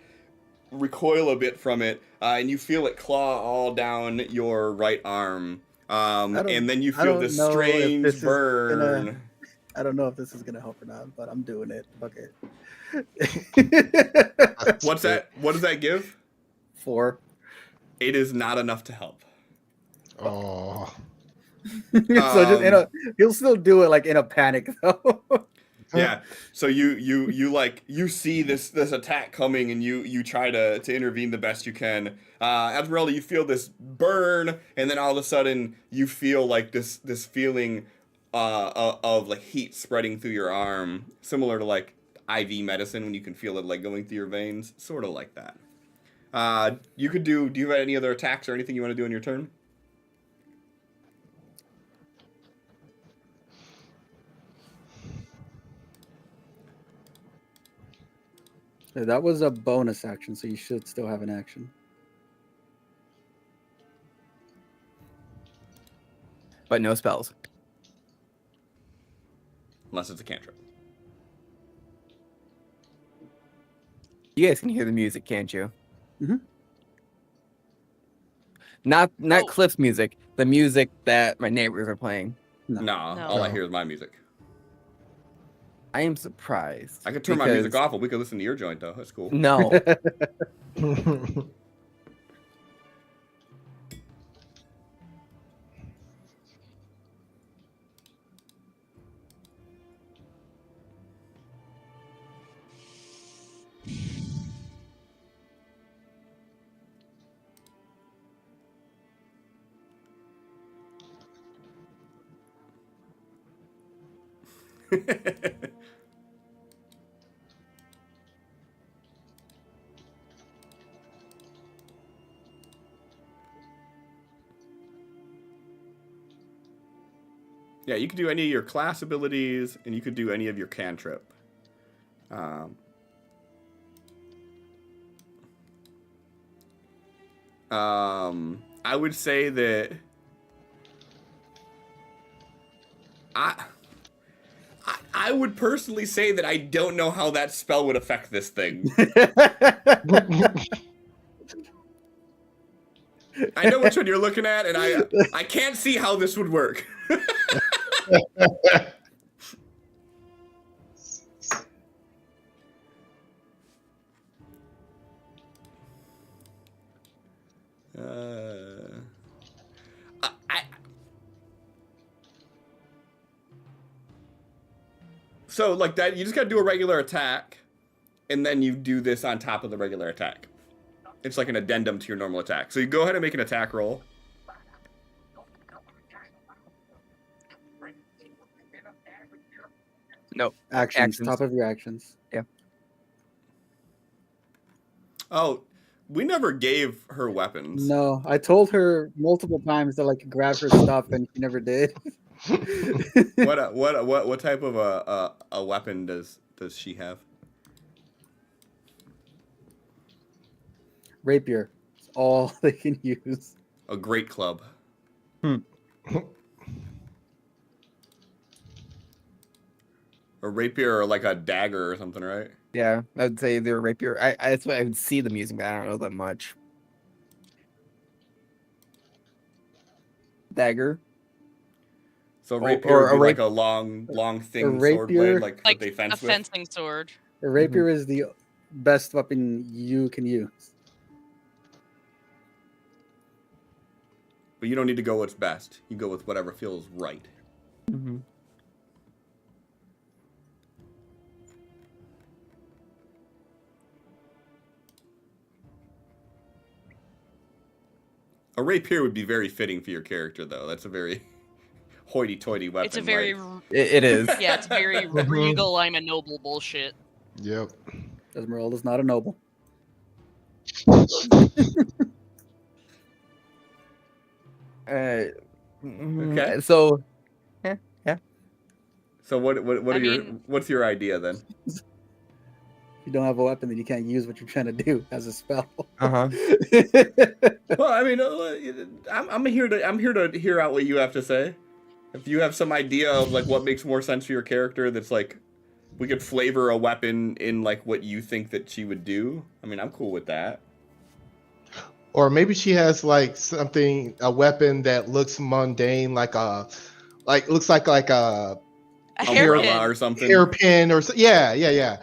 recoil a bit from it, and you feel it claw all down your right arm, and then you feel this strange burn. I don't know if this is gonna help or not, but I'm doing it. Fuck it. What's that? What does that give? 4. It is not enough to help. Oh. So just he'll still do it like in a panic though. Yeah. So you see this attack coming, and you try to intervene the best you can. Esmeralda, you feel this burn, and then all of a sudden you feel like this feeling of like heat spreading through your arm, similar to like IV medicine when you can feel it like going through your veins, sort of like that. You could do you have any other attacks or anything you want to do in your turn? That was a bonus action, so you should still have an action. But no spells. Unless it's a cantrip. You guys can hear the music, can't you? Mm-hmm. Not Oh. Cliff's music, the music that my neighbors are playing. No, all I hear is my music. I am surprised. I could turn my music off, but we could listen to your joint though. That's cool. No. Yeah, you could do any of your class abilities, and you could do any of your cantrip. I would say that I would personally say that I don't know how that spell would affect this thing. I know which one you're looking at, and I can't see how this would work. So like that, you just gotta do a regular attack, and then you do this on top of the regular attack. It's like an addendum to your normal attack. So you go ahead and make an attack roll. Nope. Actions. Actions. Top of your actions. Yeah. Oh, we never gave her weapons. No, I told her multiple times to like grab her stuff, and she never did. What type of a weapon does she have? Rapier. It's all they can use. A great club. A rapier or like a dagger or something, right? Yeah, I would say they're rapier. I that's what I would see them using, but I don't know that much. Dagger. So Or- rapier or would be a like a long thin sword rapier- blade, like Like that they a fence with. fencing sword. A rapier is the best weapon you can use. But you don't need to go what's best. You go with whatever feels right. Mm-hmm. A rapier would be very fitting for your character, though. That's a very hoity-toity weapon. It's a very like- It is. yeah, it's very regal. I'm a noble bullshit. Yep. Esmeralda's not a noble. Okay. So So what I are your mean- what's your idea then? If you don't have a weapon, then you can't use what you're trying to do as a spell. Uh-huh. Well, I mean, I'm here to hear out what you have to say. If you have some idea of like what makes more sense for your character, that's like we could flavor a weapon in like what you think that she would do. I mean, I'm cool with that. Or maybe she has like a weapon that looks mundane, looks like a A Umbrella hairpin. or something. hairpin or yeah.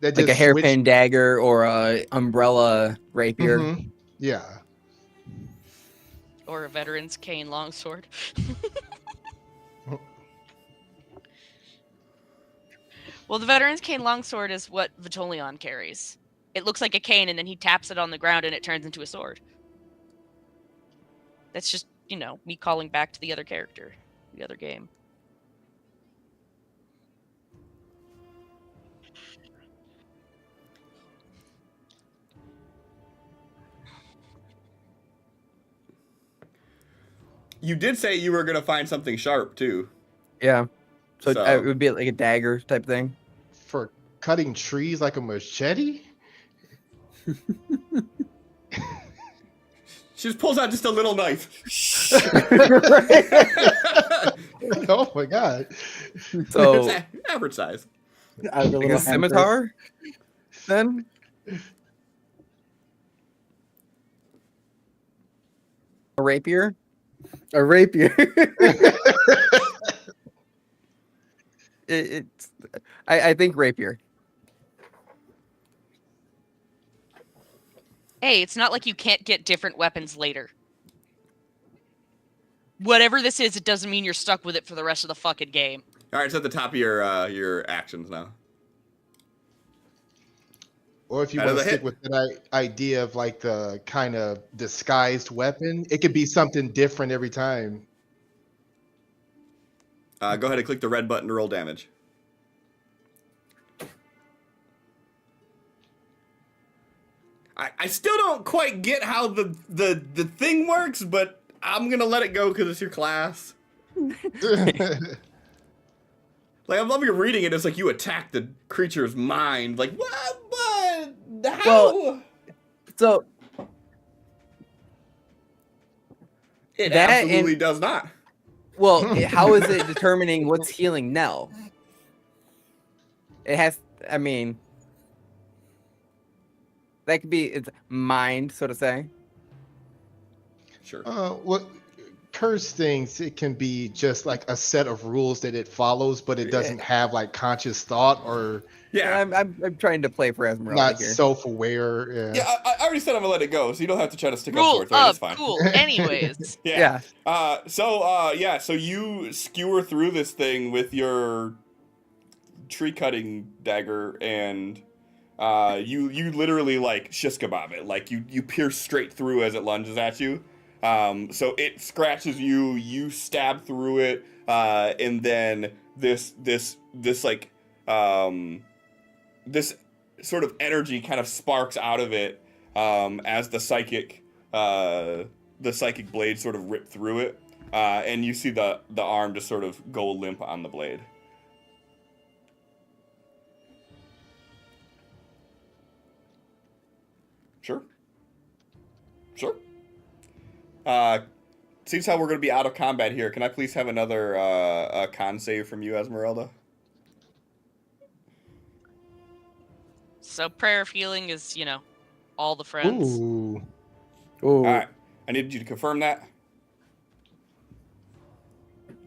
That Like a just hairpin dagger or a umbrella rapier. Mhm. Yeah. Or a veteran's cane longsword. Well, the veteran's cane longsword is what Vitolion carries. It looks like a cane, and then he taps it on the ground, and it turns into a sword. That's just, me calling back to the other character, the other game. You did say you were gonna find something sharp too. Yeah. So, So- it would be like a dagger type thing. For cutting trees like a machete? She just pulls out just a little knife. Oh my god. So It's average size. Out of the like little a scimitar then? A rapier? A rapier. I think rapier. Hey, it's not like you can't get different weapons later. Whatever this is, it doesn't mean you're stuck with it for the rest of the fucking game. All right, it's at the top of your actions now. Or if you Out of want to the stick hit. with that idea of like the kind of disguised weapon, it could be something different every time. Go ahead and click the red button to roll damage. I still don't quite get how the thing works, but I'm gonna let it go because it's your class. Like, I'm loving reading it. It's like you attack the creature's mind. Like, what? But how? Well, So it that absolutely and- does not. Well, how is it determining what's healing Nell? It has. I mean, that could be its mind, so to say. Sure. What curse things? It can be just like a set of rules that it follows, but it doesn't have like conscious thought or Yeah. I'm trying to play for Esmeralda not here. self-aware. Yeah, I already said I'm gonna let it go, so you don't have to try to stick up Rule for it. Right? It's up, fine. cool. Anyways, Yeah. So you skewer through this thing with your tree cutting dagger, and you literally like shish kebab it. Like you pierce straight through as it lunges at you. So it scratches you. You stab through it, and then this sort of energy kind of sparks out of it as the psychic blade sort of rip through it, and you see the arm just sort of go limp on the blade. Sure. Seems how we're going to be out of combat here. Can I please have another con save from you, Esmeralda? so prayer of healing is, all the friends. Ooh. All right. I need you to confirm that.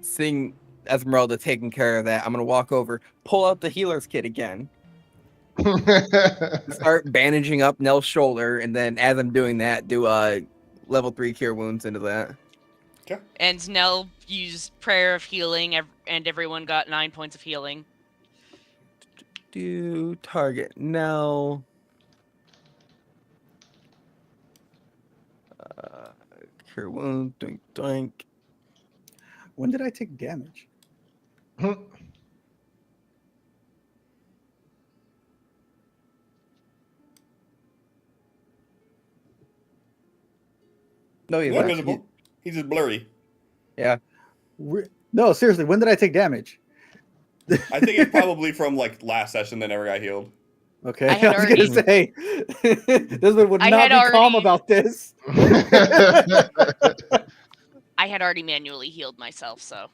Seeing Esmeralda taking care of that, I'm gonna walk over, pull out the healer's kit again, start bandaging up Nell's shoulder, and then as I'm doing that, do a level 3 cure wounds into that. Okay. And Nell used prayer of healing, and everyone got 9 points of healing. Do target Nell. Cure wound. Doink doink. When did I take damage? No, he's He's not. invisible. He's just blurry. Yeah. No, seriously, when did I take damage? I think it's probably from like last session that never got healed. Okay, I I, had was gonna say this would I not had be calm already- about this. I had already manually healed myself, so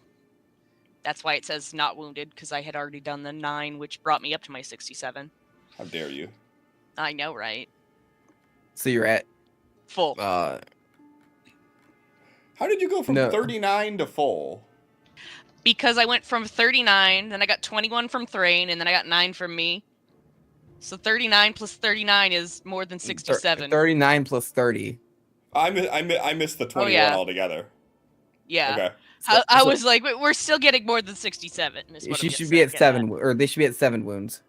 that's why it says not wounded, because I had already done the 9, which brought me up to my 67. How dare you? I know, right? So you're at Full. How did you go from No. 39 to full? Because I went from 39, then I got 21 from Thrain, and then I got 9 from me. So 39 plus 39 is more than 67. 39 plus 30. I missed the 21 yeah. altogether. Yeah. Okay. I was like, we're still getting more than 67. Is what She I'm should be at 7, or they should be at 7 wounds.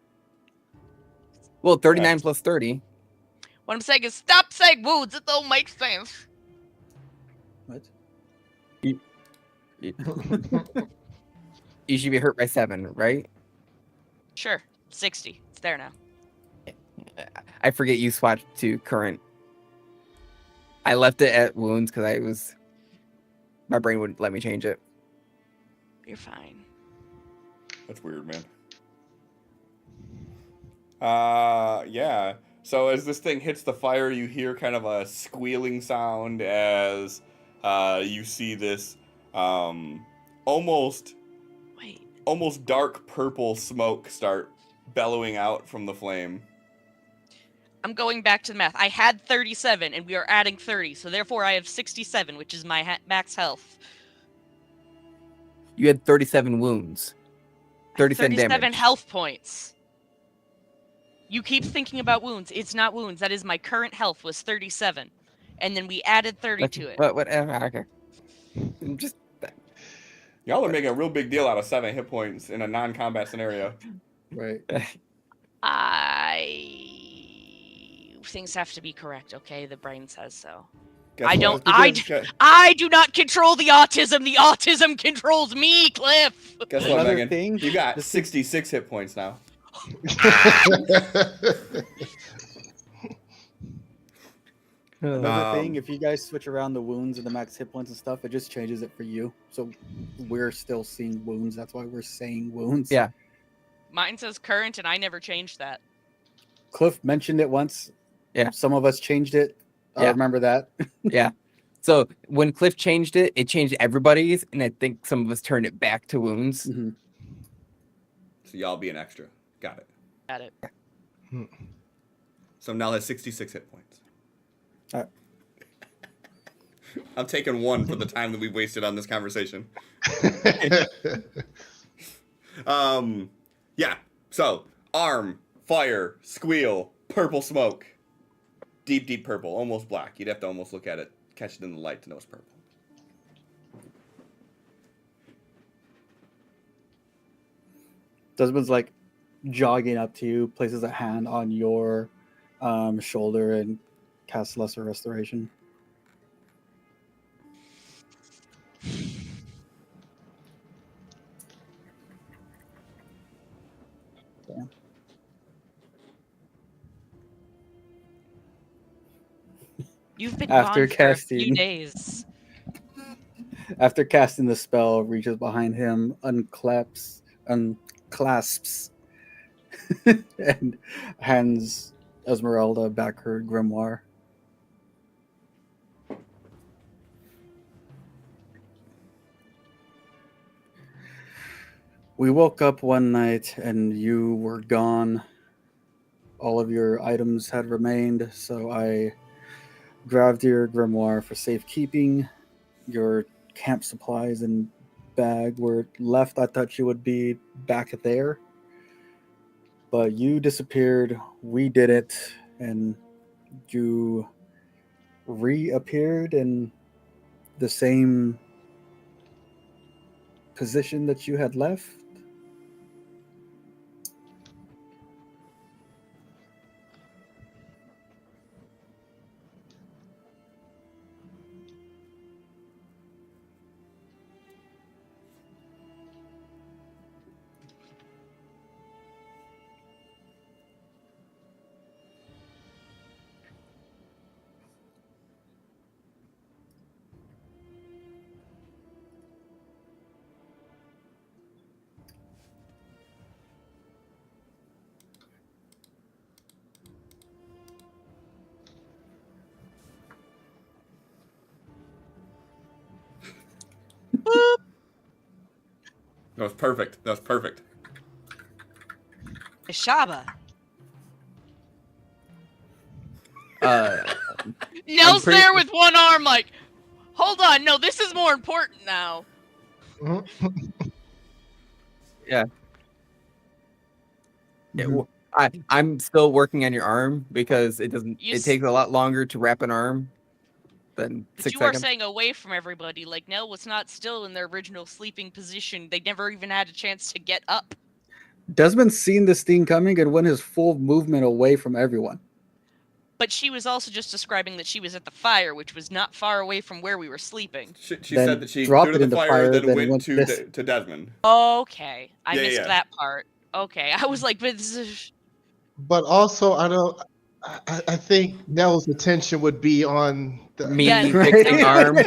Well, 39 plus 30. What I'm saying is, stop saying wounds. It don't make sense. What? You should be hurt by 7, right? Sure. 60. It's there now. I forget you swatched to current. I left it at wounds because my brain wouldn't let me change it. You're fine. That's weird, man. Yeah. So as this thing hits the fire, you hear kind of a squealing sound as you see this almost dark purple smoke start bellowing out from the flame. I'm going back to the math. I had 37, and we are adding 30, so therefore I have 67, which is my max health. You had 37 wounds. 37 damage. Health points. You keep thinking about wounds. It's not wounds. That is my current health was 37. And then we added 30 to it. Whatever. Okay. Just Y'all are making a real big deal out of 7 hit points in a non-combat scenario. Right. Things have to be correct, okay? The brain says so. Guess I what? don't- Okay. I do not control the autism. The autism controls me, Cliff. Guess what, Another Megan? thing, You got this is- 66 hit points now. Another thing, if you guys switch around the wounds and the max hit points and stuff, it just changes it for you. So we're still seeing wounds. That's why we're saying wounds. Yeah. Mine says current, and I never changed that. Cliff mentioned it once. Yeah. Some of us changed it. I Yeah. remember that. Yeah. So when Cliff changed it, it changed everybody's, and I think some of us turned it back to wounds. Mm-hmm. So y'all be an extra. Got it. Got it. So Nell has 66 hit points. Alright. I'm taking 1 for the time that we wasted on this conversation. Yeah. So arm, fire, squeal, purple smoke, deep purple, almost black. You'd have to almost look at it, catch it in the light to know it's purple. Desmond's like jogging up to you, places a hand on your shoulder, and casts Lesser Restoration. Damn. You've been After gone for a few casting- days. After casting the spell, reaches behind him, unclasps, and hands Esmeralda back her grimoire. We woke up one night and you were gone. All of your items had remained, so I grabbed your grimoire for safekeeping. Your camp supplies and bag were left. I thought you would be back there, but you disappeared. We did it, and you reappeared in the same position that you had left. That was perfect. That was perfect. Ishaba. pretty- Nell's there with one arm, like, hold on, no, this is more important now. Yeah, Mhm. well, I'm still working on your arm because it doesn't. You It s- takes a lot longer to wrap an arm than But 6 you are seconds. saying away from everybody, like Nell was not still in their original sleeping position. They never even had a chance to get up. Desmond's seen this thing coming and went his full movement away from everyone. But she was also just describing that she was at the fire, which was not far away from where we were sleeping. She Then said that she dropped threw it to in the the fire, fire, then then went went to this- to Desmond. Okay, I Yeah, missed yeah. that part. Okay, I was like, but this is... But also, I think Nell's attention would be on the Me Yeah, fixing arm.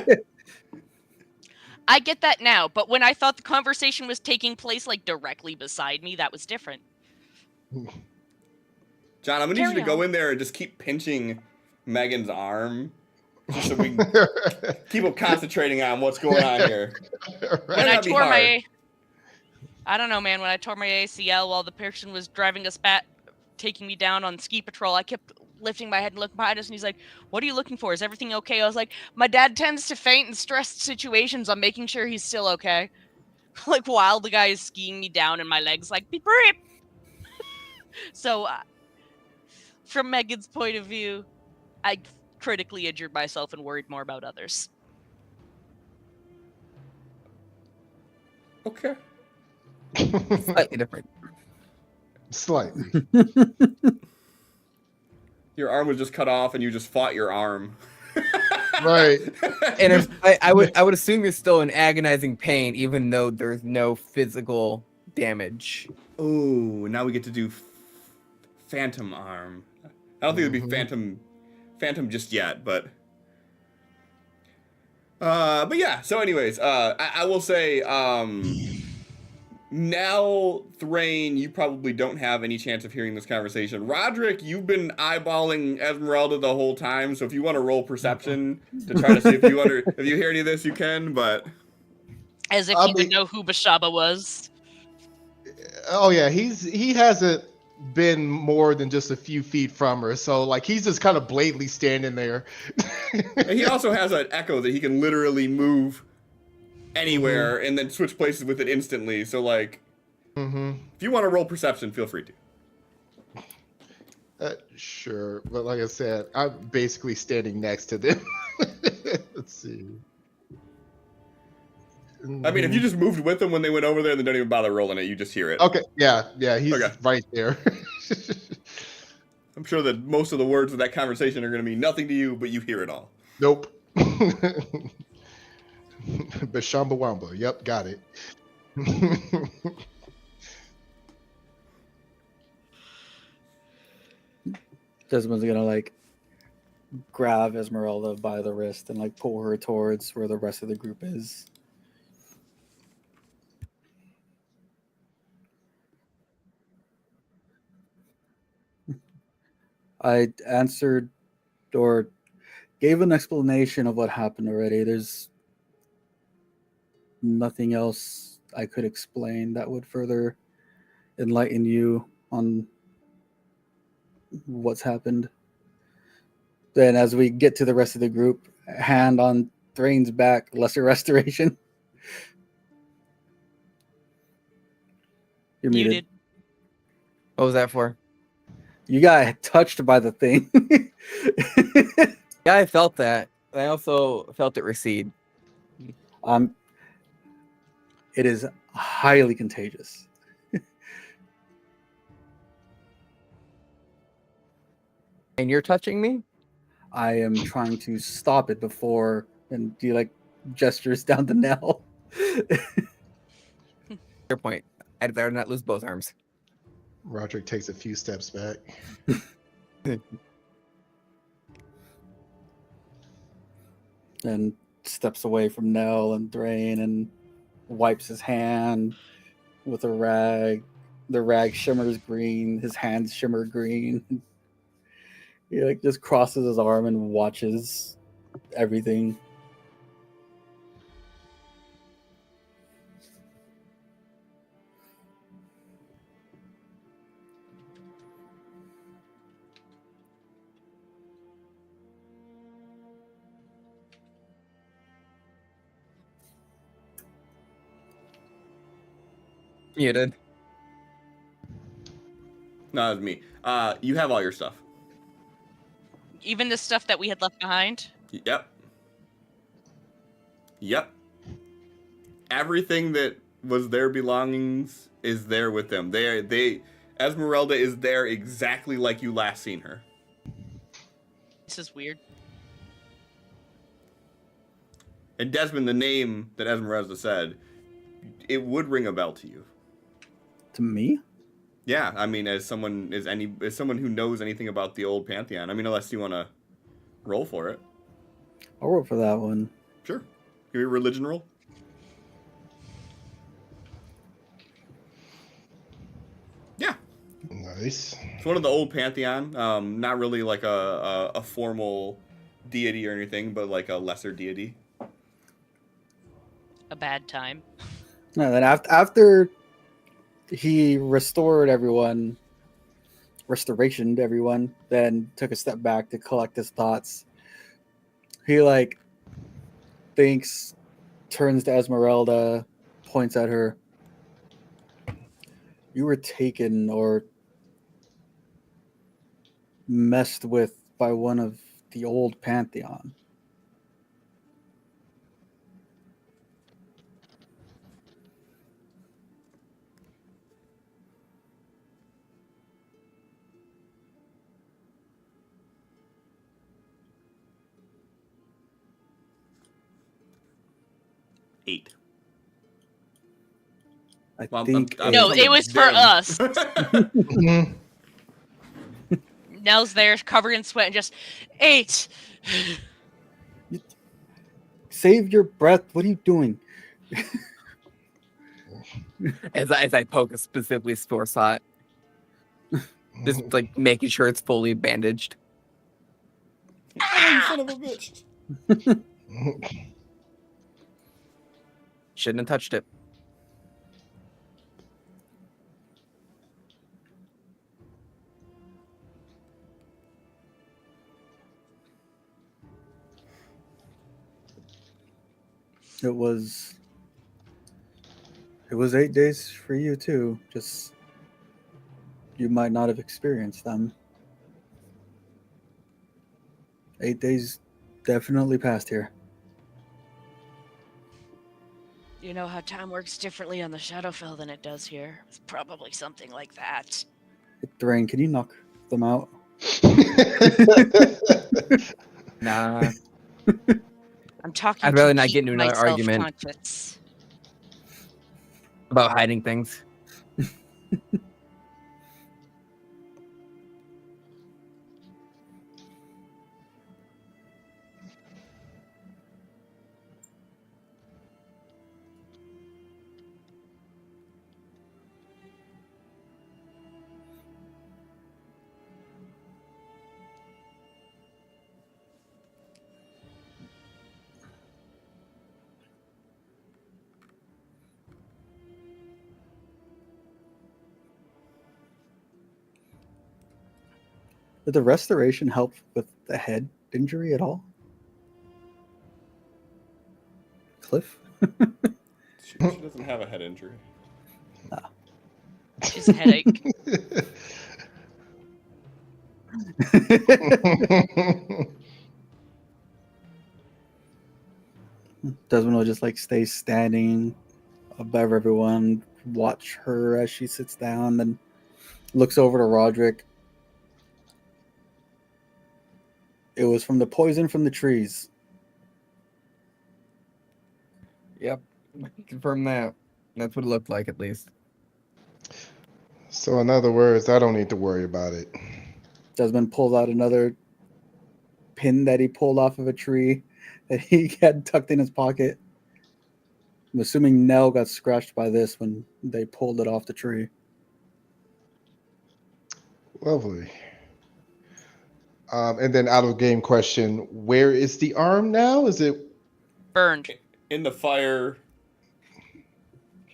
I get that now, but when I thought the conversation was taking place like directly beside me, that was different. John, I'm gonna need you Carry to go on. in there and just keep pinching Megan's arm, just so we can keep them concentrating on what's going on here. When Might I not be tore hard. my... I don't know, man, when I tore my ACL while the person was driving us back, taking me down on ski patrol, I kept lifting my head and looking behind us, and he's like, what are you looking for? Is everything okay? I was like, my dad tends to faint in stressed situations. I'm making sure he's still okay. Like, while the guy is skiing me down and my legs like, beep, beep. So, from Megan's point of view, I critically injured myself and worried more about others. Okay. Slightly different. Slightly. Your arm was just cut off, and you just fought your arm. Right. And I would assume you're still in agonizing pain, even though there's no physical damage. Ooh, now we get to do Phantom Arm. I don't think it'd be Phantom just yet, but yeah. So, anyways, I will say, Nell, Thrain, you probably don't have any chance of hearing this conversation. Roderick, you've been eyeballing Esmeralda the whole time, so if you want to roll perception to try to see if you hear any of this, you can, but... As if I he would mean- know who Bashaba was. Oh yeah, he hasn't been more than just a few feet from her, so like he's just kind of blatantly standing there. And he also has an echo that he can literally move anywhere and then switch places with it instantly, so like... If you want to roll perception, feel free to. Sure, but like I said, I'm basically standing next to them. Let's see. I mean, if you just moved with them when they went over there, then don't even bother rolling it. You just hear it. Okay, yeah, he's Okay. right there. I'm sure that most of the words of that conversation are going to mean nothing to you, but you hear it all. Nope. Bashambawamba. Yep, got it. Desmond's gonna like grab Esmeralda by the wrist and like pull her towards where the rest of the group is. I answered or gave an explanation of what happened already. There's nothing else I could explain that would further enlighten you on what's happened. Then, as we get to the rest of the group, hand on Thrain's back, lesser restoration. You're muted. Muted. What was that for? You got touched by the thing. Yeah, I felt that. I also felt it recede. It is highly contagious. And you're touching me? I am trying to stop it before, and do like gestures down the Nell. Your point. I'd better not lose both arms. Roderick takes a few steps back. And steps away from Nell and Thrain and wipes his hand with a rag. The rag shimmers green. His hands shimmer green. He like just crosses his arm and watches everything. Muted. No, it was me. You have all your stuff. Even the stuff that we had left behind. Yep. Everything that was their belongings is there with them. Esmeralda is there exactly like you last seen her. This is weird. And Desmond, the name that Esmeralda said, it would ring a bell to you. To me? Yeah, I mean, as someone who knows anything about the old Pantheon. I mean, unless you want to roll for it. I'll roll for that one. Sure. Give me a religion roll. Yeah. Nice. It's one of the old Pantheon. Not really like a formal deity or anything, but like a lesser deity. A bad time. No, then after he restorationed everyone, then took a step back to collect his thoughts. He like thinks, turns to Esmeralda, points at her. You were taken or messed with by one of the old Pantheon. Eight. I Well, think I'm No, it was for them. us. Mhm. Nell's there, covered in sweat, and just 8. save your breath. What are you doing? As I poke a specifically sore spot, just like making sure it's fully bandaged. Oh, you son of a bitch. Shouldn't have touched it. It was 8 days for you too. Just you might not have experienced them. 8 days definitely passed here. You know how time works differently on the Shadowfell than it does here. It's probably something like that. Thrain, can you knock them out? Nah, I'm talking I'd to rather not keep get into another myself argument conscious. about hiding things. Did the restoration help with the head injury at all? Cliff? She doesn't have a head injury. She's a headache. Desmond will just like stay standing above everyone, watch her as she sits down, then looks over to Roderick. It was from the poison from the trees. Yep, I can confirm that. That's what it looked like, at least. So in other words, I don't need to worry about it. Desmond pulls out another pin that he pulled off of a tree that he had tucked in his pocket. I'm assuming Nell got scratched by this when they pulled it off the tree. Lovely. And then out of game question, where is the arm now? Is it Burned. In the fire.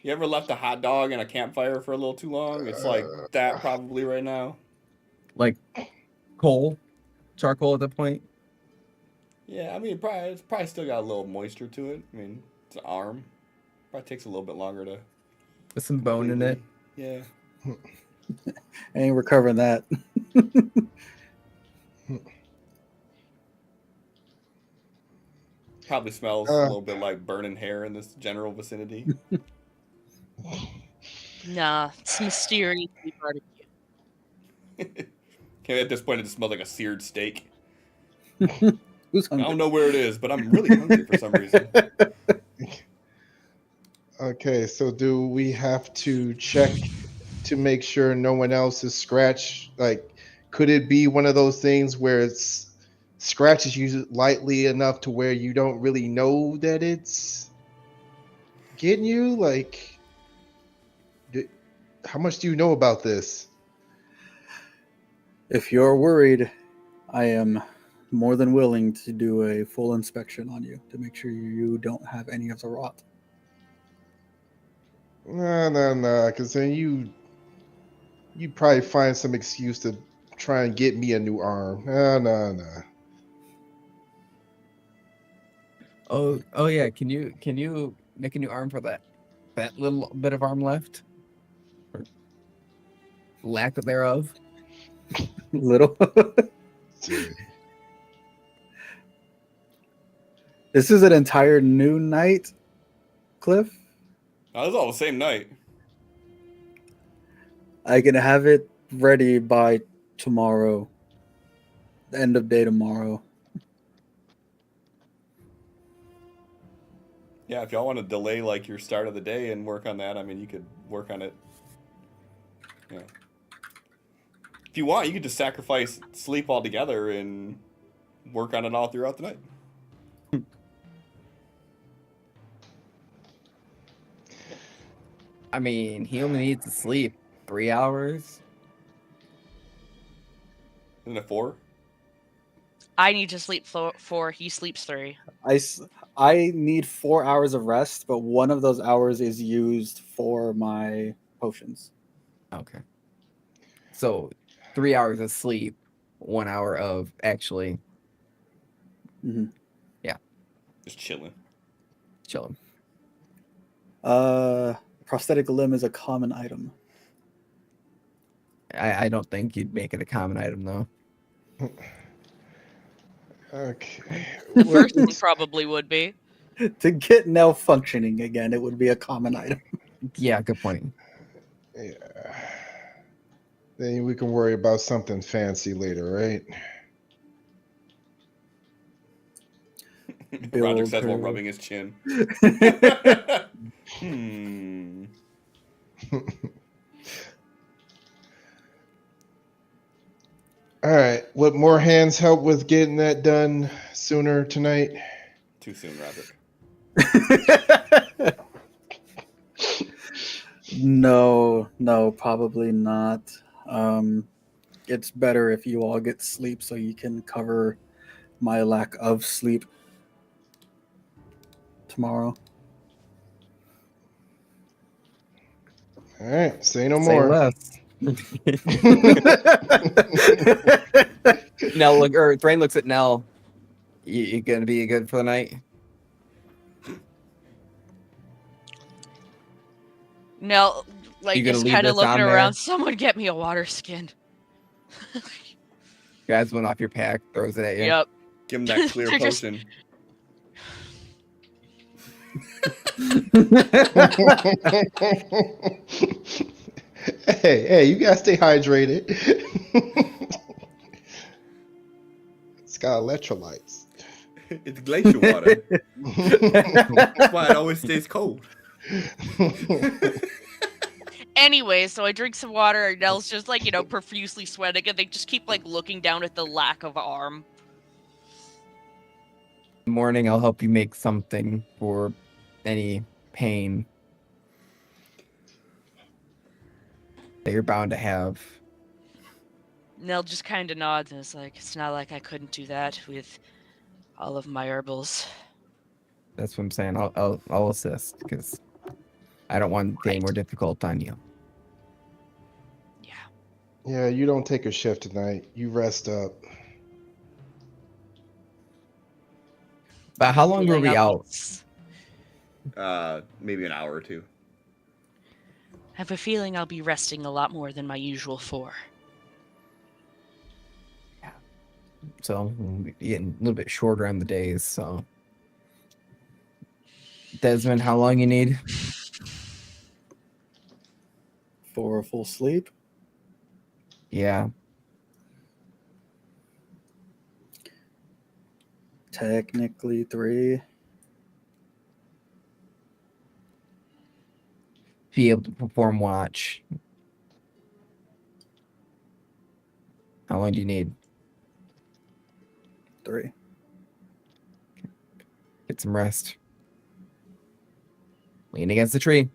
You ever left a hot dog in a campfire for a little too long? It's like that probably right now. Like coal, charcoal at that point. Yeah, I mean, it's probably still got a little moisture to it. I mean, it's an arm. Probably takes a little bit longer to. With some bone in it. Yeah. Ain't recovering that. Probably smells a little bit like burning hair in this general vicinity. Nah, it's mysteriously barbecue. Okay, at this point, it just smells like a seared steak. Who's I hungry? don't know where it is, but I'm really hungry for some reason. okay? So do we have to check to make sure no one else is scratched? Like, could it be one of those things where it's scratches you lightly enough to where you don't really know that it's getting you? Like, how much do you know about this? If you're worried, I am more than willing to do a full inspection on you to make sure you don't have any of the rot. No, because then you probably find some excuse to try and get me a new arm. No. Oh yeah. Can you make a new arm for that little bit of arm left? Or lack thereof. Little. Dude. This is an entire new night, Cliff. Oh, it's all the same night. I can have it ready by tomorrow. The end of day tomorrow. Yeah, if y'all want to delay like your start of the day and work on that, I mean, you could work on it. Yeah. If you want, you could just sacrifice sleep altogether and work on it all throughout the night. I mean, he only needs to sleep 3 hours. Isn't it 4? I need to sleep 4. He sleeps 3. I need 4 hours of rest, but one of those hours is used for my potions. Okay. So 3 hours of sleep, 1 hour of actually Mm-hmm. Just chilling. chilling. Prosthetic limb is a common item. I don't think you'd make it a common item though. Okay. The What- first one probably would be. To get Nell functioning again, it would be a common item. Yeah, good point. yeah. Then we can worry about something fancy later, right? Roderick Build says while her- rubbing his chin. Hmm. All right. Would more hands help with getting that done sooner tonight? Too soon, Roderick. No, probably not. It's better if you all get sleep so you can cover my lack of sleep tomorrow. All right. Say no Say more. less. Nell Thrain looks at Nell. You gonna be good for the night? Nell, like, You gonna is leave kind of this looking on there? around. Someone get me a water skin. Grabs one off your pack, throws it at you. Yep. Give him that clear They're just- potion. Hey, you gotta stay hydrated. It's got electrolytes. It's glacier water. That's why it always stays cold. Anyway, so I drink some water, and Nell's just like, profusely sweating, and they just keep like looking down at the lack of arm. Morning, I'll help you make something for any pain that you're bound to have. Nell just kind of nods and is like, it's not like I couldn't do that with all of my herbals. That's what I'm saying. I'll assist because I don't want it being more difficult on you. Yeah. Yeah, you don't take a shift tonight. You rest up. But how long were Filling we up out? these- Maybe an hour or two. I have a feeling I'll be resting a lot more than my usual 4. So we're getting a little bit shorter on the days. So Desmond, how long you need? For a full sleep. Yeah, Technically 3. be able to perform watch. How long do you need? 3. Get some rest. Lean against the tree.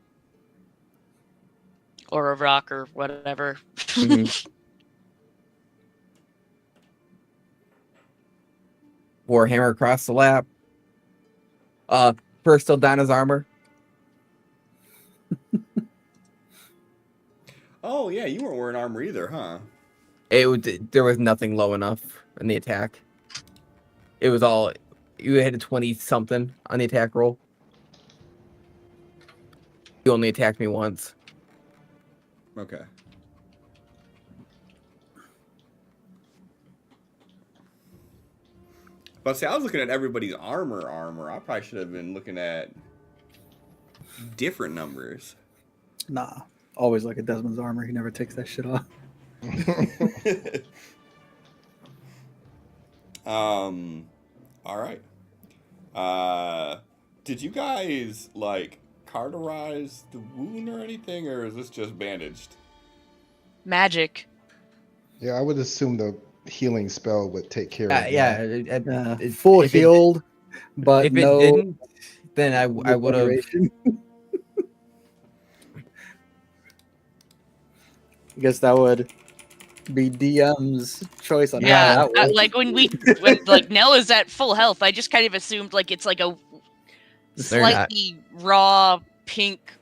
Or a rock or whatever. Mhm. Warhammer across the lap. First Eldana's armor. Oh yeah, you weren't wearing armor either, huh? There was nothing low enough in the attack. It was all you had a 20 something on the attack roll. You only attacked me once. Okay. But see, I was looking at everybody's armor. I probably should have been looking at different numbers. Nah. Always like a Desmond's armor. He never takes that shit off. All right. Did you guys like cauterize the wound or anything, or is this just bandaged? Magic. Yeah, I would assume the healing spell would take care of Yeah, that. Full if it- healed, but If it no didn't, then I would have. regeneration. I guess that would be DM's choice on Yeah, how that works. like when like Nell is at full health, I just kind of assumed like it's like a They're not. slightly raw pink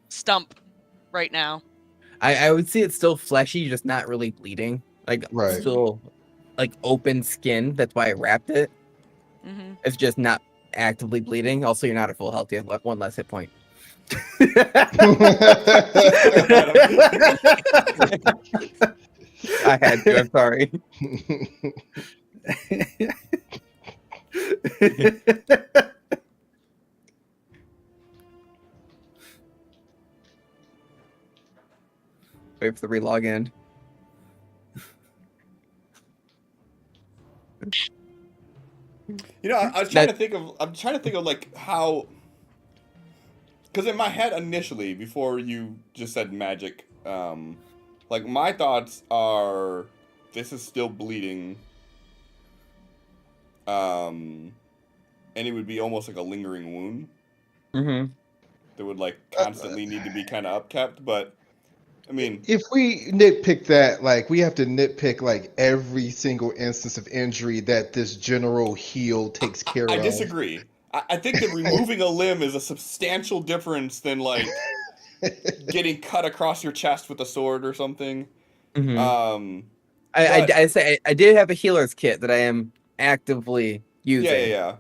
stump right now. I would say it's still fleshy, just not really bleeding. Like Right. still like open skin. That's why I wrapped it. Hmm It's just not actively bleeding. Also, you're not at full health. You have one less hit point. I had to. I'm sorry. Wait for the relog end. You know, I was trying to think of. I'm trying to think of like how. Because in my head initially, before you just said magic, like my thoughts are, this is still bleeding. And it would be almost like a lingering wound Mm-hmm. that would like constantly need to be kind of upkept. But I mean, If we nitpick that, like we have to nitpick like every single instance of injury that this general heal takes care I of. disagree. I think that removing a limb is a substantial difference than like getting cut across your chest with a sword or something. Mm-hmm. But- I say I did have a healer's kit that I am actively using. Yeah.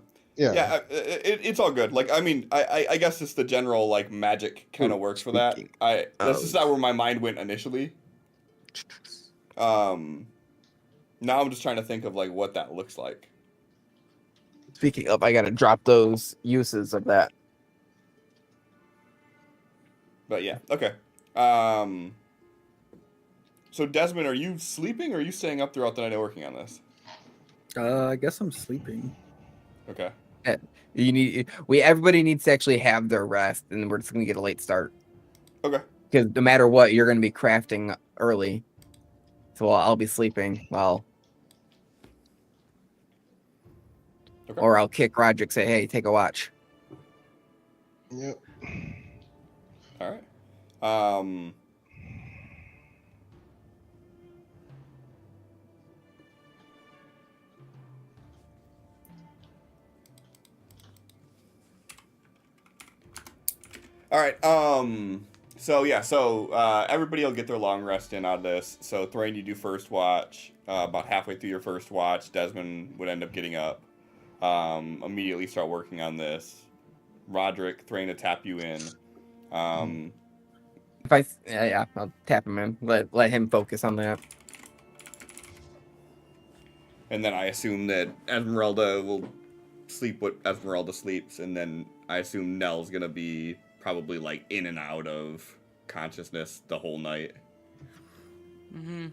It's all good. Like, I mean, I guess it's the general like magic kind of works for that. Speaking That's just not where my mind went initially. Now I'm just trying to think of like what that looks like. Speaking of, I gotta drop those uses of that. But yeah, okay. So Desmond, are you sleeping or are you staying up throughout the night working on this? I guess I'm sleeping. Okay. Everybody needs to actually have their rest, and we're just gonna get a late start. Okay. Because no matter what, you're gonna be crafting early. So I'll be sleeping while. Okay. Or I'll kick Roderick, say, hey, take a watch. Yep. All right. All right. So everybody will get their long rest in out of this. So Thrain, you do first watch. About halfway through your first watch, Desmond would end up getting up. Immediately start working on this. Roderick, Thrain to tap you in. I'll tap him in. Let him focus on that. And then I assume that Esmeralda will sleep what Esmeralda sleeps, and then I assume Nell's gonna be probably like in and out of consciousness the whole night. hmm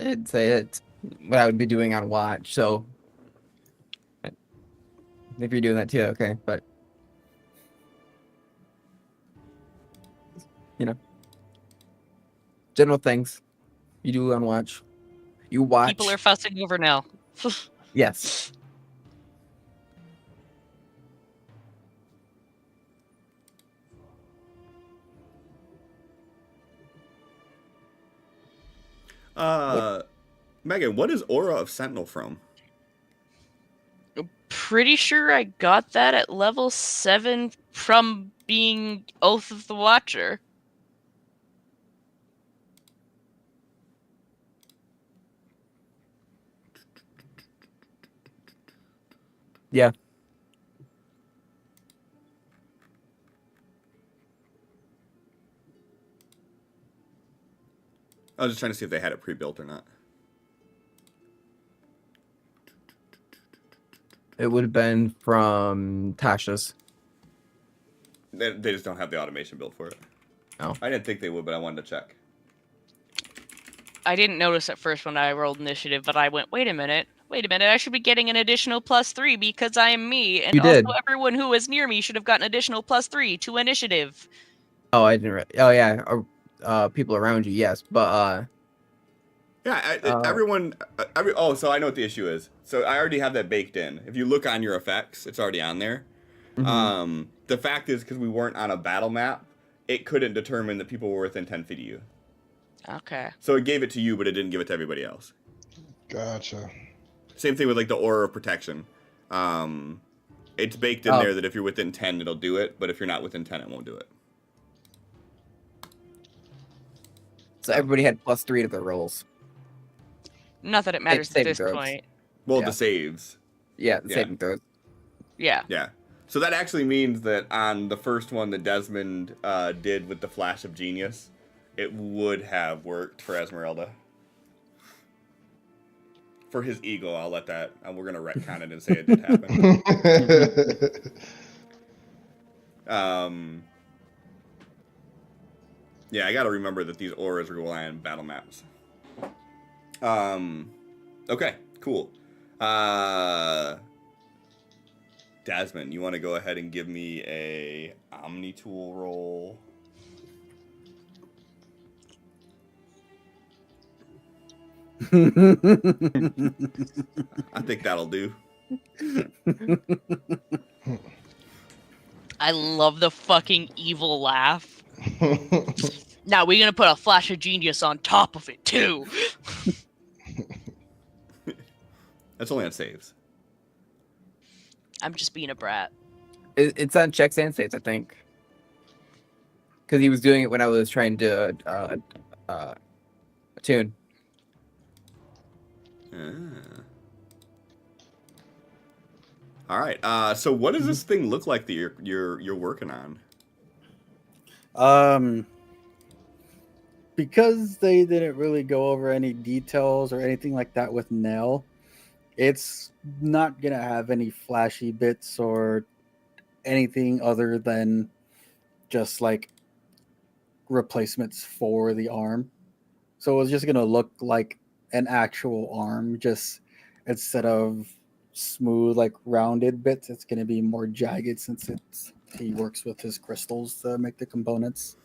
I'd say it's what I would be doing on watch. So if you're doing that too, okay. But general things you do on watch. You watch. People are fussing over Nell. Yes. Megan, what is Aura of Sentinel from? Pretty sure I got that at level 7 from being Oath of the Watcher. Yeah. I was just trying to see if they had it pre-built or not. It would have been from Tasha's. They just don't have the automation built for it. Oh. I didn't think they would, but I wanted to check. I didn't notice at first when I rolled initiative, but I went, wait a minute. Wait a minute, I should be getting an additional +3 because I am me, and You also did. everyone who was near me should have gotten additional +3 to initiative. Oh, I didn't. Oh yeah, people around you, yes, but Yeah, Uh, everyone. So I know what the issue is. So I already have that baked in. If you look on your effects, it's already on there. mhm. The fact is, because we weren't on a battle map, it couldn't determine that people were within 10 feet of you. Okay. So it gave it to you, but it didn't give it to everybody else. Gotcha. Same thing with like the aura of protection. It's baked in Oh. there that if you're within 10, it'll do it, but if you're not within 10, it won't do it. So everybody had +3 to their rolls. Not that it matters at saving this throws. point. Well, Yeah. the saves. Yeah, the Yeah. saving throws. Yeah. Yeah. So that actually means that on the first one that Desmond did with the Flash of Genius, it would have worked for Esmeralda. For his ego, I'll let that. We're gonna retcon it and say it did happen. Yeah, I gotta remember that these auras rely on battle maps. Okay, cool. Desmond, you want to go ahead and give me a Omni-Tool roll? I think that'll do. I love the fucking evil laugh. Now we're gonna put a flash of genius on top of it too. That's only on saves. I'm just being a brat. It's on checks and saves, I think. Because he was doing it when I was trying to attune. All right. So what does this thing look like that you're working on? Because they didn't really go over any details or anything like that with Nell, it's not gonna have any flashy bits or anything other than just like replacements for the arm. So it's just gonna look like an actual arm, just instead of smooth like rounded bits, it's gonna be more jagged since he works with his crystals to make the components.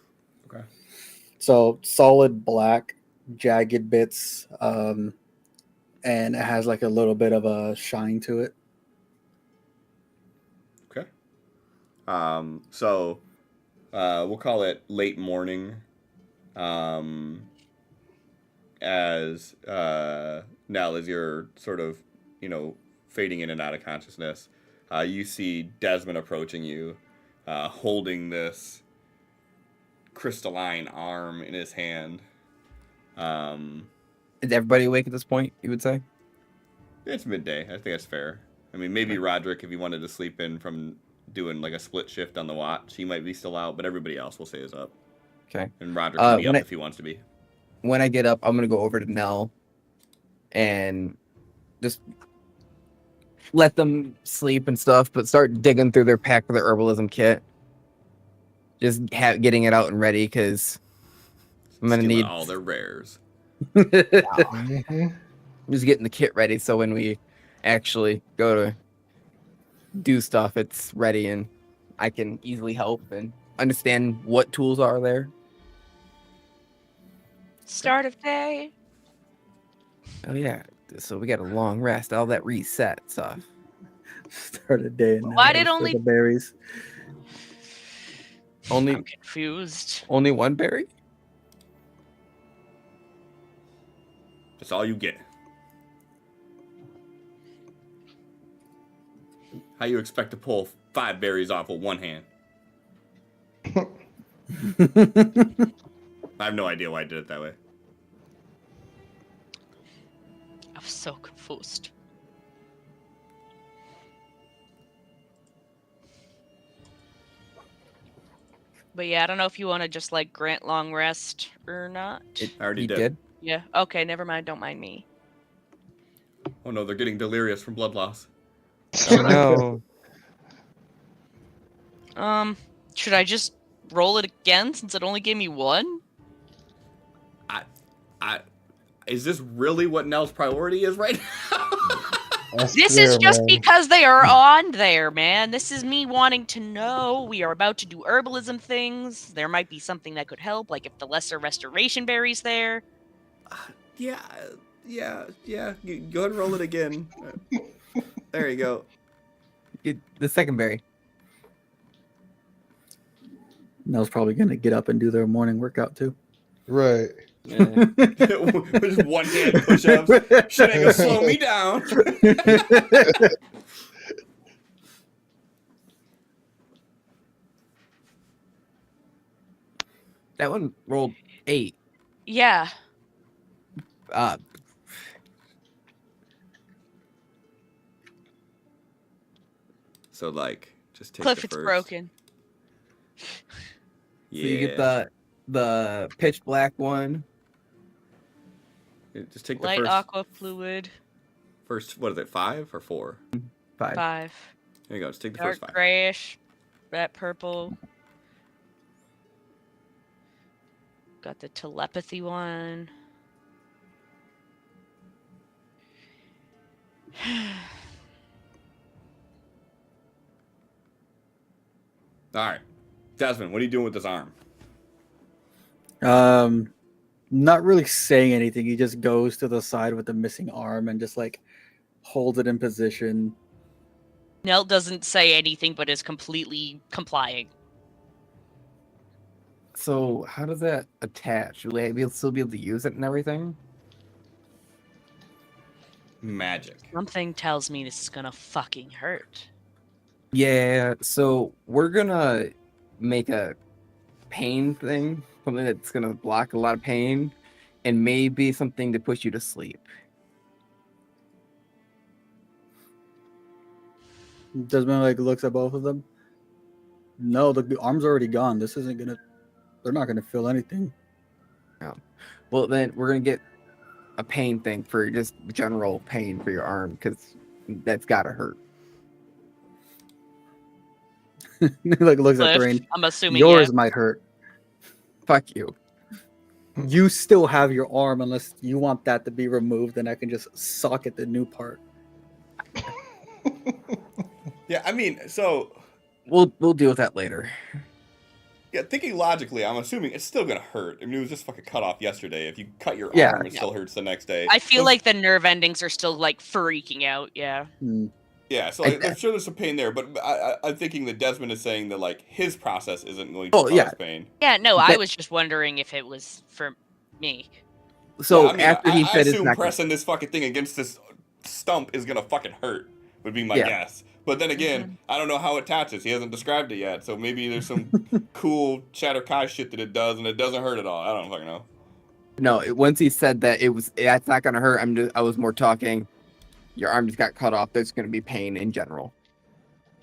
Okay. So solid black, jagged bits, and it has like a little bit of a shine to it. Okay. So we'll call it late morning. As Nell, as you're sort of, fading in and out of consciousness, you see Desmond approaching you, holding this crystalline arm in his hand. Is everybody awake at this point, you would say? It's midday. I think that's fair. I mean, maybe Roderick, if he wanted to sleep in from doing like a split shift on the watch, he might be still out, but everybody else will say is up. Okay. And Roderick can be up when if he wants to be. When I get up, I'm gonna go over to Nell and just let them sleep and stuff, but start digging through their pack for their herbalism kit. Just getting it out and ready because I'm gonna Stealing need all their rares. Mhm. just getting the kit ready so when we actually go to do stuff, it's ready and I can easily help and understand what tools are there. Start of day. Oh yeah, so we got a long rest. All that reset stuff. Start a day. And Why now did for only- the berries? Only I'm confused. only one berry? That's all you get. How you expect to pull 5 berries off with one hand? I have no idea why I did it that way. I'm so confused. But yeah, I don't know if you want to just like grant long rest or not. I already You did. Yeah. Okay. Never mind. Don't mind me. Oh no, they're getting delirious from blood loss. Oh no. Should I just roll it again since it only gave me one? Is this really what Nell's priority is right now? That's This fair, is just man. because they are on there, man. This is me wanting to know. We are about to do herbalism things. There might be something that could help, like if the lesser restoration berry's there. Yeah. Go ahead and roll it again. There you go. The second berry. Nell's probably gonna get up and do their morning workout too. Right. Yeah. Just one hand push-ups. Shit ain't gonna slow me down. That one rolled 8. Yeah. So like, just take Cliff, the it's first. broken. Yeah. So you get the pitch black one. Just take the Light first. aqua fluid. First, what is it? 5 or 4? 5. 5. There you go. Just take the Dark first 5. grayish. That purple. Got the telepathy one. All right, Desmond, what are you doing with this arm? Not really saying anything. He just goes to the side with the missing arm and just like holds it in position. Nell doesn't say anything but is completely complying. So how does that attach? Will I still be able to use it and everything? Magic. Something tells me this is gonna fucking hurt. Yeah, so we're gonna make a pain thing, something that's gonna block a lot of pain, and maybe something to push you to sleep. Desmond like looks at both of them. No, the arm's already gone. This isn't gonna. They're not gonna feel anything. Well, then we're gonna get a pain thing for just general pain for your arm, because that's gotta hurt. Like looks at Cliff, Thrain. I'm assuming Yours yeah. might hurt. Fuck you. You still have your arm unless you want that to be removed, and I can just socket the new part. Yeah, I mean, so We'll deal with that later. yeah, thinking logically, I'm assuming it's still gonna hurt. I mean, it was just fucking cut off yesterday. If you cut your Yeah. arm, it still hurts the next day. I feel So- like the nerve endings are still like freaking out. Yeah. yeah. So I'm sure there's some pain there, but I'm thinking that Desmond is saying that like his process isn't going to Oh, cause yeah. pain. Yeah. No, I That- was just wondering if it was for me. So Yeah, I mean, after he I said it's assume not pressing this fucking thing against this stump is gonna fucking hurt. Would be my Yeah. guess. But then again, I don't know how it attaches. He hasn't described it yet. So maybe there's some cool Shatter Kai shit that it does, and it doesn't hurt at all. I don't fucking know. No, once he said that that's not gonna hurt. I was more talking. Your arm just got cut off. There's gonna be pain in general.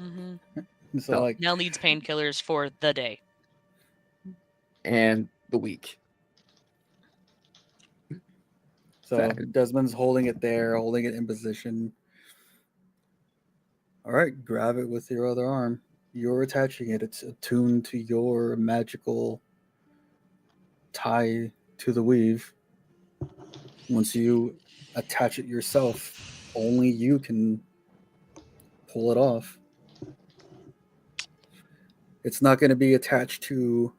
Mm-hmm. So like, Nell needs painkillers for the day. And the week. so Desmond's holding it there, holding it in position. All right, grab it with your other arm. You're attaching it. It's attuned to your magical tie to the weave. Once you attach it yourself, only you can pull it off. It's not going to be attached to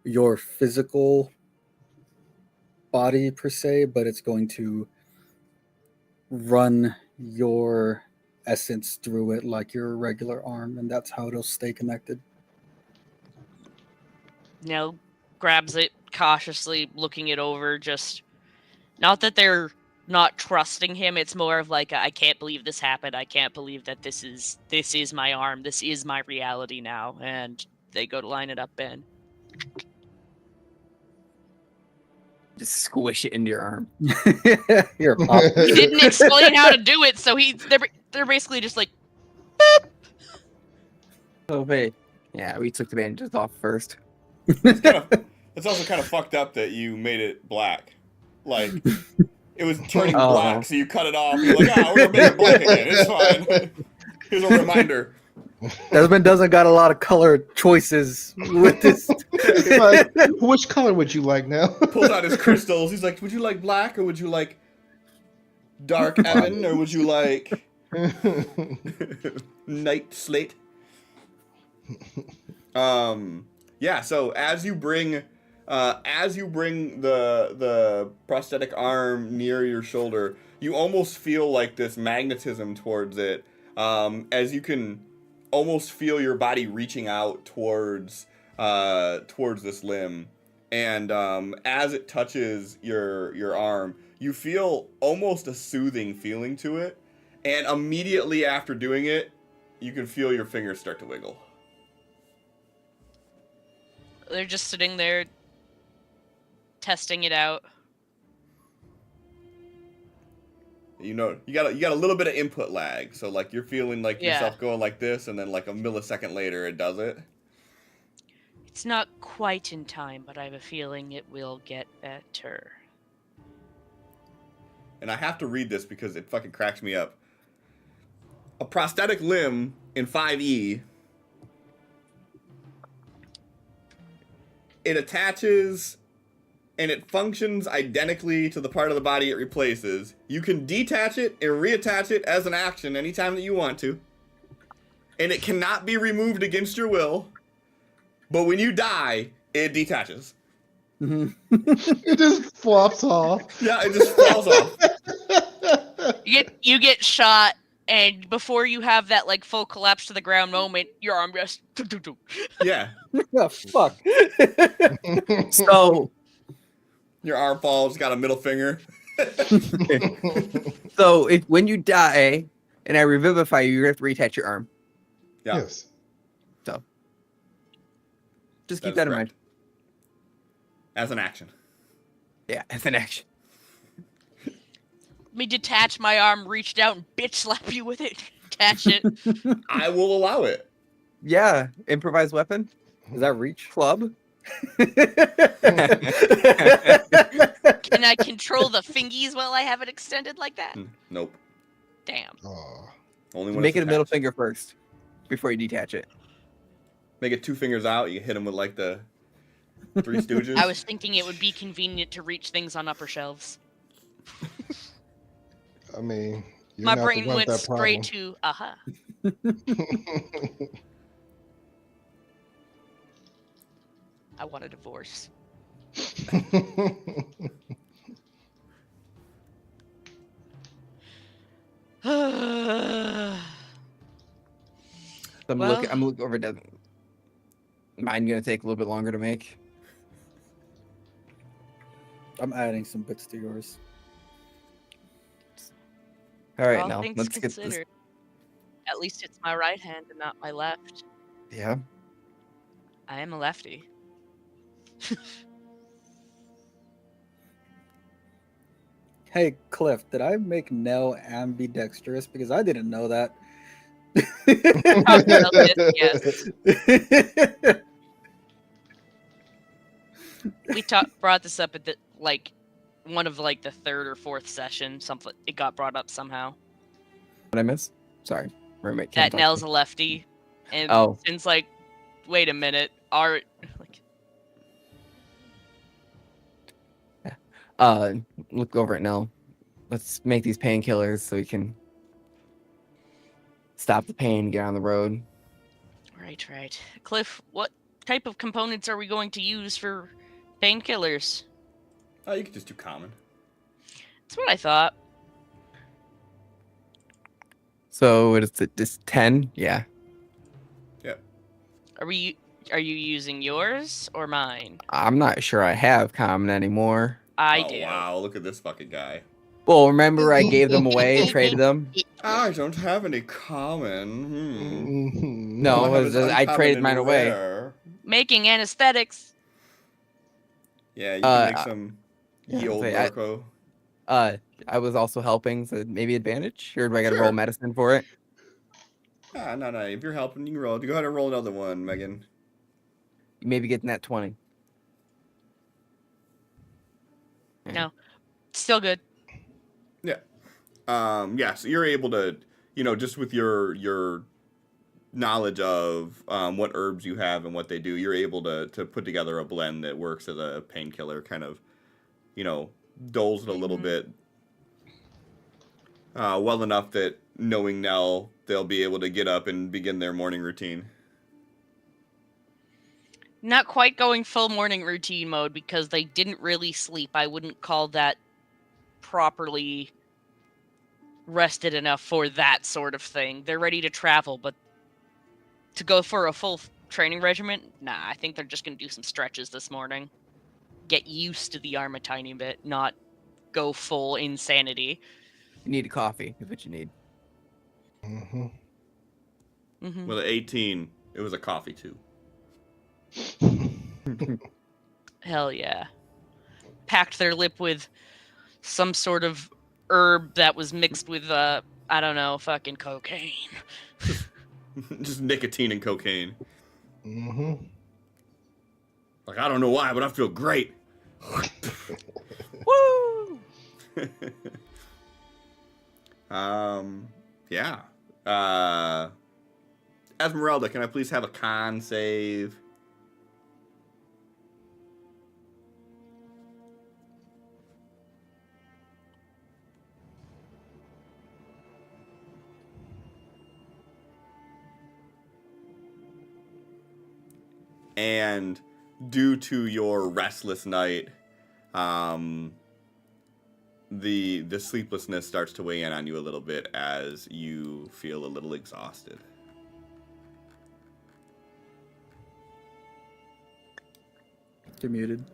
your physical body per se, but it's going to run your essence through it like your regular arm, and that's how it'll stay connected. Nell grabs it cautiously, looking it over. Just not that they're not trusting him. It's more of like, I can't believe this happened. I can't believe that this is my arm. This is my reality now. And they go to line it up and Just squish it into your arm. You're a pop. he didn't explain how to do it, so they're basically just like, Oh, hey. Yeah, we took the bandages off first. It's also kind of fucked up that you made it black. Like, it was turning Oh. black, so you cut it off. You're like, we're gonna make it black again. It's fine. Here's a reminder. Desmond doesn't got a lot of color choices with this. Like, which color would you like now? Pulls out his crystals. He's like, would you like black or would you like dark Evan or would you like Night slate. Yeah, so as you bring the prosthetic arm near your shoulder, you almost feel like this magnetism towards it, as you can almost feel your body reaching out towards this limb, and as it touches your arm, you feel almost a soothing feeling to it, and immediately after doing it, you can feel your fingers start to wiggle. They're just sitting there testing it out. You know, you got a little bit of input lag, so like you're feeling like Yeah. yourself going like this, and then like a millisecond later it does it. It's not quite in time, but I have a feeling it will get better. And I have to read this because it fucking cracks me up. A prosthetic limb in 5e, it attaches and it functions identically to the part of the body it replaces. You can detach it and reattach it as an action anytime that you want to. And it cannot be removed against your will. But when you die, it detaches. It just flops off. Yeah, it just falls off. You get shot, and before you have that like full collapse to the ground moment, your arm just Yeah. Oh, fuck. So, Your arm falls, got a middle finger. so when you die and I revivify you, you have to reattach your arm. Yeah. Yes. So, just That keep is that in correct. mind. As an action. Yeah, as an action. Let me detach my arm, reach down, and bitch slap you with it. Catch it. I will allow it. Yeah, improvised weapon. Is that reach? Club. Can I control the fingies while I have it extended like that? Nope. Damn. Aw. Only when Make it's it a middle attached. finger first before you detach it. Make it 2 fingers out. You hit him with like the Three Stooges. I was thinking it would be convenient to reach things on upper shelves. I mean, you're My not the brain one went with that straight to, problem. I want a divorce. So Well- I'm looking over that. Mine gonna take a little bit longer to make. I'm adding some bits to yours. All right, All now things let's get this. considered, at least it's my right hand and not my left. Yeah. I am a lefty. Hey, Cliff, did I make Nell ambidextrous? Because I didn't know that. Talked about this, yes. We brought this up at the one of the third or fourth session. Something it got brought up somehow. What I miss? Sorry, roommate. That Nell's a lefty, and Oh. Sin's wait a minute, Look over it now. Let's make these painkillers so we can stop the pain, get on the road. Right. Cliff, what type of components are we going to use for painkillers? Oh, you could just do common. That's what I thought. So what is it? Just 10? Yeah. Are you using yours or mine? I'm not sure I have common anymore. I Oh, do. wow, look at this fucking guy. Well, remember I gave them away and traded them? I don't have any common. No, All it have was is just- I uncommon traded and mine away. rare. Making anesthetics. Yeah, you can make Uh, some yeah, ye old say, I- Norco. I was also helping, so maybe advantage? Or do I gotta Sure. roll medicine for it? No. If you're helping, you can roll. Go ahead and roll another one, Megan. Maybe getting that 20. Still good. So you're able to, just with your knowledge of what herbs you have and what they do, you're able to put together a blend that works as a painkiller, kind of, dulls it a little Mhm. bit. well enough that knowing Nell, they'll be able to get up and begin their morning routine. Not quite going full morning routine mode because they didn't really sleep. I wouldn't call that properly rested enough for that sort of thing. They're ready to travel, but to go for a full training regimen, nah, I think they're just going to do some stretches this morning. Get used to the arm a tiny bit, not go full insanity. You need a coffee, is what you need. Mm-hmm. Mm-hmm. Well, at 18, it was a coffee too. Hell yeah. Packed their lip with some sort of herb that was mixed with, I don't know, fucking cocaine. Just nicotine and cocaine. Mm-hmm. Like, I don't know why, but I feel great. Woo! Yeah. Esmeralda, can I please have a con save? And due to your restless night, the sleeplessness starts to weigh in on you a little bit as you feel a little exhausted. You're muted.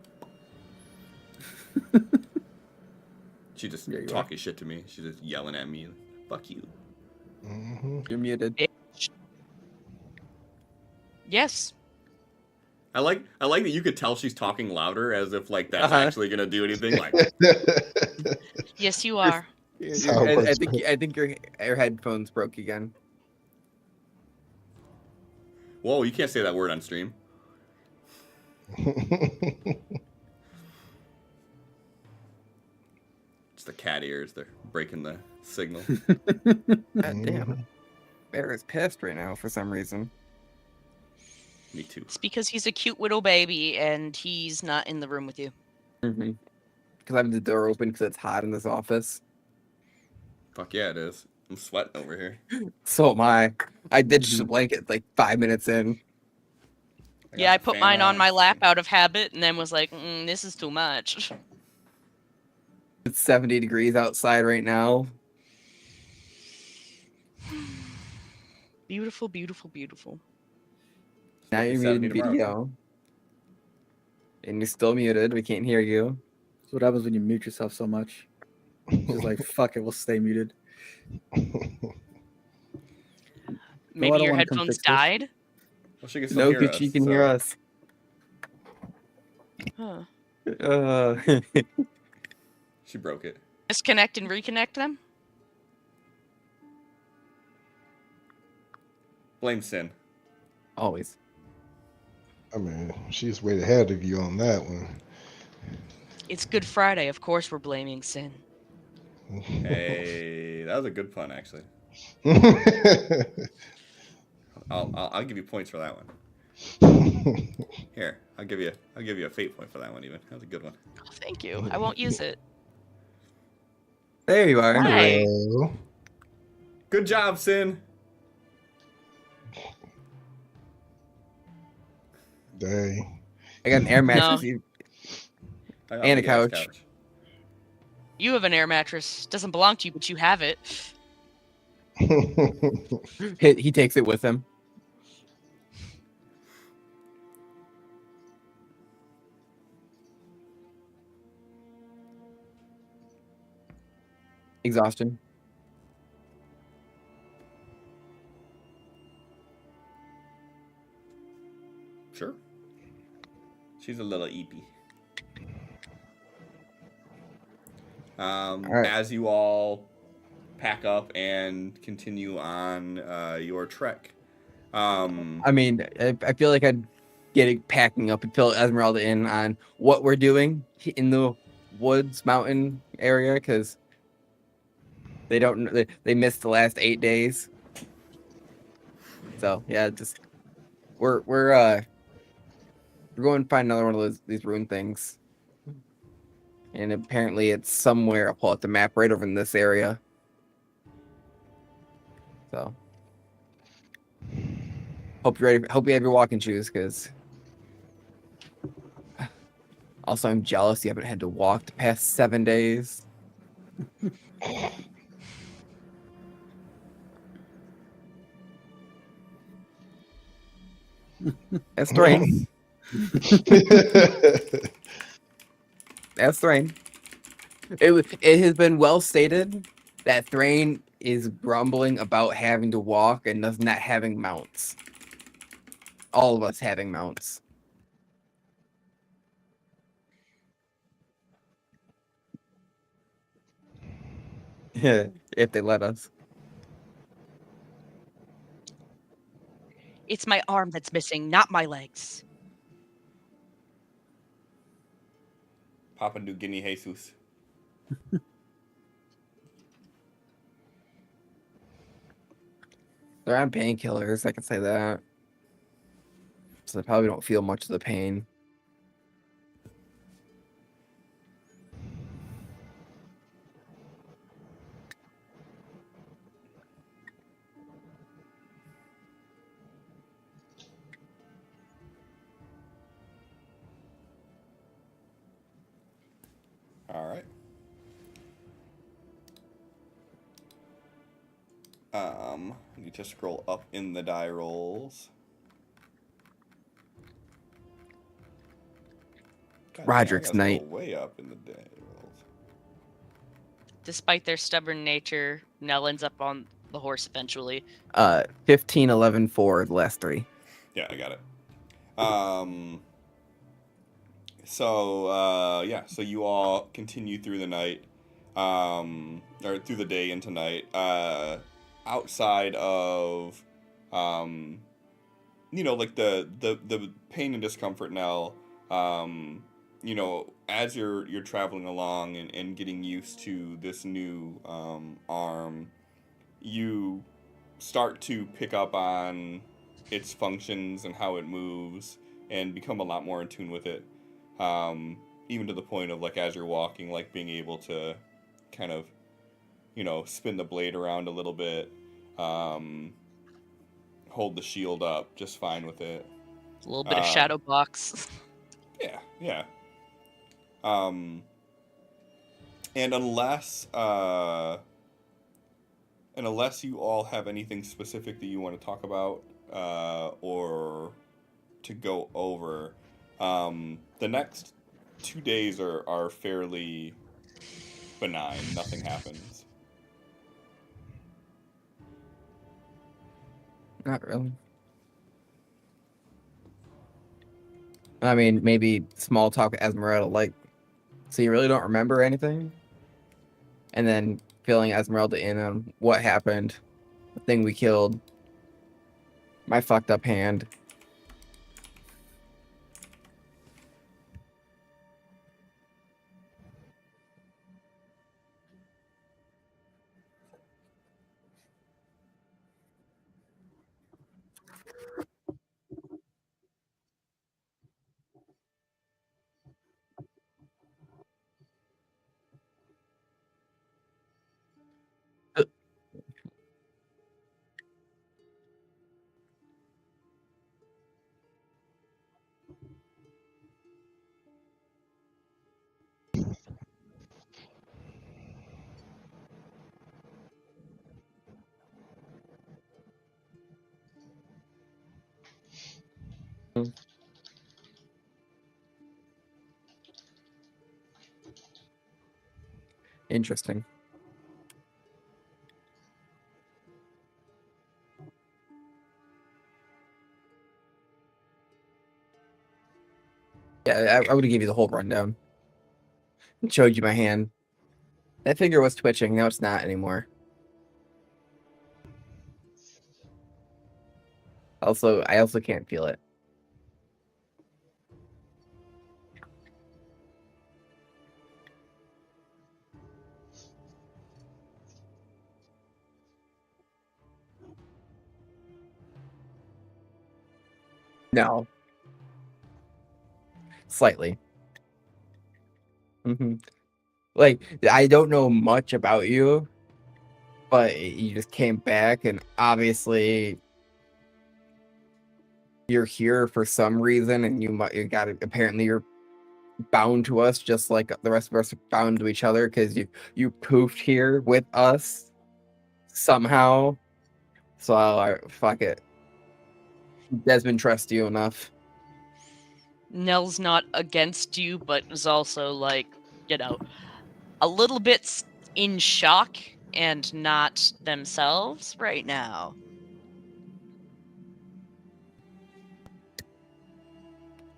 She just There you talking shit to me. She's just yelling at me. Fuck you. Mm-hmm. You're muted. Bitch. Yes. I like that you could tell she's talking louder as if like that's Uh-huh. actually gonna do anything. Like, Yes, you are. Sound I much think your headphones broke again. whoa, you can't say that word on stream. It's the cat ears. They're breaking the signal. God damn. Bear is pissed right now for some reason. Me too. It's because he's a cute little baby and he's not in the room with you. Mm-hmm. Because I have the door open because it's hot in this office. Fuck yeah, it is. I'm sweating over here. So am I. I ditched the blanket like 5 minutes in. Yeah, I got the put fan mine on my lap out of habit and then was like, this is too much. It's 70 degrees outside right now. Beautiful, beautiful, beautiful. Now you're 70 muted in tomorrow. video. And you're still muted. We can't hear you. That's what happens when you mute yourself so much. Just like, fuck it, we'll stay muted. Maybe don't your wanna come headphones fix this. died? Well, she can still No, hear because us. she can so- hear us. Huh. She broke it. Disconnect and reconnect them? Blame Sin. Always. I mean, she's way ahead of you on that one. It's Good Friday. Of course we're blaming sin. Hey, that was a good pun, actually. I'll give you points for that one. Here, I'll give you a fate point for that one. Even that was a good one. Oh, thank you. I won't use it. There you are. Why? Hello. Good job, Sin. Dang. I got an air mattress. No. I got And a big ass couch. You have an air mattress. Doesn't belong to you, but you have it. He takes it with him. Exhaustion. Sure. She's a little eepy. right. As you all pack up and continue on your trek. I mean, I feel like I'd get packing up and fill Esmeralda in on what we're doing in the woods mountain area because they missed the last 8 days. So yeah, just we're going to find another one of these rune things, and apparently it's somewhere. I'll pull out the map right over in this area. So hope you're ready. Hope you have your walking shoes, because also I'm jealous you haven't had to walk the past 7 days. That's Thrain. That's Thrain. It has been well stated that Thrain is grumbling about having to walk and us not having mounts. All of us having mounts. If they let us. It's my arm that's missing, not my legs. Papua New Guinea Jesus. They're on painkillers, I can say that. So they probably don't feel much of the pain. All right. I need to scroll up in the die rolls. God damn, I Roderick's gotta scroll night. way up in the die rolls. Despite their stubborn nature, Nell ends up on the horse eventually. 15, 11, 4, the last three. Yeah, I got it. So you all continue through the night, or through the day into night. Outside of, like the pain and discomfort now. As you're traveling along and getting used to this new arm, you start to pick up on its functions and how it moves and become a lot more in tune with it. Even to the point of, like, as you're walking, like, being able to kind of, spin the blade around a little bit, hold the shield up just fine with it. A little bit of shadow box. Yeah. And unless you all have anything specific that you want to talk about or to go over, the next 2 days are fairly benign. Nothing happens. Not really. I mean, maybe small talk with Esmeralda, like, so you really don't remember anything? And then filling Esmeralda in on what happened, the thing we killed, my fucked up hand. Interesting. Yeah, I would have given you the whole rundown. And showed you my hand. That finger was twitching. Now it's not anymore. I also can't feel it. No. Slightly. Like, I don't know much about you, but you just came back, and obviously you're here for some reason, and you got it. Apparently, you're bound to us, just like the rest of us are bound to each other, because you poofed here with us somehow. So fuck it. Desmond trusts you enough. Nell's not against you, but is also like, you know, a little bit in shock and not themselves right now.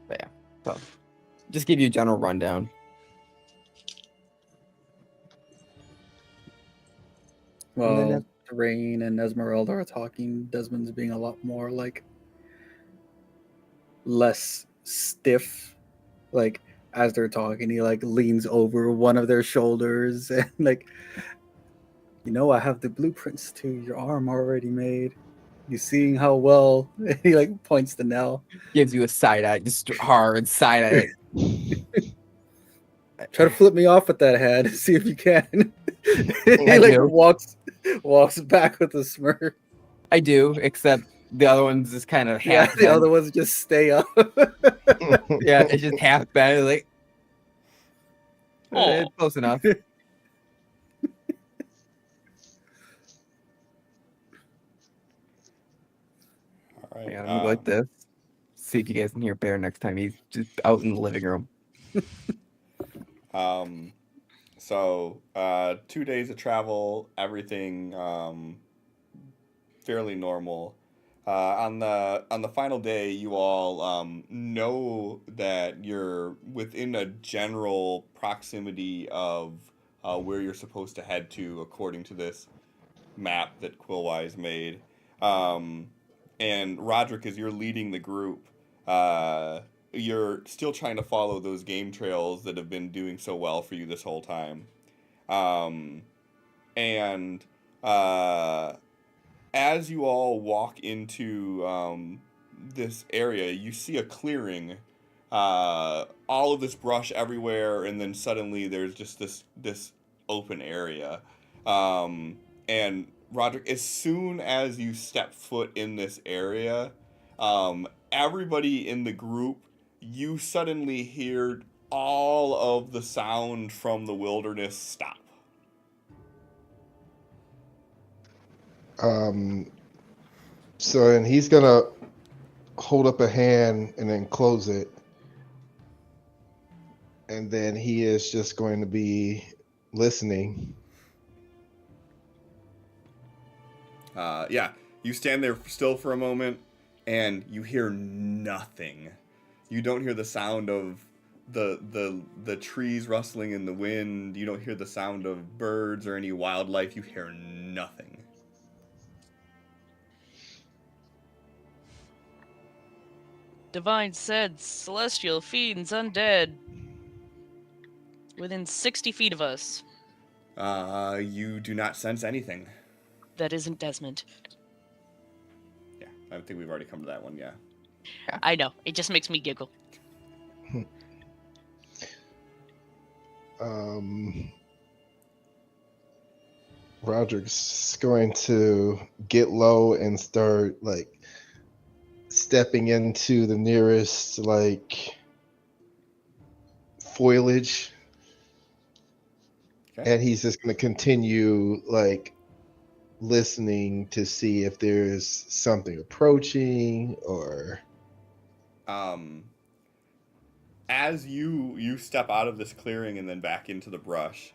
But yeah, so just give you a general rundown. And then Well, Rain and Esmeralda are talking. Desmond's being a lot more like less stiff. Like as they're talking, he like leans over one of their shoulders and like, I have the blueprints to your arm already made. You seeing how well he like points to Nell. gives you a side eye, just hard side eye. Try to flip me off with that hand. See if you can. He I like do. walks back with a smirk. I do, except the other one's just kind of Yeah, half. the other ones just stay up. Yeah, it's just half bent. Like, Oh. it's close enough. All right. Yeah, I'm gonna go like this. See if you guys can hear Bear next time. He's just out in the living room. So 2 days of travel, everything fairly normal. On the final day, you all know that you're within a general proximity of where you're supposed to head to, according to this map that Quillwise made. And Roderick, as you're leading the group, you're still trying to follow those game trails that have been doing so well for you this whole time. And as you all walk into this area, you see a clearing, all of this brush everywhere, and then suddenly there's just this open area. And Roderick, as soon as you step foot in this area, everybody in the group, you suddenly hear all of the sound from the wilderness stop. So and he's gonna hold up a hand and then close it, and then he is just going to be listening. Yeah, you stand there still for a moment, and you hear nothing. You don't hear the sound of the trees rustling in the wind. You don't hear the sound of birds or any wildlife. You hear nothing. Divine said celestial fiends undead. Within 60 feet of us. You do not sense anything. That isn't Desmond. Yeah, I think we've already come to that one, yeah. I know. It just makes me giggle. Roderick's going to get low and start like stepping into the nearest like foliage, Okay. and he's just going to continue like listening to see if there's something approaching or as you step out of this clearing and then back into the brush,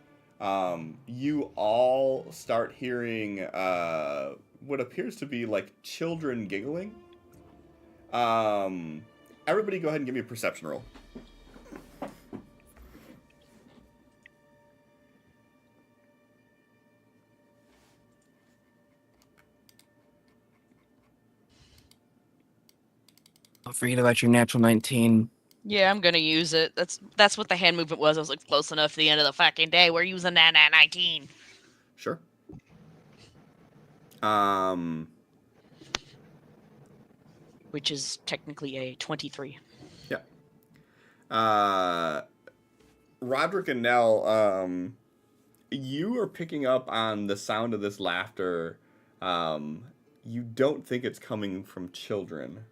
you all start hearing what appears to be like children giggling. Everybody go ahead and give me a perception roll. Don't forget about your natural 19. Yeah, I'm gonna use it. That's what the hand movement was. I was like, close enough to the end of the fucking day. We're using that 19. Sure. Which is technically a 23. Yeah. Roderick and Nell, you are picking up on the sound of this laughter. You don't think it's coming from children.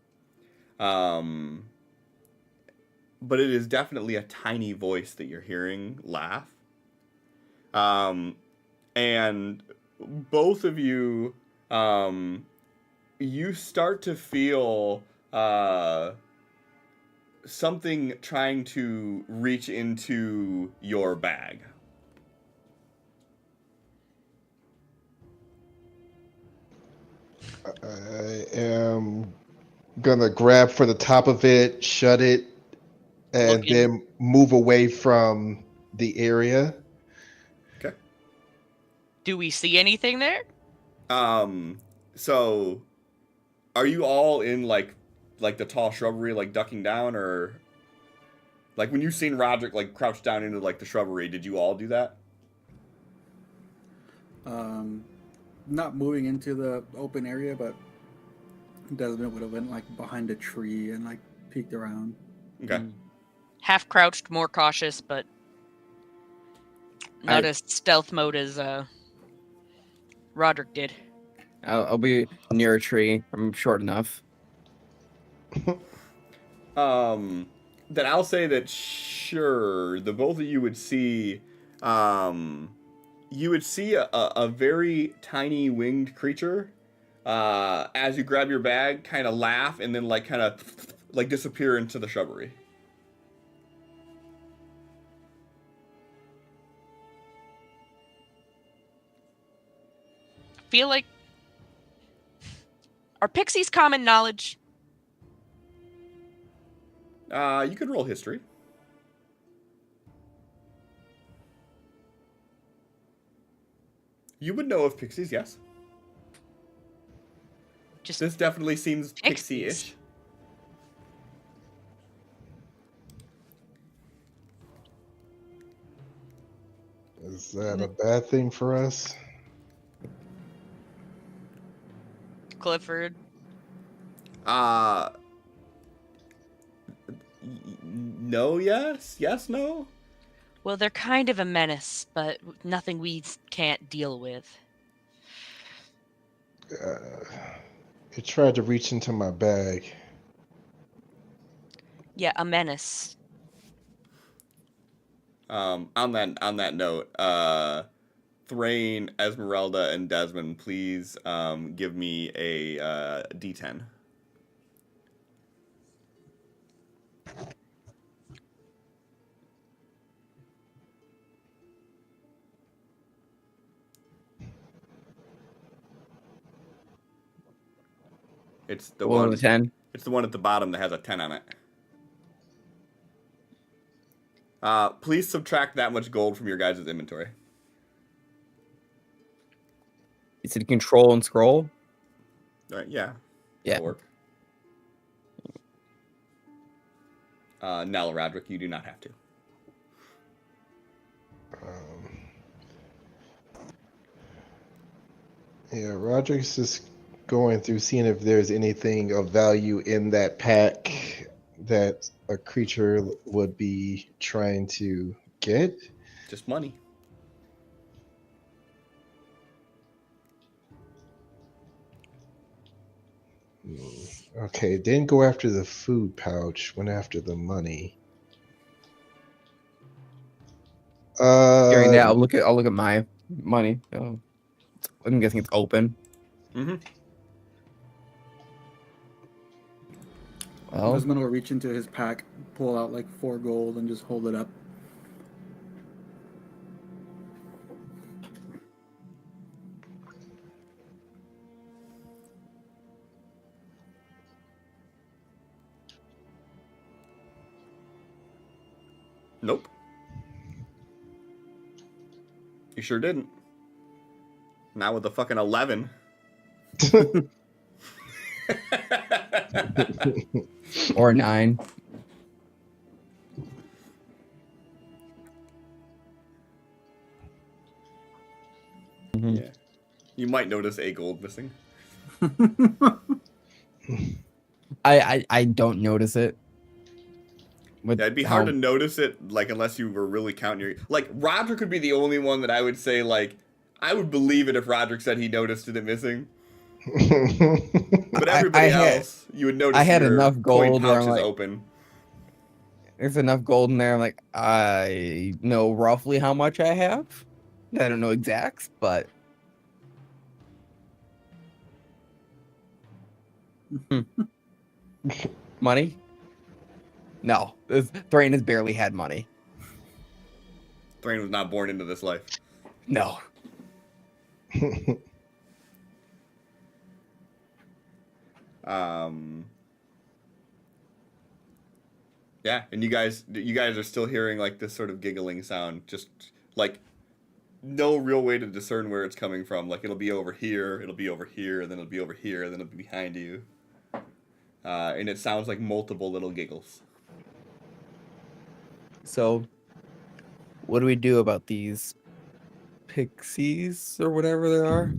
But it is definitely a tiny voice that you're hearing laugh. And both of you, you start to feel something trying to reach into your bag. I am gonna grab for the top of it, shut it, and Looking. then move away from the area. Okay. Do we see anything there? So are you all in like the tall shrubbery, like ducking down, or like when you seen Roderick like crouch down into like the shrubbery, did you all do that? Not moving into the open area, but Desmond would have went like behind a tree and like peeked around. Okay. Half crouched, more cautious, but not as stealth mode as Roderick did. I'll be near a tree. I'm short enough. Then I'll say that sure, the both of you would see, you would see a very tiny winged creature, as you grab your bag, kind of laugh and then like kind of like disappear into the shrubbery. I feel like are pixies common knowledge? You could roll history. You would know of pixies, yes. Just This definitely seems Pixies. pixie-ish. Is that a bad thing for us? Clifford. No, yes, no. Well, they're kind of a menace, but nothing we can't deal with. It tried to reach into my bag. Yeah, a menace. On that note, Thrain, Esmeralda, and Desmond, please give me a D10. It's the Below one. the 10. It's the one at the bottom that has a 10 on it. Please subtract that much gold from your guys' inventory. Is it control and scroll? All right, yeah. Yeah. That'll work. Nella, Roderick, you do not have to. Yeah, Roderick's just going through seeing if there's anything of value in that pack that a creature would be trying to get. Just money. Okay, didn't go after the food pouch, went after the money. During that, I'll look at my money. Oh, I'm guessing it's open. Mm-hmm. Well, Desmond will reach into his pack, pull out like 4 gold, and just hold it up. Nope. You sure didn't. Not with the fucking 11. or 9. Yeah. You might notice a gold missing. I don't notice it. with Yeah, it'd be how- hard to notice it, like, unless you were really counting your... Like, Roderick would be the only one that I would say, like, I would believe it if Roderick said he noticed it missing. But everybody else, you would notice I had your enough coin gold where pouch I'm is like- open. There's enough gold in there. I'm like, I know roughly how much I have. I don't know exacts, but money? No, Thrain has barely had money. Thrain was not born into this life. No. Yeah, and you guys are still hearing like this sort of giggling sound, just like no real way to discern where it's coming from. Like it'll be over here, it'll be over here, and then it'll be over here, and then it'll be behind you. And it sounds like multiple little giggles. So, what do we do about these pixies or whatever they are?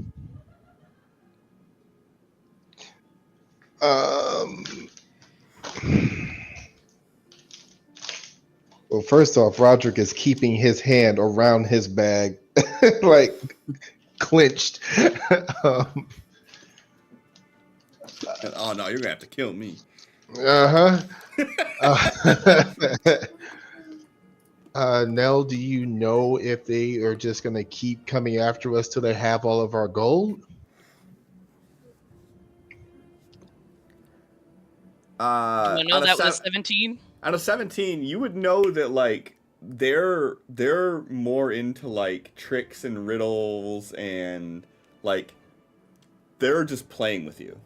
Well, first off, Roderick is keeping his hand around his bag, like clenched. um, Oh no, you're gonna have to kill me. uh-huh. Nell, do you know if they are just going to keep coming after us till they have all of our gold? Do I know that was 17? Out of 17, you would know that like they're more into like tricks and riddles and like they're just playing with you.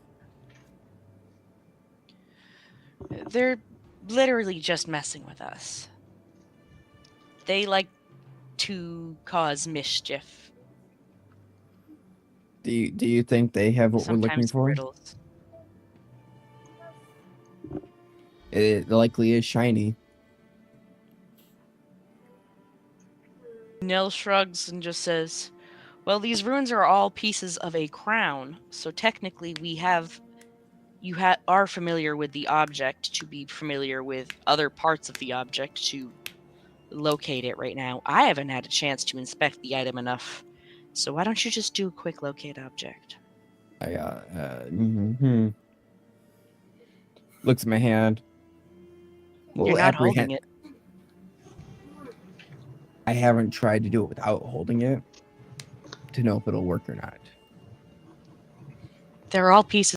They're literally just messing with us. They like to cause mischief. Do you think they have what we're looking Sometimes for? riddles. It likely is shiny. Nell shrugs and just says, well, these runes are all pieces of a crown, so technically you are familiar with the object to be familiar with other parts of the object to locate it right now. I haven't had a chance to inspect the item enough, so why don't you just do a quick locate object? Looks at my hand. You're not holding it. I haven't tried to do it without holding it to know if it'll work or not. They're all pieces